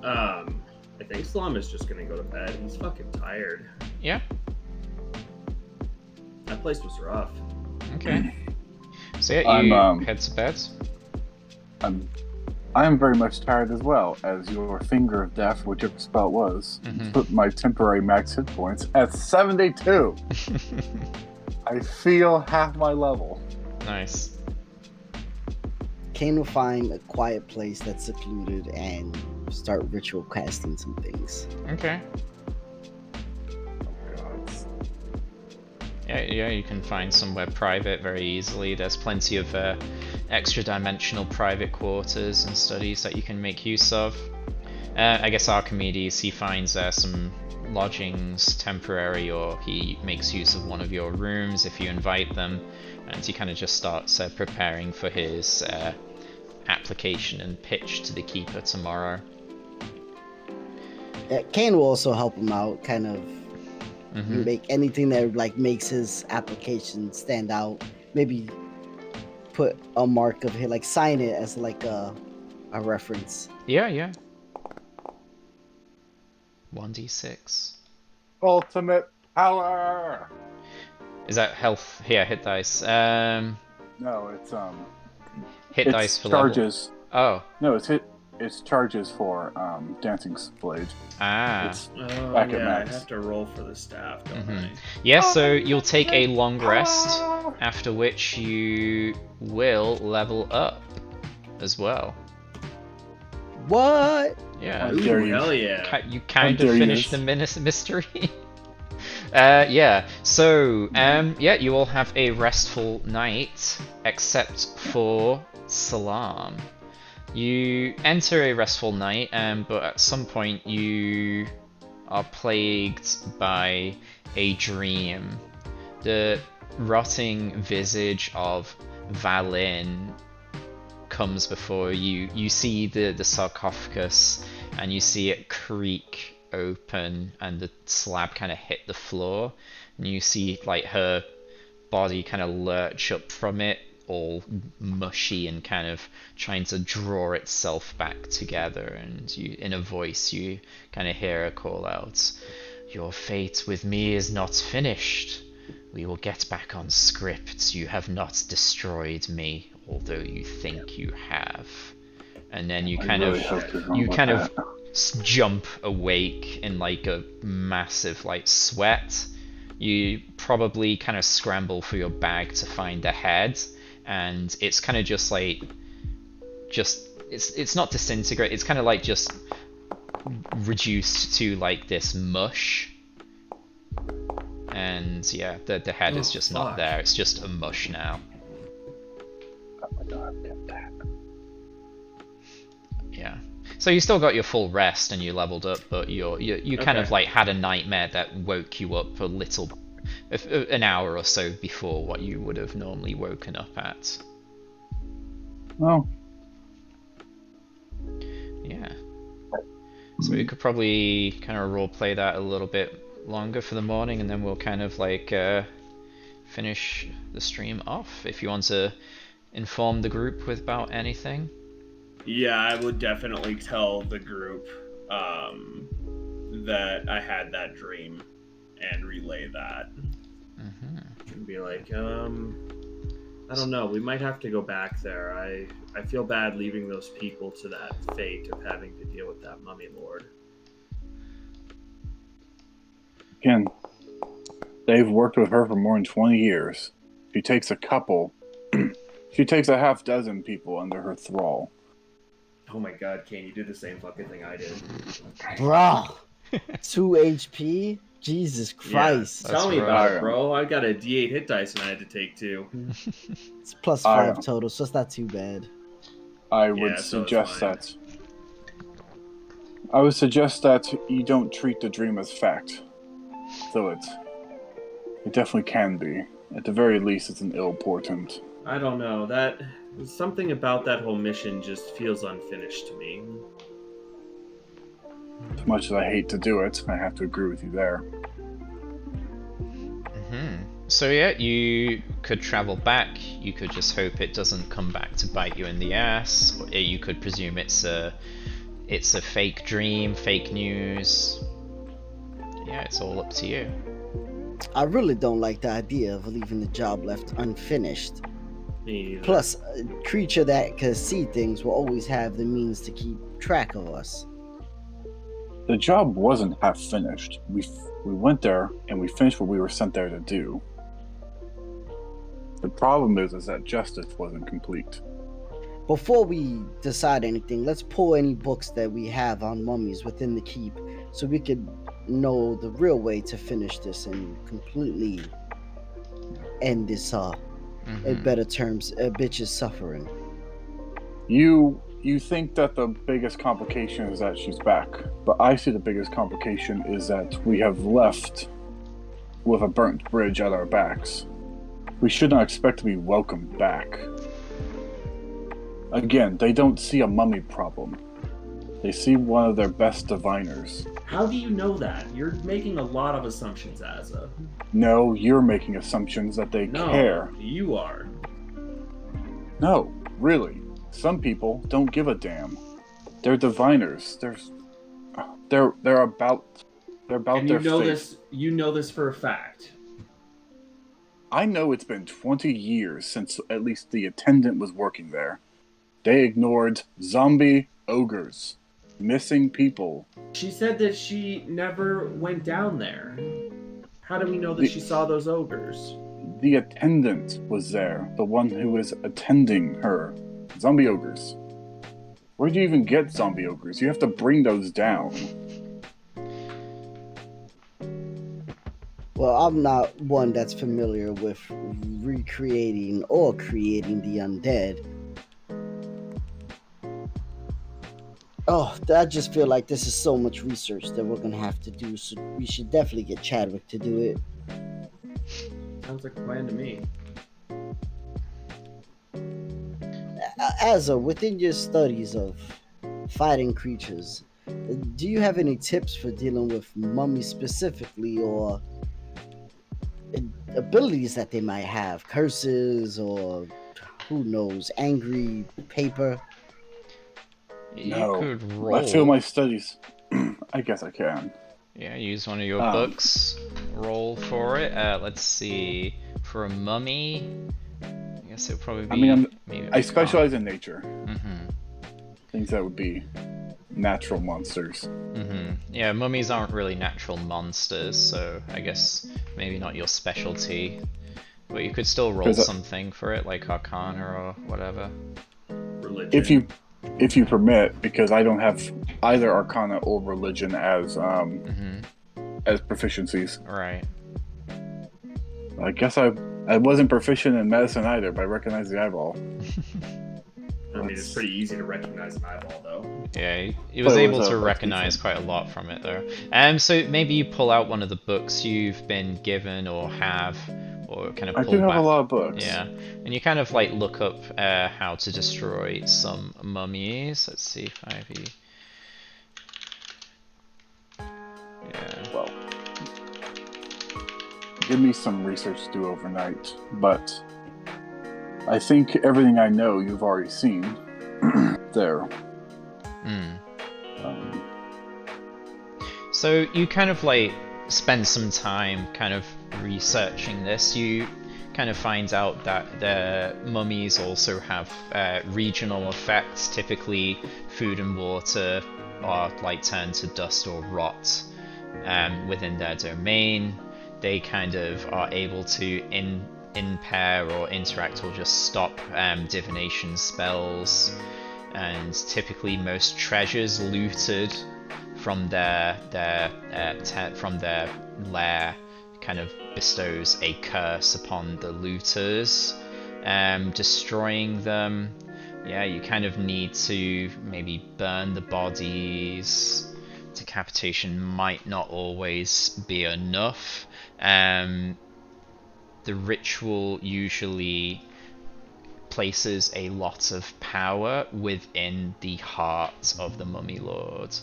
I think Slum is just gonna go to bed. He's fucking tired. Yeah. That place was rough. Okay. So yeah, you head to bed. I am very much tired as well, as your finger of death, whichever spell it was, put my temporary max hit points at 72. I feel half my level. Nice. Kane will find a quiet place that's secluded and start ritual casting some things. Okay. Yeah, you can find somewhere private very easily. There's plenty of extra dimensional private quarters and studies that you can make use of. I guess Archimedes, he finds some lodgings temporary, or he makes use of one of your rooms if you invite them, and he kind of just starts preparing for his application and pitch to the keeper tomorrow. Kane will also help him out, kind of Mm-hmm. make anything that like makes his application stand out. Maybe put a mark of it, like sign it as like a reference. Yeah. 1d6. Ultimate power! Is that health? Yeah, hit dice. No, it's Hit it's dice for charges. level. Oh. No, it's It's charges for Dancing Blade. Ah. It's Oh, back at yeah, I max. have to roll for the staff, don't I? Yeah, so you'll take a long rest, after which you will level up as well. What? Yeah. How dare Ooh, you. hell yeah. You kind How of dare you. finished the mystery. Yeah. So, yeah, you all have a restful night, except for Salam. You enter a restful night, but at some point you are plagued by a dream. The rotting visage of Valin comes before you. You see the sarcophagus, and you see it creak open, and the slab kind of hit the floor, and you see like her body kind of lurch up from it, all mushy and kind of trying to draw itself back together. And you, in a voice, you kind of hear her call out, "Your fate with me is not finished. We will get back on script. You have not destroyed me, although you think you have." And then you kind of jump awake in like a massive like sweat. You probably kind of scramble for your bag to find the head, and it's kind of just like it's not disintegrate, it's kind of like just reduced to like this mush. And yeah, the head is just not there, it's just a mush now. Oh my god, get that. Yeah. So you still got your full rest and you leveled up, but you kind of like had a nightmare that woke you up a little, an hour or so before what you would have normally woken up at. Well, Yeah. So we could probably kind of roleplay that a little bit longer for the morning, and then we'll kind of like finish the stream off. If you want to inform the group about anything. Yeah, I would definitely tell the group that I had that dream and relay that. And be like, I don't know, we might have to go back there. I feel bad leaving those people to that fate of having to deal with that mummy lord. again, they've worked with her for more than 20 years. She takes a couple. She takes a half dozen people under her thrall. Oh my god, Kane, you did the same fucking thing I did. Bruh. 2 HP? Jesus Christ. Tell me right. about it, bro. I got a D8 hit dice and I had to take 2. It's plus 5 total, so it's not too bad. I would suggest that you don't treat the dream as fact. Though it definitely can be. At the very least, it's an ill portent. I don't know. That something about that whole mission just feels unfinished to me. As much as I hate to do it, I have to agree with you there. So yeah, you could travel back. You could just hope it doesn't come back to bite you in the ass. Or you could presume it's a fake dream, fake news. Yeah, it's all up to you. I really don't like the idea of leaving the job left unfinished. Me either. Plus, a creature that can see things will always have the means to keep track of us. The job wasn't half finished. We went there and we finished what we were sent there to do. The problem is that justice wasn't complete. Before we decide anything, let's pull any books that we have on mummies within the keep so we could know the real way to finish this and completely end this in better terms, a bitch's suffering. You think that the biggest complication is that she's back, but I see the biggest complication is that we have left with a burnt bridge at our backs. We should not expect to be welcomed back. Again, they don't see a mummy problem. They see one of their best diviners. How do you know that? You're making a lot of assumptions, Azza. No, you're making assumptions that they care. No, you are. No, really. Some people don't give a damn. They're diviners. They're about And their you know fate. this. You know this for a fact. I know it's been 20 years since at least the attendant was working there. They ignored zombie ogres, missing people. She said that she never went down there. How do we know that The, she saw those ogres? the attendant was there, the one who was attending her. Zombie ogres. Where'd you even get zombie ogres? You have to bring those down. Well, I'm not one that's familiar with recreating or creating the undead. Oh, I just feel like this is so much research that we're gonna have to do, so we should definitely get Chadwick to do it. Sounds like a plan to me. Azza, within your studies of fighting creatures, do you have any tips for dealing with mummies specifically, or abilities that they might have? Curses, or who knows, angry paper? You No. could I feel roll. my studies. I guess I can. Yeah, use one of your Um, books. Roll for it. Let's see. For a mummy, I guess it'll probably be. I mean, maybe I specialize in nature. Mm-hmm. Things that would be natural monsters. Mm-hmm. Yeah, mummies aren't really natural monsters, so I guess maybe not your specialty. But you could still roll Because something for it, like Arcana or whatever. Religion. if you permit, because I don't have either Arcana or Religion as Mm-hmm. as proficiencies. Right. I guess I wasn't proficient in medicine either, but I recognize the eyeball. I mean, it's pretty easy to recognize an eyeball, though. Yeah, he was But it able was, to like, recognize decent. quite a lot from it though. So maybe you pull out one of the books you've been given or have, or kind of I pull do have a back. lot of books. Yeah, and you kind of like look up how to destroy some mummies. Let's see, 5e. Yeah. Well, give me some research to do overnight, but I think everything I know you've already seen there. Mm. Um, So you kind of like spend some time kind of researching this. You kind of find out that the mummies also have regional effects. Typically, food and water are like turned to dust or rot within their domain. They kind of are able to impair or interact or just stop divination spells. And typically, most treasures looted from their lair kind of bestows a curse upon the looters, destroying them. Yeah, you kind of need to maybe burn the bodies. Decapitation might not always be enough. The ritual usually places a lot of power within the heart of the mummy lord.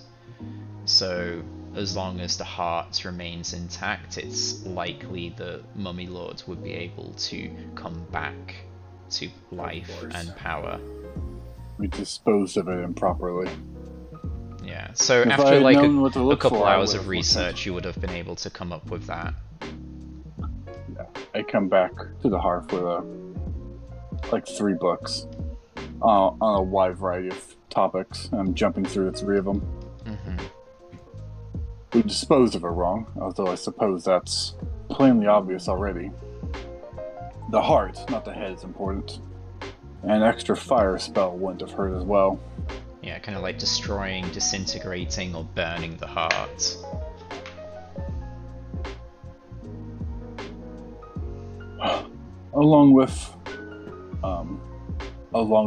So as long as the heart remains intact, it's likely the mummy lord would be able to come back to life and power. we disposed of it improperly. Yeah, so If I after had like known what to a look couple for, I hours would of have looked research, you would have been able to come up with that. I come back to the hearth with like 3 books on a wide variety of topics. I'm jumping through the 3 of them. Mm-hmm. We disposed of it wrong, although I suppose that's plainly obvious already. The heart, not the head, is important. An extra fire spell wouldn't have hurt as well. Yeah, kind of like destroying, disintegrating, or burning the heart. Along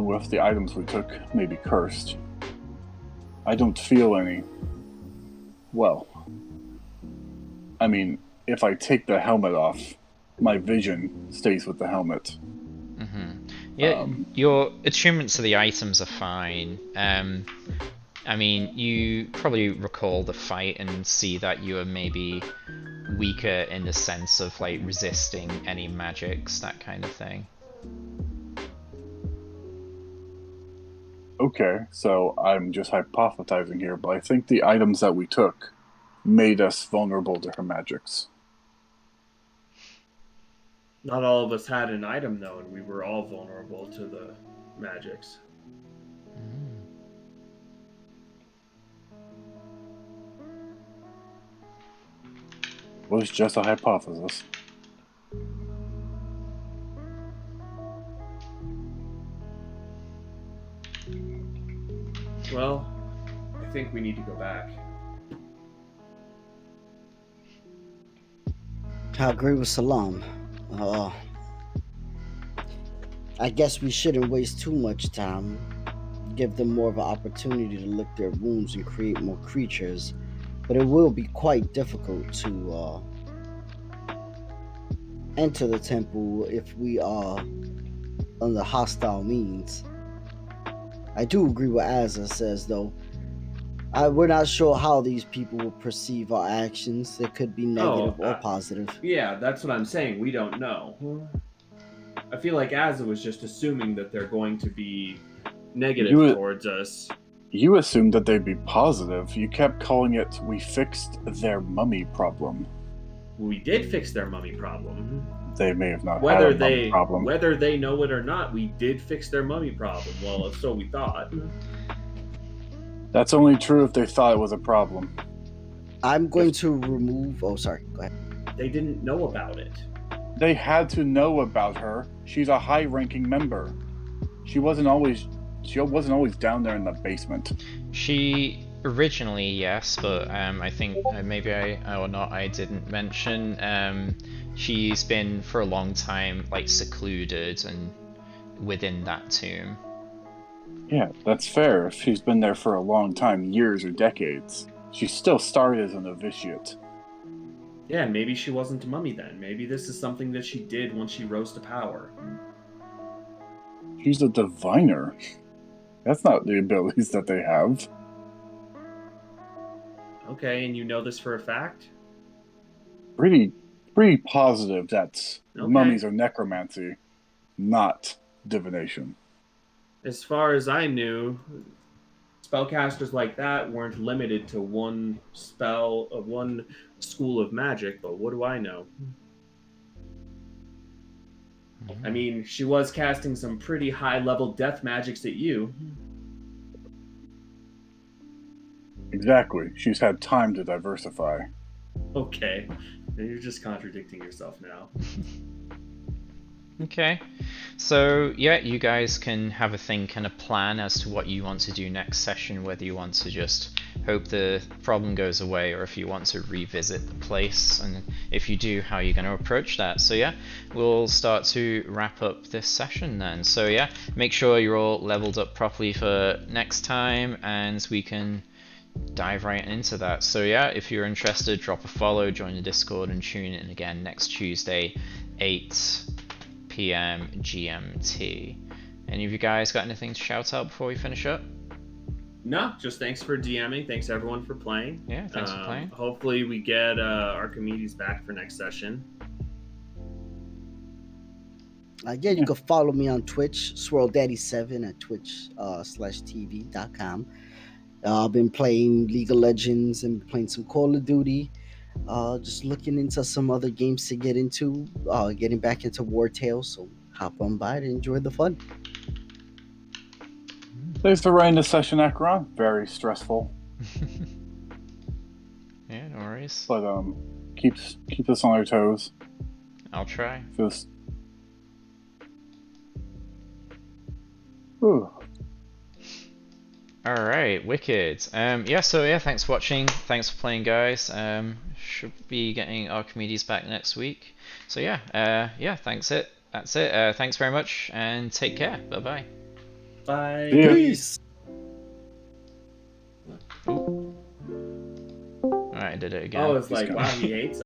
with the items we took may be cursed. I don't feel any. Well, I mean, if I take the helmet off, my vision stays with the helmet. Mm-hmm. Yeah, your attunements to the items are fine. I mean, you probably recall the fight and see that you are maybe weaker in the sense of like resisting any magics, that kind of thing. Okay, so I'm just hypothesizing here, but I think the items that we took made us vulnerable to her magics. Not all of us had an item, though, and we were all vulnerable to the magics. was just a hypothesis. Well, I think we need to go back. I agree with Salam. I guess we shouldn't waste too much time. Give them more of an opportunity to lick their wounds and create more creatures. But it will be quite difficult to enter the temple if we are under hostile means. I do agree with Azza says, though. We're not sure how these people will perceive our actions. It could be negative or positive. Yeah, that's what I'm saying. We don't know. I feel like Azza was just assuming that they're going to be negative towards us. You assumed that they'd be positive. You kept calling it, we fixed their mummy problem. We did fix their mummy problem. They may have not had a mummy problem. Whether they know it or not, we did fix their mummy problem. Well, so we thought. That's only true if they thought it was a problem. I'm going to remove... Oh, sorry. Go ahead. They didn't know about it. They had to know about her. She's a high-ranking member. She wasn't always down there in the basement. She originally, yes, but I think maybe I didn't mention. She's been for a long time like secluded and within that tomb. Yeah, that's fair. If she's been there for a long time, years or decades, she still started as a novitiate. Yeah, maybe she wasn't a mummy then. Maybe this is something that she did once she rose to power. She's a diviner. That's not the abilities that they have. Okay, and you know this for a fact? Pretty positive that mummies are necromancy, not divination. As far as I knew, spellcasters like that weren't limited to one spell of one school of magic, but what do I know? I mean, she was casting some pretty high-level death magics at you. Exactly. She's had time to diversify. Okay. You're just contradicting yourself now. Okay. So, yeah, you guys can have a think and a plan as to what you want to do next session, whether you want to just hope the problem goes away or if you want to revisit the place, and if you do, how you're going to approach that. So yeah, we'll start to wrap up this session then. So yeah, make sure you're all leveled up properly for next time, and we can dive right into that. So yeah, if you're interested, drop a follow, join the Discord, and tune in again next Tuesday, 8 p.m. GMT. Any of you guys got anything to shout out before we finish up? No, just thanks for DMing. Thanks everyone for playing. Yeah, thanks for playing. Hopefully we get Archimedes back for next session. Yeah, you can follow me on Twitch, SwirlDaddy7 at twitch/tv.com. I've been playing League of Legends and playing some Call of Duty. Just looking into some other games to get into. Getting back into War Tales, so hop on by to enjoy the fun. Thanks for running the session, Akron. Very stressful. Yeah, no worries. But keep us on our toes. I'll try. Just. Ooh. Alright, wicked. Yeah, so yeah, thanks for watching. Thanks for playing, guys. Should be getting Archimedes back next week. So yeah, that's it. Thanks very much, and take care. Bye-bye. Bye. Peace. Alright, I did it again. Oh, it's like, wow, he hates